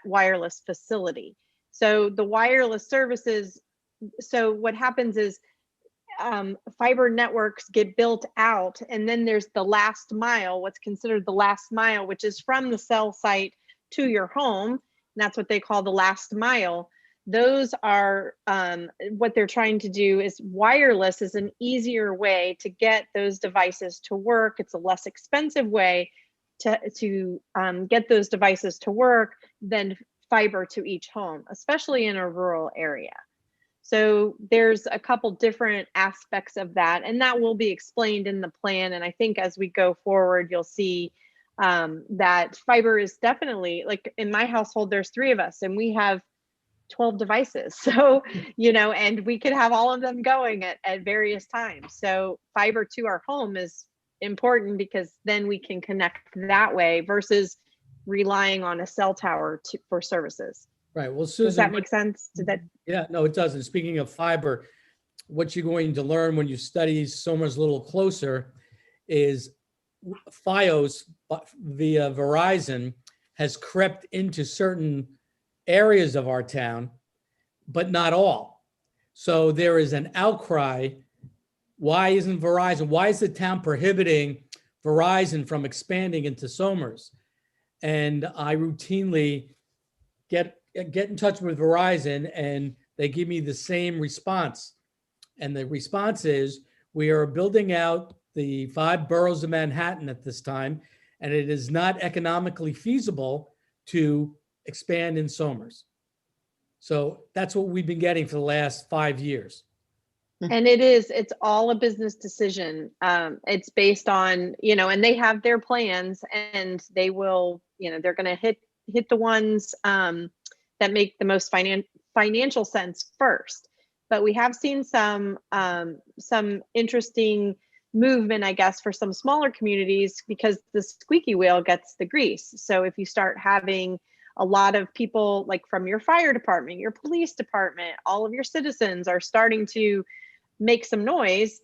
wireless facility. So the wireless services, so what happens is fiber networks get built out, and then there's the last mile, what's considered the last mile, which is from the cell site to your home. And that's what they call the last mile. Those are what they're trying to do is wireless is an easier way to get those devices to work. It's a less expensive way to get those devices to work than fiber to each home, especially in a rural area. So there's a couple different aspects of that, and that will be explained in the plan. And I think as we go forward, you'll see that fiber is definitely, like in my household, there's 3 of us and we have 12 devices. So, and we could have all of them going at various times. So fiber to our home is important because then we can connect that way versus relying on a cell tower for services. Right. Well, Susan, does that make sense? Yeah, no, it doesn't. Speaking of fiber, what you're going to learn when you study Somers a little closer is Fios via Verizon has crept into certain areas of our town, but not all. So there is an outcry. Why isn't Verizon? Why is the town prohibiting Verizon from expanding into Somers? And I routinely get in touch with Verizon and they give me the same response. And the response is, we are building out the 5 boroughs of Manhattan at this time, and it is not economically feasible to expand in Somers. So that's what we've been getting for the last 5 years. And it's all a business decision. It's based on, and they have their plans, and they will, they're going to hit the ones that make the most financial sense first. But we have seen some interesting movement, I guess, for some smaller communities because the squeaky wheel gets the grease. So if you start having a lot of people like from your fire department, your police department, all of your citizens are starting to make some noise,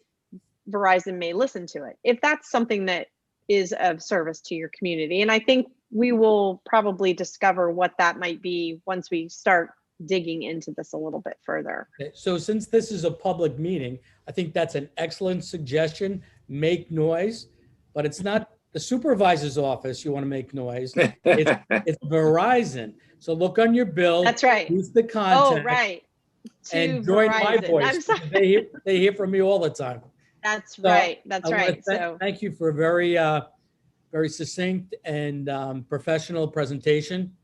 Verizon may listen to it if that's something that is of service to your community. And I think we will probably discover what that might be once we start digging into this a little bit further. Okay, so since this is a public meeting, I think that's an excellent suggestion. Make noise, but it's not the supervisor's office you want to make noise. It's Verizon. So look on your bill. That's right. Use the Oh, contact right. and join my Verizon. voice. I'm sorry. They hear from me all the time. That's So right. That's I wanna right. So thank you for a very succinct and professional presentation.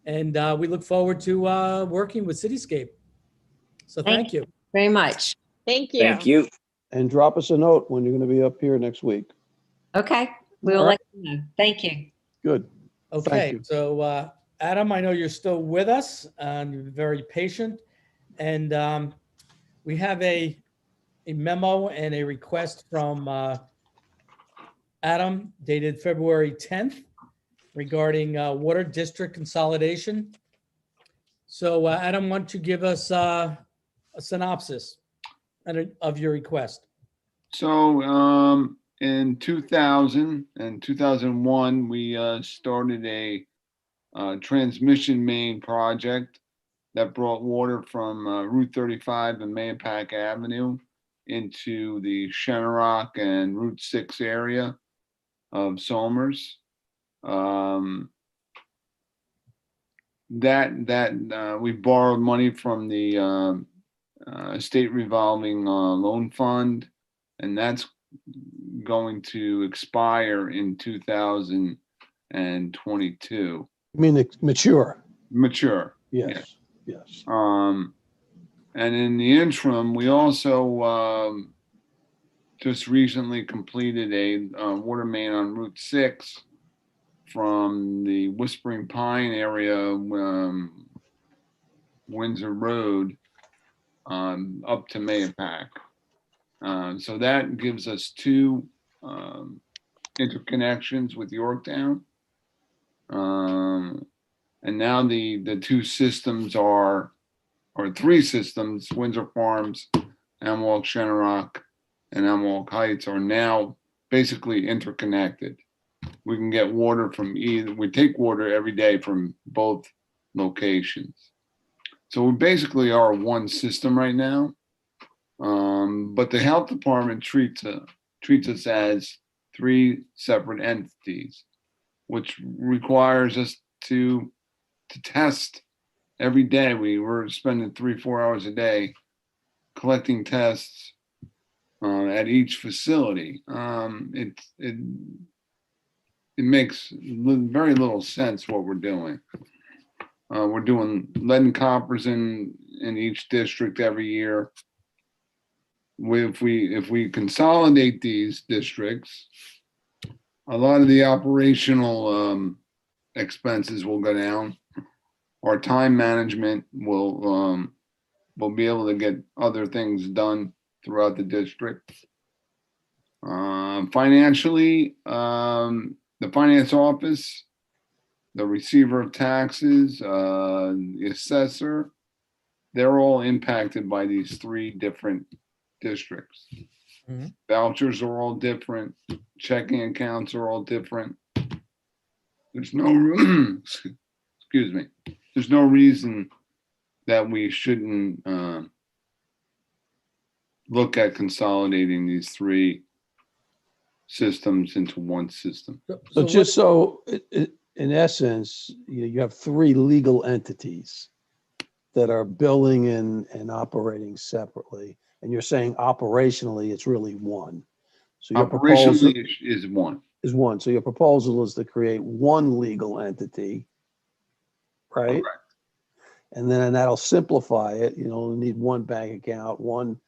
And we look forward to working with Cityscape. So thank you. Very much. thank you. Thank you. And drop us a note when you're going to be up here next week. Okay, we'll All let right. you know. Thank you. Good. Thank Okay, you. so Adam, I know you're still with us and you're very patient. And we have a memo and a request from Adam dated February 10th regarding water district consolidation. So Adam, why don't you give us a synopsis of your request? So in 2000 and 2001, we started a transmission main project that brought water from Route 35 and Mayapack Avenue into the Shenorock and Route 6 area of Somers. We borrowed money from the state revolving loan fund, and that's going to expire in 2022. I mean, mature. Mature. Yes. Yes. And in the interim, we also just recently completed a water main on Route 6 from the Whispering Pine area, Windsor Road, up to Mayapack. So that gives us two interconnections with Yorktown. And now the two systems or three systems, Windsor Farms, Amwalk Shenorock, and Amwalk Heights, are now basically interconnected. We can get water from we take water every day from both locations. So we basically are one system right now. But the health department treats us as three separate entities, which requires us to test every day. We're spending 3-4 hours a day collecting tests at each facility. It makes very little sense what we're doing. We're doing lead and coppers in each district every year. If we consolidate these districts, a lot of the operational expenses will go down. Our time management will be able to get other things done throughout the district. Financially, the finance office, the receiver of taxes, the assessor, they're all impacted by these three different districts. Mhm. Vouchers are all different. Checking accounts are all different. There's no, excuse me, there's no reason that we shouldn't look at consolidating these three systems into one system. So just so, in essence, you have three legal entities that are billing and operating separately. And you're saying operationally, it's really one. So your proposal Operationally is one. is one. So your proposal is to create one legal entity, right? Correct. And then that'll simplify it. You know, need one bank account, one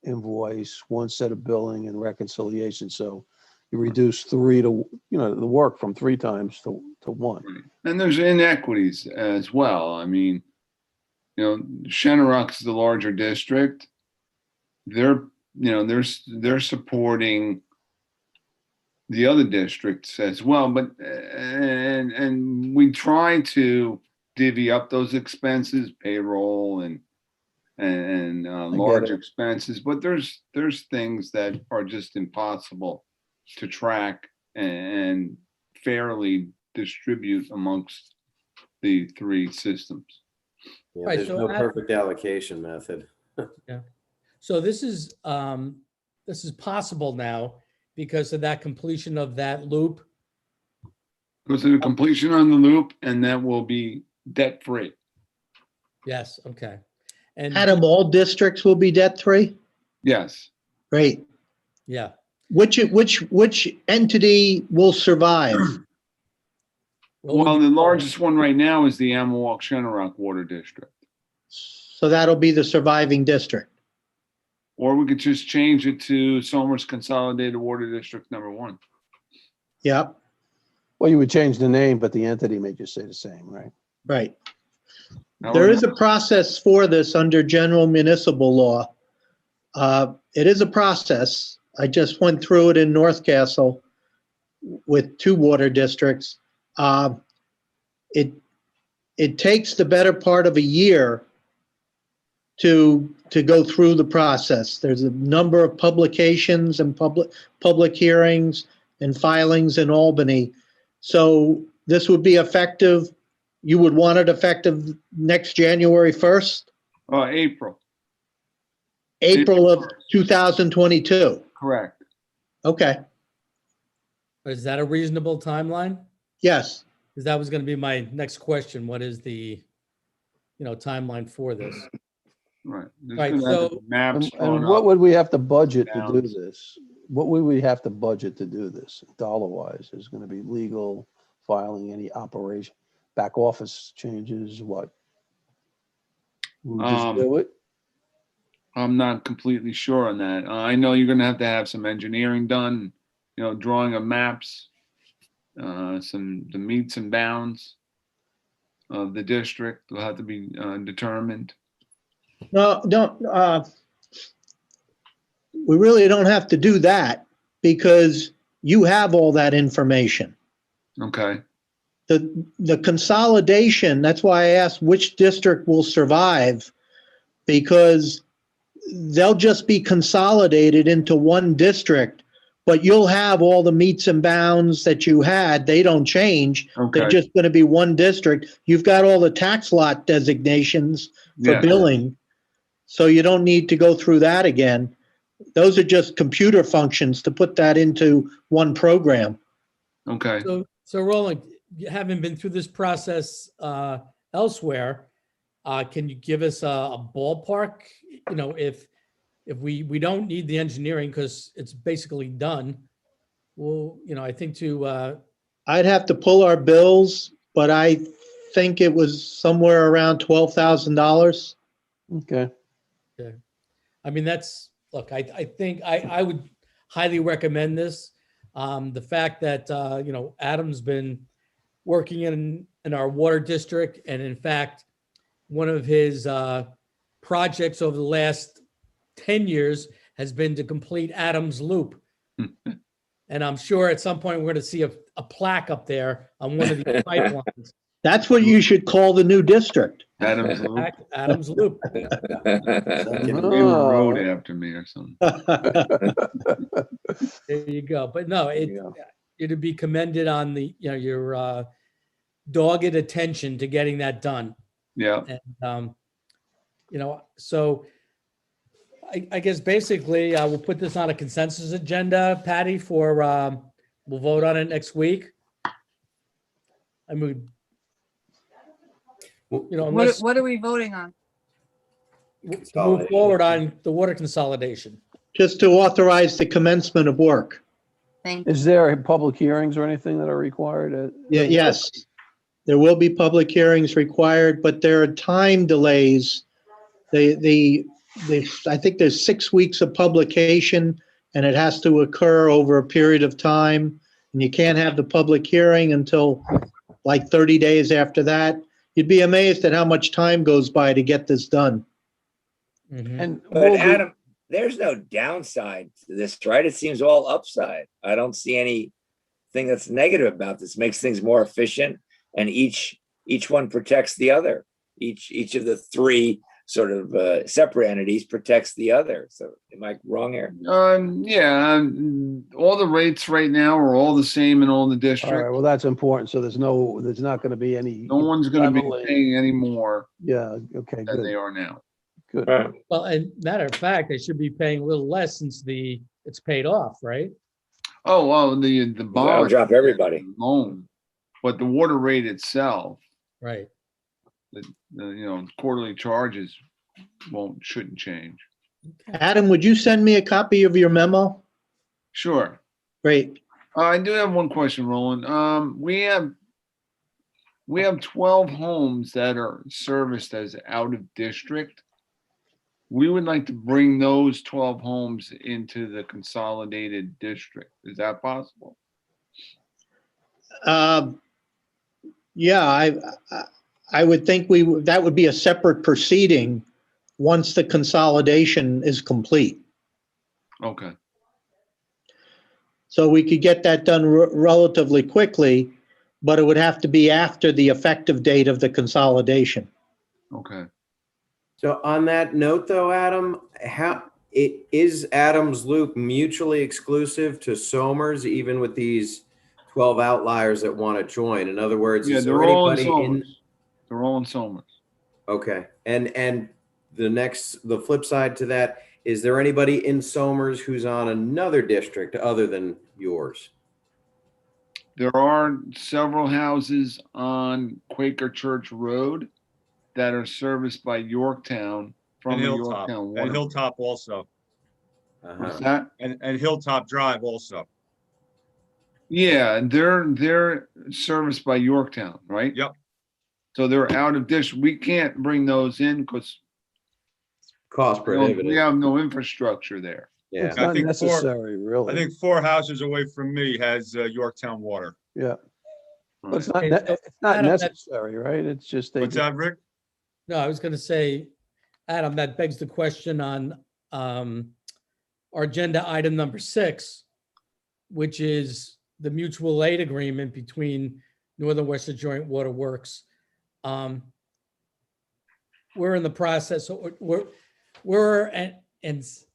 invoice, one set of billing and reconciliation. So you reduce three to, the work from 3 times to one. And there's inequities as well. I mean, Shenorock's the larger district. They're supporting the other districts as well, but, and we try to divvy up those expenses, payroll and large it. expenses, but there's things that are just impossible to track and fairly distribute amongst the three systems. Yeah, Right, there's so no I- perfect allocation method. So this is possible now because of that completion of that loop. Goes to the completion on the loop, and that will be debt-free. Yes, okay. And Adam, all districts will be debt-free? Yes. Great. yeah, Which entity will survive? Well, the largest one right now is the Amawalk-Shenorock Water District. So that'll be the surviving district. Or we could just change it to Somers Consolidated Water District number 1. Yep, Well, you would change the name, but the entity may just stay the same, right? right. That There would- is a process for this under general municipal law. It is a process. I just went through it in North Castle with 2 water districts. It takes the better part of a year to go through the process. There's a number of publications and public hearings and filings in Albany. So this would be effective, you would want it effective next January 1st? April. April of 2022. Correct. Okay, is that a reasonable timeline? yes. Because that was going to be my next question. What is the, timeline for this? Right. There's Right, gonna have to so- be maps And drawn what up. would we have to budget to do Downs. this? What would we have to budget to do this, dollar-wise? Is going to be legal, filing, any operation, back office changes, what? We just do it? I'm not completely sure on that. I know you're gonna have to have some engineering done, drawing of maps, the meets and bounds of the district will have to be determined. No, we really don't have to do that because you have all that information. Okay. The consolidation, that's why I asked which district will survive, because they'll just be consolidated into one district, but you'll have all the meets and bounds that you had. They don't change. They're Okay. just going to be one district. You've got all the tax lot designations for Yeah. billing, so you don't need to go through that again. Those are just computer functions to put that into one program. Okay. So Roland, having been through this process elsewhere, can you give us a ballpark? If we don't need the engineering because it's basically done, well, I think I'd have to pull our bills, but I think it was somewhere around $12,000. Okay. I mean, look, I think I would highly recommend this. The fact that, Adam's been working in our water district, and in fact, one of his projects over the last 10 years has been to complete Adams Loop. And I'm sure at some point we're going to see a plaque up there on one of these pipelines. That's what you should call the new district. Adams Loop. Adams Loop. Name a road after me or something. There you go. But no, it'd be commended on your dogged attention to getting that done. Yeah. And, so I guess basically we'll put this on a consensus agenda, Patty, we'll vote on it next week. I mean, unless What are we voting on? to move forward on the water consolidation. Just to authorize the commencement of work. Thank you. Is there public hearings or anything that are required? Yeah, yes. There will be public hearings required, but there are time delays. I think there's 6 weeks of publication, and it has to occur over a period of time. And you can't have the public hearing until like 30 days after that. You'd be amazed at how much time goes by to get this done. And But Adam, there's no downside to this, right? It seems all upside. I don't see any thing that's negative about this. Makes things more efficient, and each one protects the other. Each of the three sort of separate entities protects the other. So am I wrong here? Yeah, all the rates right now are all the same in all the All right, districts. well, that's important. So there's not going to be any. No one's going to be leveling. paying any more Yeah, okay, than they good, are now. good. Well, and matter of fact, they should be paying a little less since it's paid off, right? Oh, well, the That'll bond drop everybody. loan, but the water rate itself, Right. the quarterly charges shouldn't change. Adam, would you send me a copy of your memo? Sure. Great. I do have one question, Roland. We have 12 homes that are serviced as out of district. We would like to bring those 12 homes into the consolidated district. Is that possible? Yeah, I would think that would be a separate proceeding once the consolidation is complete. Okay. So we could get that done relatively quickly, but it would have to be after the effective date of the consolidation. Okay. So on that note though, Adam, is Adams Loop mutually exclusive to Somers, even with these 12 outliers that want to join? In other words, Yeah, is there they're all in anybody in? Somers. They're all in Somers. Okay, and the flip side to that, is there anybody in Somers who's on another district other than yours? There are several houses on Quaker Church Road that are serviced by Yorktown from And the Hilltop, Yorktown and water. Hilltop also, What's that? and Hilltop Drive also. Yeah, they're serviced by Yorktown, right? Yep. So they're out of district. We can't bring those in because Cost we prohibitive. have no infrastructure there. Yeah. It's I not think necessary, really. I think 4 houses away from me has Yorktown Water. Yeah. But it's Okay, not, so it's not Adam, necessary, right? It's just they. What's that, Rick? No, I was going to say, Adam, that begs the question on our agenda item number 6, which is the mutual aid agreement between Northern Westchester Joint Water Works. We're in the process, so we're an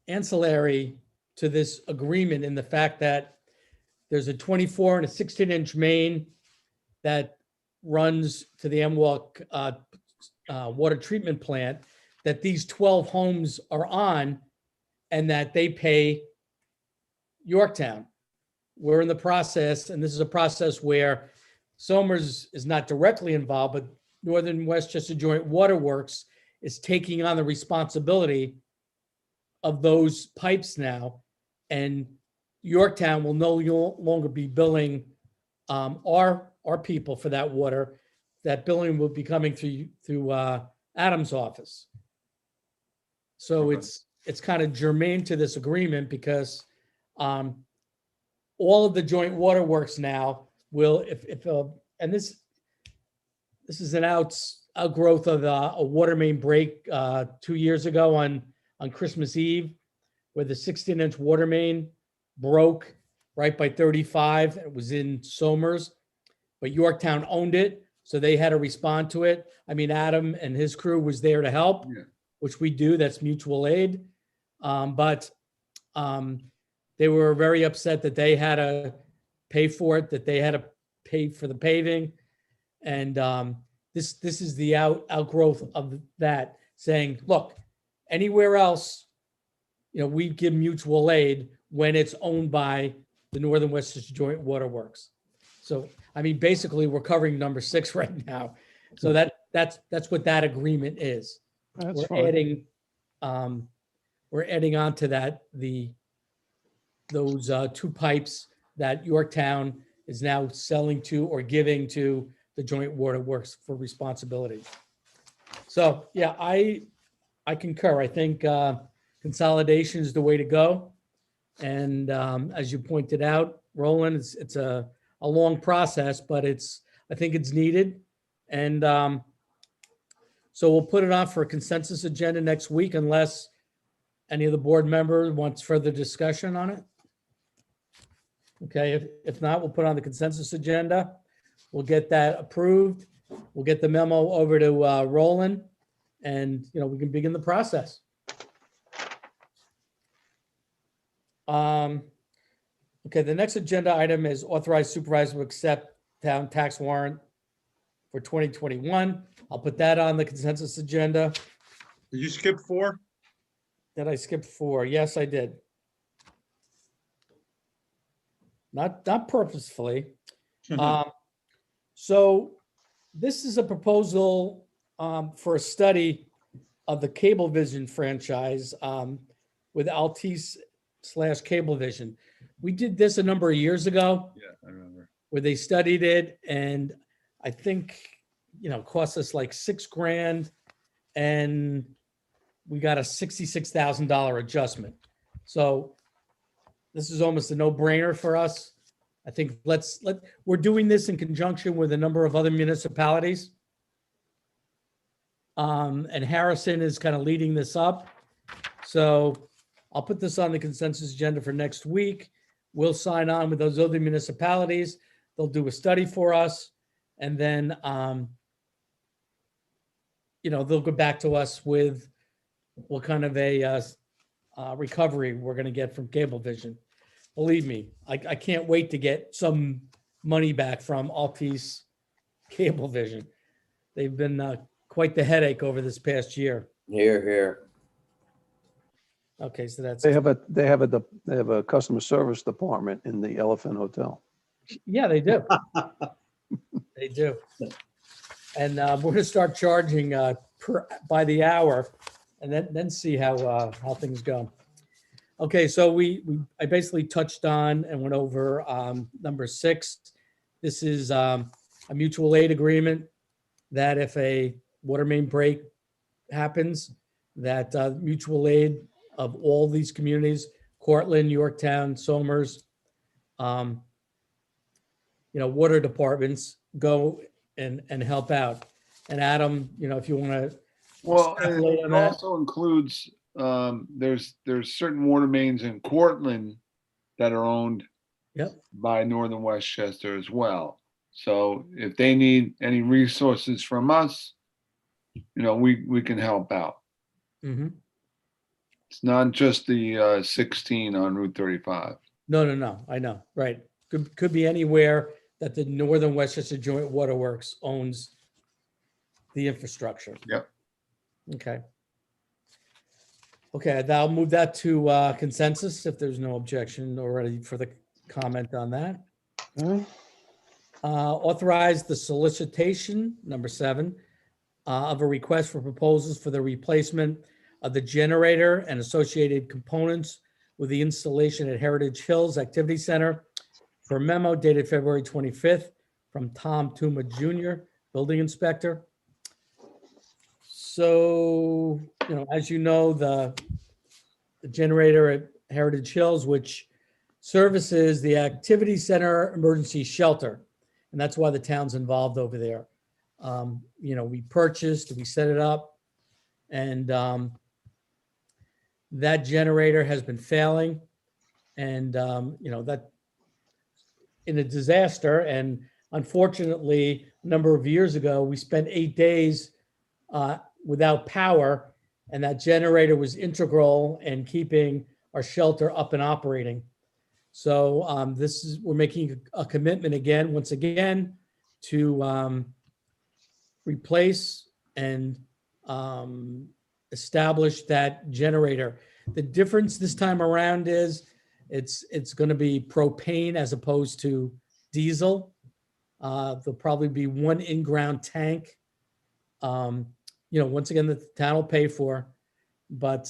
ancillary to this agreement in the fact that there's a 24 and a 16-inch main that runs to the MWalk water treatment plant that these 12 homes are on, and that they pay Yorktown. We're in the process, and this is a process where Somers is not directly involved, but Northern Westchester Joint Water Works is taking on the responsibility of those pipes now, and Yorktown will no longer be billing our people for that water. That billing will be coming through Adam's office. So it's kind of germane to this agreement because all of the joint waterworks now will, and this is an outgrowth of a water main break 2 years ago on Christmas Eve, where the 16-inch water main broke right by 35. It was in Somers, but Yorktown owned it, so they had to respond to it. I mean, Adam and his crew was there to help, which we do. That's mutual aid. But they were very upset that they had to pay for it, that they had to pay for the paving. And this is the outgrowth of that, saying, look, anywhere else, we give mutual aid when it's owned by the Northern Westchester Joint Water Works. So, I mean, basically, we're covering number 6 right now. So that's what that agreement is. That's We're fine. adding on to that those 2 pipes that Yorktown is now selling to or giving to the Joint Water Works for responsibility. So, yeah, I concur. I think consolidation is the way to go. And as you pointed out, Roland, it's a long process, but I think it's needed. And so we'll put it on for a consensus agenda next week unless any of the board members wants further discussion on it. Okay, if not, we'll put it on the consensus agenda. We'll get that approved. We'll get the memo over to Roland, and, we can begin the process. Okay, the next agenda item is authorize supervisor to accept town tax warrant for 2021. I'll put that on the consensus agenda. Did you skip 4? Did I skip 4? Yes, I did. Not purposefully. So this is a proposal for a study of the Cablevision franchise with Altice/Cablevision. We did this a number of years ago. Yeah, I remember. Where they studied it, and I think, it cost us like $6,000, and we got a $66,000 adjustment. So this is almost a no-brainer for us. I think we're doing this in conjunction with a number of other municipalities. And Harrison is kind of leading this up. So I'll put this on the consensus agenda for next week. We'll sign on with those other municipalities. They'll do a study for us. And then, they'll go back to us with what kind of a recovery we're going to get from Cablevision. Believe me, I can't wait to get some money back from Altice Cablevision. They've been quite the headache over this past year. Here, here. Okay, so that's, They have a customer service department in the Elephant Hotel. yeah, they do. They do. And we're going to start charging by the hour, and then see how things go. Okay, so I basically touched on and went over number 6. This is a mutual aid agreement that if a water main break happens, that mutual aid of all these communities, Cortland, Yorktown, Somers, water departments go and help out. And Adam, if you want to. Well, and it also includes, there's certain water mains in Cortland that are owned by Northern Westchester as well. So if they need any resources from us, we can help out. Mm-hmm. It's not just the 16 on Route 35. No, I know, right. Could be anywhere that the Northern Westchester Joint Waterworks owns the infrastructure. Yep. Okay. Okay, I'll move that to consensus if there's no objection already for the comment on that. Authorize the solicitation, number 7, of a request for proposals for the replacement of the generator and associated components with the installation at Heritage Hills Activity Center for a memo dated February 25th from Tom Tuma Jr., Building Inspector. So, as you know, the generator at Heritage Hills, which services the Activity Center Emergency Shelter, and that's why the town's involved over there. We purchased, we set it up, and that generator has been failing, and that in a disaster. And unfortunately, a number of years ago, we spent 8 days without power, and that generator was integral in keeping our shelter up and operating. So we're making a commitment once again, to replace and establish that generator. The difference this time around is it's going to be propane as opposed to diesel. There'll probably be one in-ground tank. Once again, that the town will pay for, but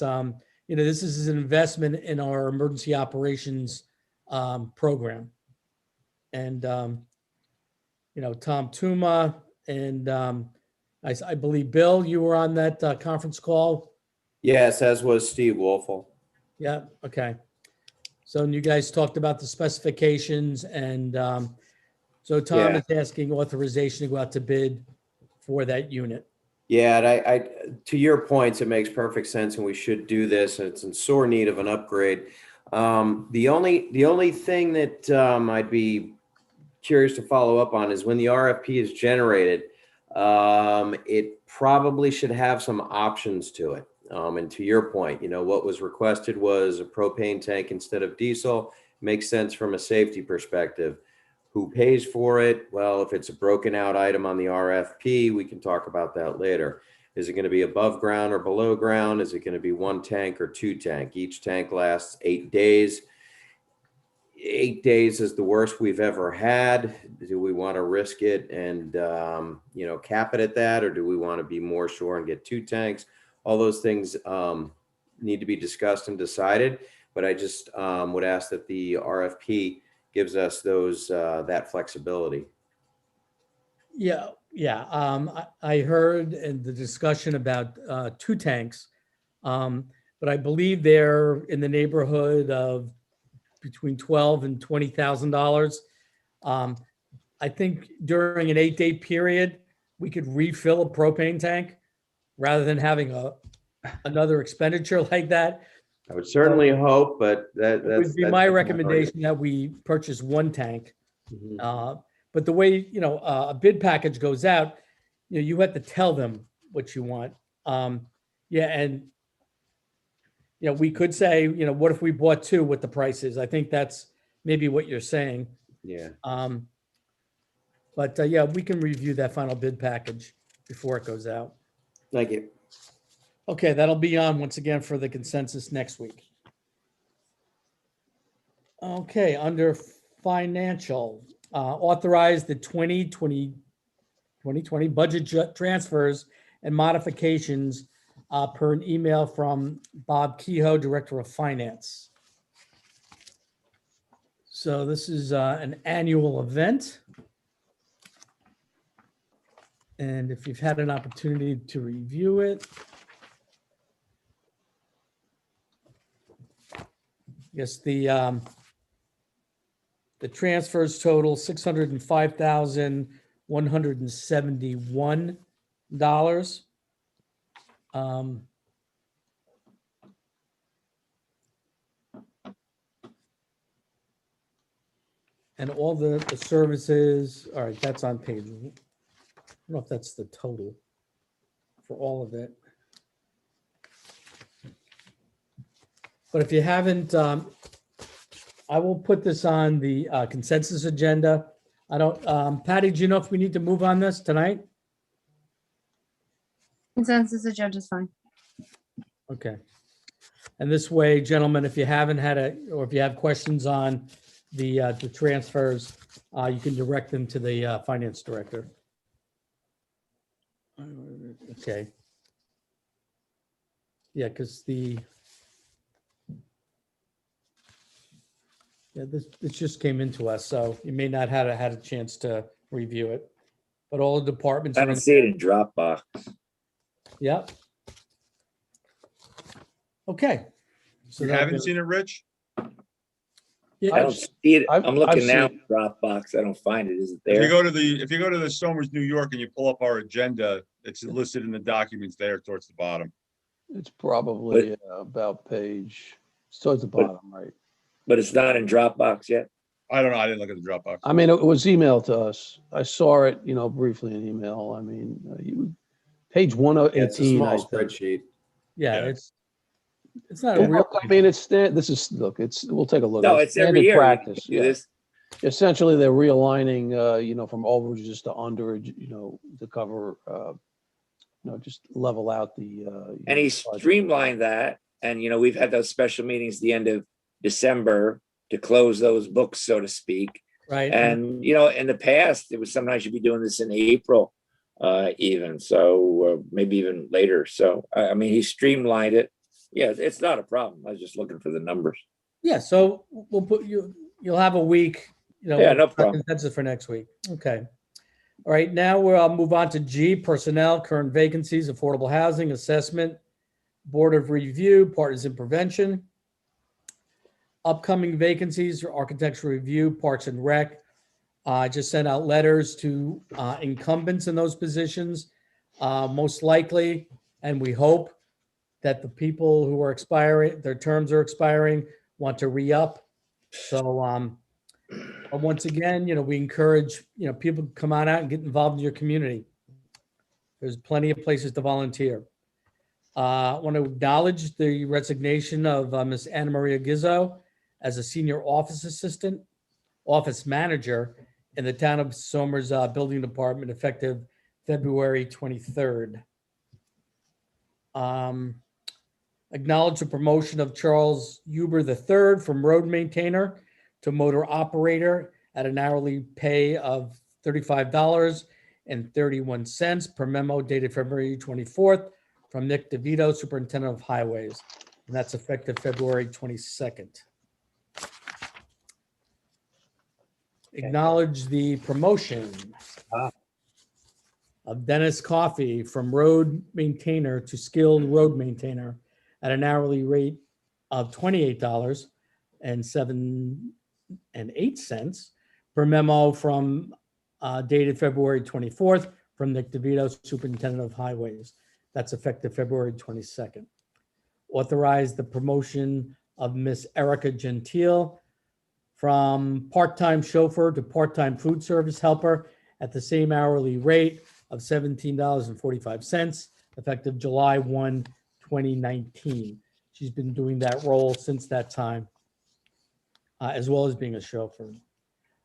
this is an investment in our emergency operations program. And Tom Tuma and I believe Bill, you were on that conference call. Yes, as was Steve Wolfel. Yeah. Okay. So you guys talked about the specifications, and so Tom is asking authorization to go out to bid for that unit. Yeah, and I to your points, it makes perfect sense, and we should do this. And it's in sore need of an upgrade. The only thing that I'd be curious to follow up on is when the RFP is generated, it probably should have some options to it. And to your point, what was requested was a propane tank instead of diesel. Makes sense from a safety perspective. Who pays for it? Well, if it's a broken out item on the RFP, we can talk about that later. Is it going to be above ground or below ground? Is it going to be 1 tank or 2 tank? Each tank lasts 8 days. 8 days is the worst we've ever had. Do we want to risk it and, cap it at that? Or do we want to be more sure and get 2 tanks? All those things need to be discussed and decided. But I just would ask that the RFP gives us that flexibility. Yeah. I heard in the discussion about 2 tanks, but I believe they're in the neighborhood of between $12,000 and $20,000. I think during an 8-day period, we could refill a propane tank rather than having another expenditure like that. I would certainly hope, but It would be my recommendation that we purchase 1 tank. But the way, a bid package goes out, you have to tell them what you want. We could say, what if we bought 2 with the prices? I think that's maybe what you're saying. Yeah. But we can review that final bid package before it goes out. Thank you. Okay, that'll be on once again for the consensus next week. Okay, under financial, authorize the 2020 budget transfers and modifications per an email from Bob Kehoe, Director of Finance. So this is an annual event. And if you've had an opportunity to review it, yes, the transfers total $605,171. And all the services, all right, that's on page, I don't know if that's the total for all of it. But if you haven't, I will put this on the consensus agenda. I don't, Patty, do you know if we need to move on this tonight? Consensus agenda is fine. Okay. And this way, gentlemen, if you haven't had or if you have questions on the transfers, you can direct them to the finance director. Okay. Yeah, because this just came into us, so you may not have had a chance to review it. But all the departments. I don't see it in Dropbox. Yep. Okay. So You haven't seen it, Rich? Yeah, I don't see it. I'm looking I've now seen at Dropbox. I don't find it. Is it If there? you go to the Somers, New York, and you pull up our agenda, it's listed in the documents there towards the bottom. It's probably about page, it's towards the bottom, right? But it's not in Dropbox yet. I don't know. I didn't look at the Dropbox. I mean, it was emailed to us. I saw it, briefly in email. I mean, page It's a 118. small I think. spreadsheet. Yeah, Yeah. it's not a Yeah, real. I mean, we'll take a look. No, It's it's every standard year. You practice. do Yeah. this. Essentially, they're realigning, from overages to underage, to cover, just level out the. And he budget. streamlined that. And, we've had those special meetings the end of December to close those books, so to speak. Right. And, in the past, it was sometimes you'd be doing this in April, even. So maybe even later. So, I mean, he streamlined it. Yeah, it's not a problem. I was just looking for the numbers. Yeah, so we'll put you'll have a week, Yeah, no problem. Consensus for next week. Okay. All right, now we'll move on to G, personnel, current vacancies, affordable housing, assessment, board of review, partisan prevention. Upcoming vacancies, architectural review, parks and rec. I just sent out letters to incumbents in those positions. Most likely, and we hope that the people who are expiring, their terms are expiring, want to re-up. So but once again, we encourage, people to come on out and get involved in your community. There's plenty of places to volunteer. I want to acknowledge the resignation of Ms. Anna Maria Gizzo as a senior office manager in the town of Somers Building Department effective February 23rd. Acknowledge the promotion of Charles Huber III from road maintainer to motor operator at an hourly pay of $35.31 per memo dated February 24th from Nick DeVito, Superintendent of Highways. And that's effective February 22nd. Acknowledge the promotion of Dennis Coffey from road maintainer to skilled road maintainer at an hourly rate of $28.08 per memo from dated February 24th from Nick DeVito, Superintendent of Highways. That's effective February 22nd. Authorize the promotion of Miss Erica Gentile from part-time chauffeur to part-time food service helper at the same hourly rate of $17.45, effective July 1, 2019. She's been doing that role since that time, as well as being a chauffeur.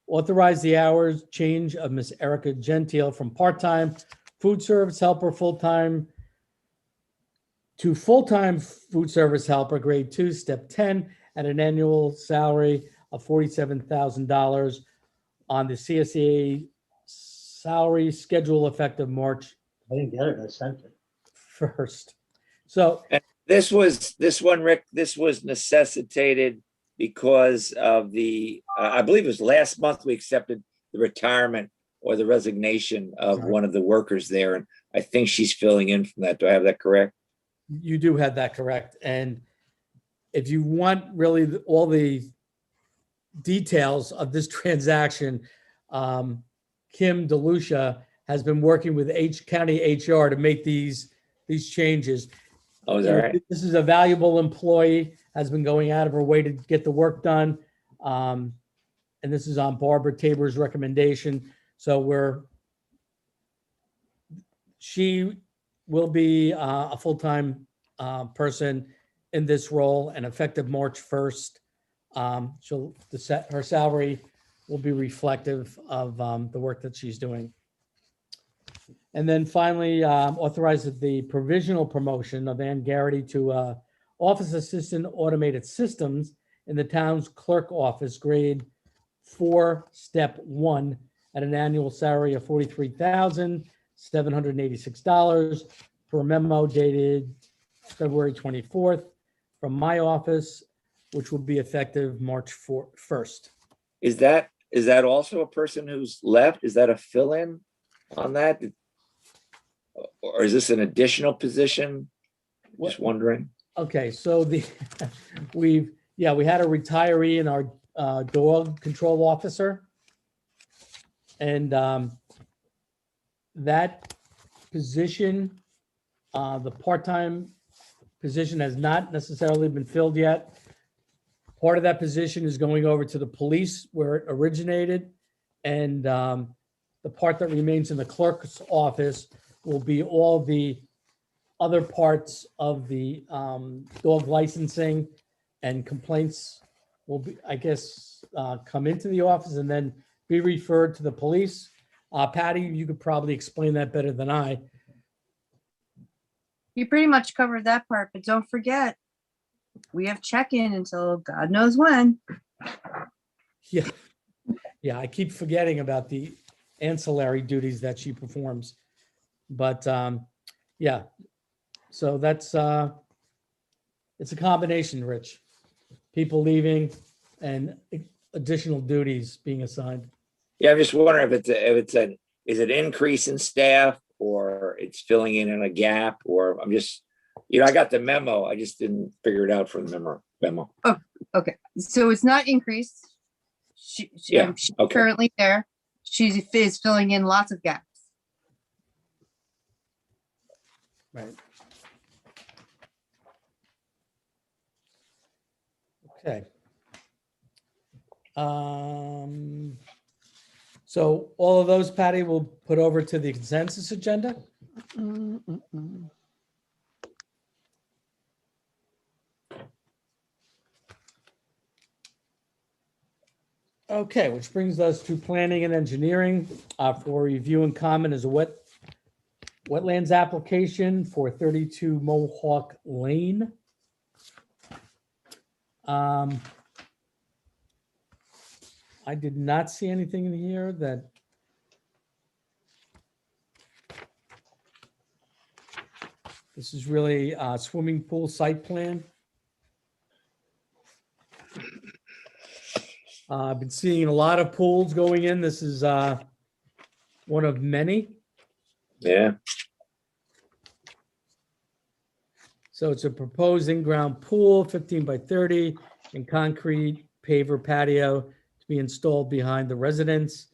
Authorize the hours change of Miss Erica Gentile from part-time food service helper full-time to full-time food service helper, grade 2, step 10, at an annual salary of $47,000 on the CSEA salary schedule effective March. I didn't get it, I sent it. 1st. So And this one, Rick, this was necessitated because of the, I believe it was last month we accepted the retirement or the resignation of one of the workers there. And I think she's filling in from that. Do I have that correct? you do have that correct. And if you want really all the details of this transaction, Kim DeLucia has been working with County HR to make these changes. Oh, is that right? This is a valuable employee, has been going out of her way to get the work done. And this is on Barbara Tabor's recommendation. So she will be a full-time person in this role, and effective March 1st, her salary will be reflective of the work that she's doing. And then finally, authorize the provisional promotion of Ann Garrity to Office Assistant Automated Systems in the town's clerk office, grade 4, step 1, at an annual salary of $43,786 per memo dated February 24th from my office, which will be effective March 1st. Is that also a person who's left? Is that a fill-in on that? Or is this an additional position? Just wondering. Okay, so we had a retiree in our dog control officer. And that position, the part-time position has not necessarily been filled yet. Part of that position is going over to the police where it originated. And the part that remains in the clerk's office will be all the other parts of the dog licensing and complaints will be, I guess, come into the office and then be referred to the police. Patty, you could probably explain that better than I. You pretty much covered that part, but don't forget, we have check-in until God knows when. Yeah, I keep forgetting about the ancillary duties that she performs. But yeah, so that's it's a combination, Rich. People leaving and additional duties being assigned. Yeah, I'm just wondering if is it increase in staff or it's filling in a gap, or I'm just, I got the memo. I just didn't figure it out from the memo. Oh, okay. So it's not increased. She's okay. currently there. She is filling in lots of gaps. Right. Okay. So all of those, Patty, will put over to the consensus agenda. Okay, which brings us to planning and engineering for review and comment is a wetlands application for 32 Mohawk Lane. I did not see anything in here that this is really a swimming pool site plan. I've been seeing a lot of pools going in. This is one of many. Yeah. So it's a proposed in-ground pool, 15 by 30, and concrete paver patio to be installed behind the residence.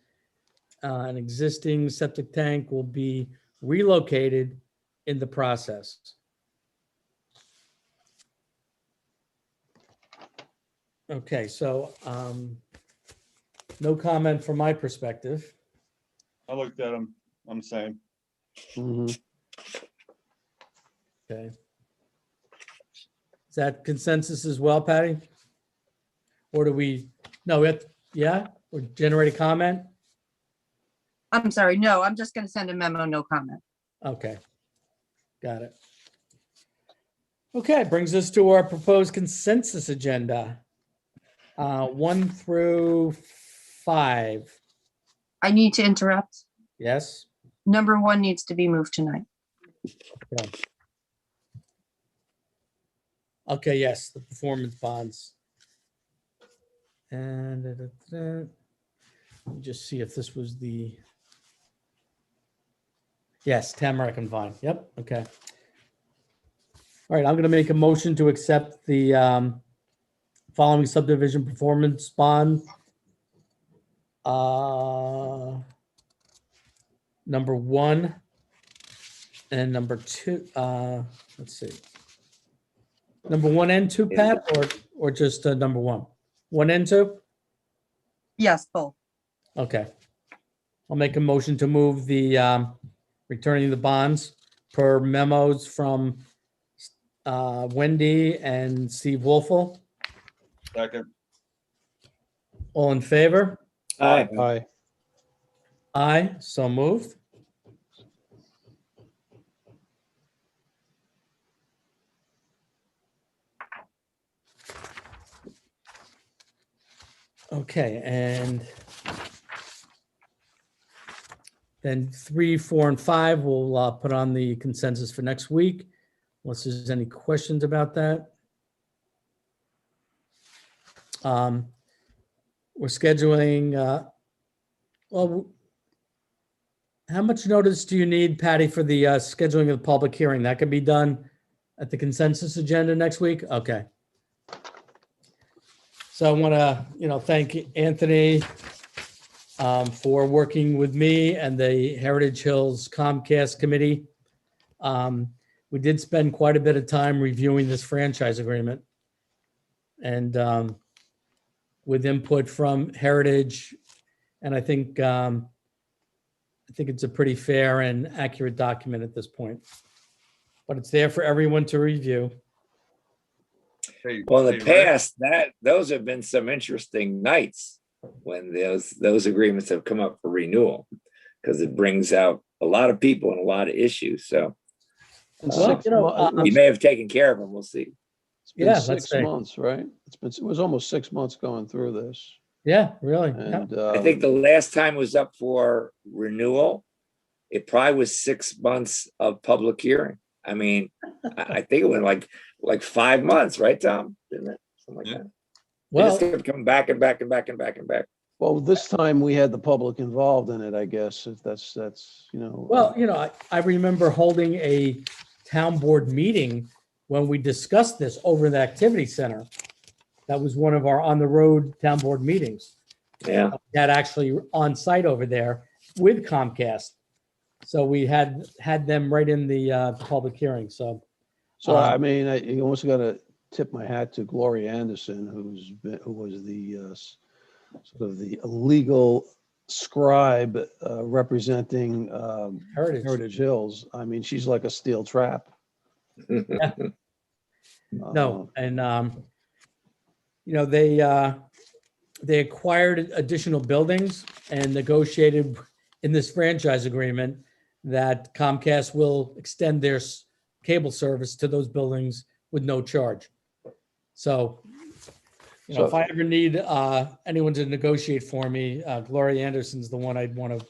An existing septic tank will be relocated in the process. Okay, so no comment from my perspective. I looked at them. I'm saying. Mhm. Okay. Is that consensus as well, Patty? Or do we, no, yeah, or generate a comment? I'm sorry, no, I'm just gonna send a memo, no comment. Okay, got it. Okay, brings us to our proposed consensus agenda. 1 through 5. I need to interrupt. Yes, Number 1 needs to be moved tonight. okay, yes, the performance bonds. And let me just see if this was the, yes, Tamarack and Vine. Yep, okay. All right, I'm going to make a motion to accept the following subdivision performance bond. Number 1 and number 2. Let's see. Number 1 and 2, Pat, or just number 1? 1 and 2? Yes, both. Okay. I'll make a motion to move the returning the bonds per memos from Wendy and Steve Wolfel. Second. All in favor? Aye. Aye. Aye, so moved. Okay, and then 3, 4, and 5 we'll put on the consensus for next week, unless there's any questions about that. We're scheduling, well, how much notice do you need, Patty, for the scheduling of the public hearing? That could be done at the consensus agenda next week? Okay. So I want to, thank Anthony for working with me and the Heritage Hills Comcast Committee. We did spend quite a bit of time reviewing this franchise agreement. And with input from Heritage, and I think it's a pretty fair and accurate document at this point. But it's there for everyone to review. Well, in the past, those have been some interesting nights when those agreements have come up for renewal, because it brings out a lot of people and a lot of issues. So you may have taken care of them. We'll see. It's been Yeah, 6 months, right? It was almost 6 months going through this. Yeah, really. And I think the last time was up for renewal. It probably was 6 months of public hearing. I mean, I think it went like 5 months, right, Tom? Didn't it? Something like that. Well, just kept coming back and back and back and back and back. Well, this time we had the public involved in it, I guess, if that's. Well, I remember holding a town board meeting when we discussed this over the activity center. That was one of our on the road town board meetings. Yeah. That actually on site over there with Comcast. So we had them right in the public hearing. So I mean, you almost got to tip my hat to Gloria Anderson, who was the sort of the legal scribe representing Heritage Hills. I mean, she's like a steel trap. No, and they acquired additional buildings and negotiated in this franchise agreement that Comcast will extend their cable service to those buildings with no charge. So, if I ever need anyone to negotiate for me, Gloria Anderson's the one I'd want to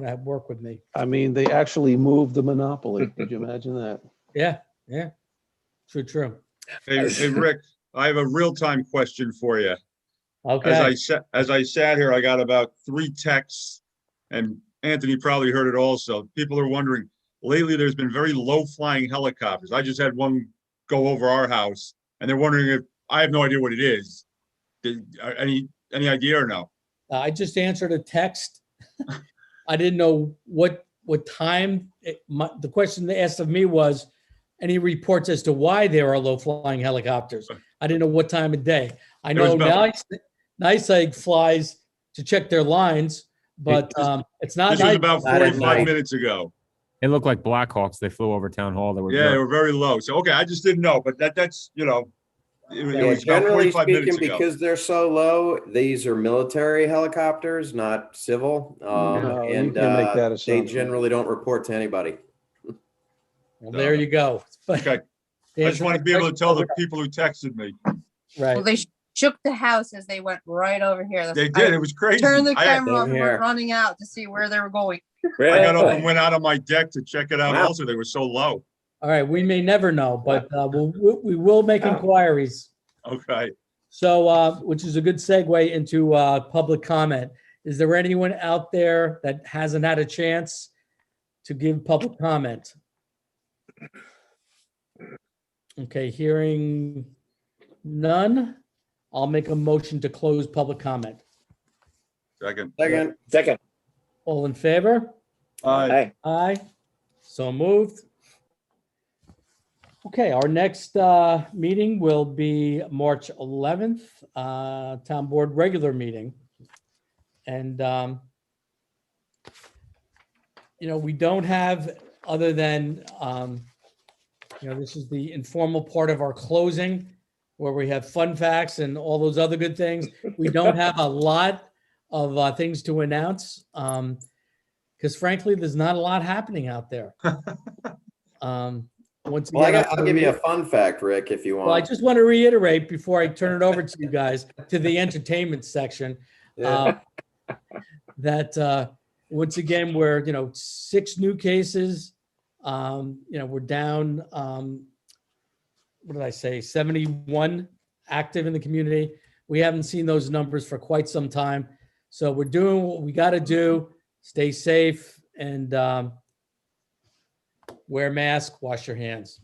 have work with me. I mean, they actually moved the monopoly. Could you imagine that? Yeah. True. Hey, Rick, I have a real-time question for you. Okay. As I sat here, I got about 3 texts, and Anthony probably heard it also. People are wondering, lately there's been very low-flying helicopters. I just had one go over our house, and they're wondering if, I have no idea what it is. Any idea or no? I just answered a text. I didn't know what time. The question they asked of me was, any reports as to why there are low-flying helicopters? I didn't know what time of day. I know Nice Egg flies to check their lines, but it's not. This was about 45 minutes ago. It looked like Blackhawks. They flew over town hall. They were very low. So, okay, I just didn't know, but that's, it was about Generally 45 minutes speaking, ago. because they're so low, these are military helicopters, not civil. No, you And can't make that they assumption. generally don't report to anybody. Well, there you go. Okay. I just wanted to be able to tell the people who texted me. Right. Well, they shook the house as they went right over here. They did. It was crazy. Turned the I had- camera off and Same went here. running out to see where they were going. I got up and went out on my deck to check it out. Wow. Also, they were so low. All right. We may never know, but we will make inquiries. Okay. So, which is a good segue into public comment. Is there anyone out there that hasn't had a chance to give public comment? Okay, hearing none, I'll make a motion to close public comment. Second. Second. All in favor? Aye. Aye. So moved. Okay, our next meeting will be March 11th, Town Board regular meeting. And, we don't have, other than, this is the informal part of our closing where we have fun facts and all those other good things. We don't have a lot of things to announce because frankly, there's not a lot happening out there. Once Well, again, I'll give you a fun fact, Rick, if you want. well, I just want to reiterate before I turn it over to you guys to the entertainment section. Yeah. That once again, we're 6 new cases. We're down, what did I say, 71 active in the community. We haven't seen those numbers for quite some time. So we're doing what we got to do, stay safe and wear a mask, wash your hands.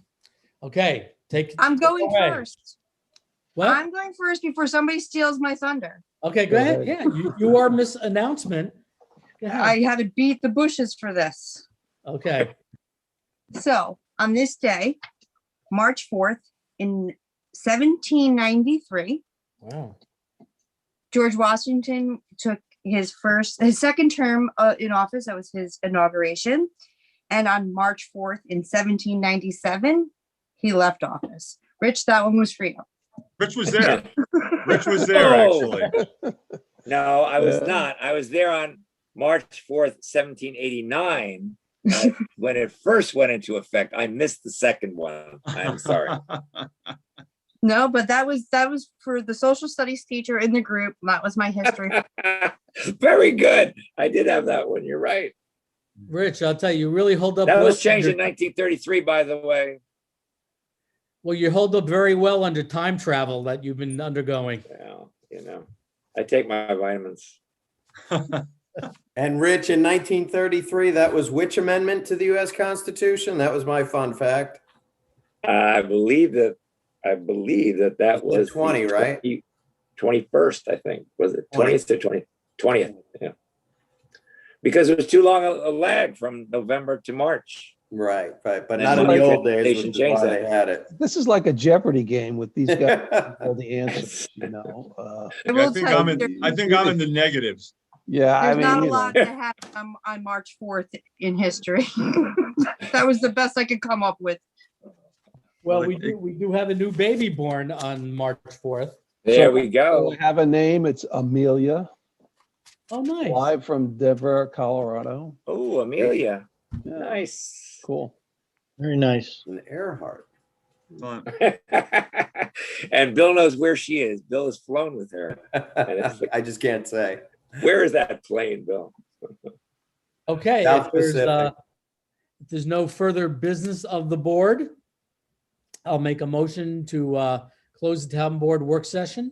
Okay, I'm going away. first. What? I'm going first before somebody steals my thunder. Okay, go ahead. Yeah, you are Miss Announcement. Go ahead. I had to beat the bushes for this. Okay. So on this day, March 4th in 1793, Wow. George Washington took his second term in office. That was his inauguration. And on March 4th in 1797, he left office. Rich, that one was for you. Rich was there. Rich was there, actually. No, I was not. I was there on March 4th, 1789, when it first went into effect. I missed the second one. I'm sorry. No, but that was for the social studies teacher in the group. That was my history. Very good. I did have that one. You're right. Rich, I'll tell you, you really hold up. That well was changed in under- 1933, by the way. Well, you hold up very well under time travel that you've been undergoing. Well, I take my vitamins. And Rich, in 1933, that was which amendment to the U.S. Constitution? That was my fun fact. I believe that was 20, right? 21st, I think. Was it 20th to 20th? Yeah. Because it was too long a lag from November to March. Right, but And not in then the they old could- they days, should which is change why that. they had it. This is like a Jeopardy game with these guys, all the answers, you know? I I will think tell I'm you, in, there- I think I'm in the negatives. Yeah, I there's not mean, a you know. lot that happened on March 4th in history. That was the best I could come up with. Well, Well, we do have a new baby born on March 4th. There So- we go. So I have a name. It's Amelia, Oh, nice. live from Denver, Colorado. Oh, Amelia. Yeah, Nice. cool. Very nice. An Earhart. Fun. And Bill knows where she is. Bill has flown with her. I just can't say. Where is that plane, Bill? Okay, South if there's, Pacific. if there's no further business of the board, I'll make a motion to close the town board work session.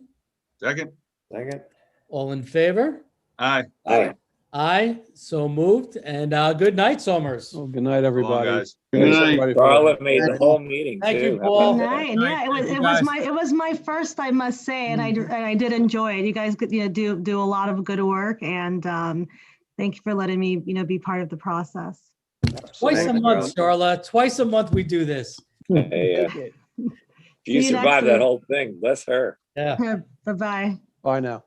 Second, Second. All in favor? aye. Aye. Aye, so moved. And good night, Somers. Well, good night, So long, everybody. guys. Good Thanks, night. everybody, for- Carla made the whole meeting Thank you, too. How Paul. about that? Night. Yeah, it was my first, I must say, and I did enjoy it. You guys do a lot of good work, and thank you for letting me be part of the process. Twice a Thank you, month, Starla. Twice a month we do this. Hey, Take it. if you See you next survived that week. whole thing, bless her. Yeah. Bye-bye. Bye now.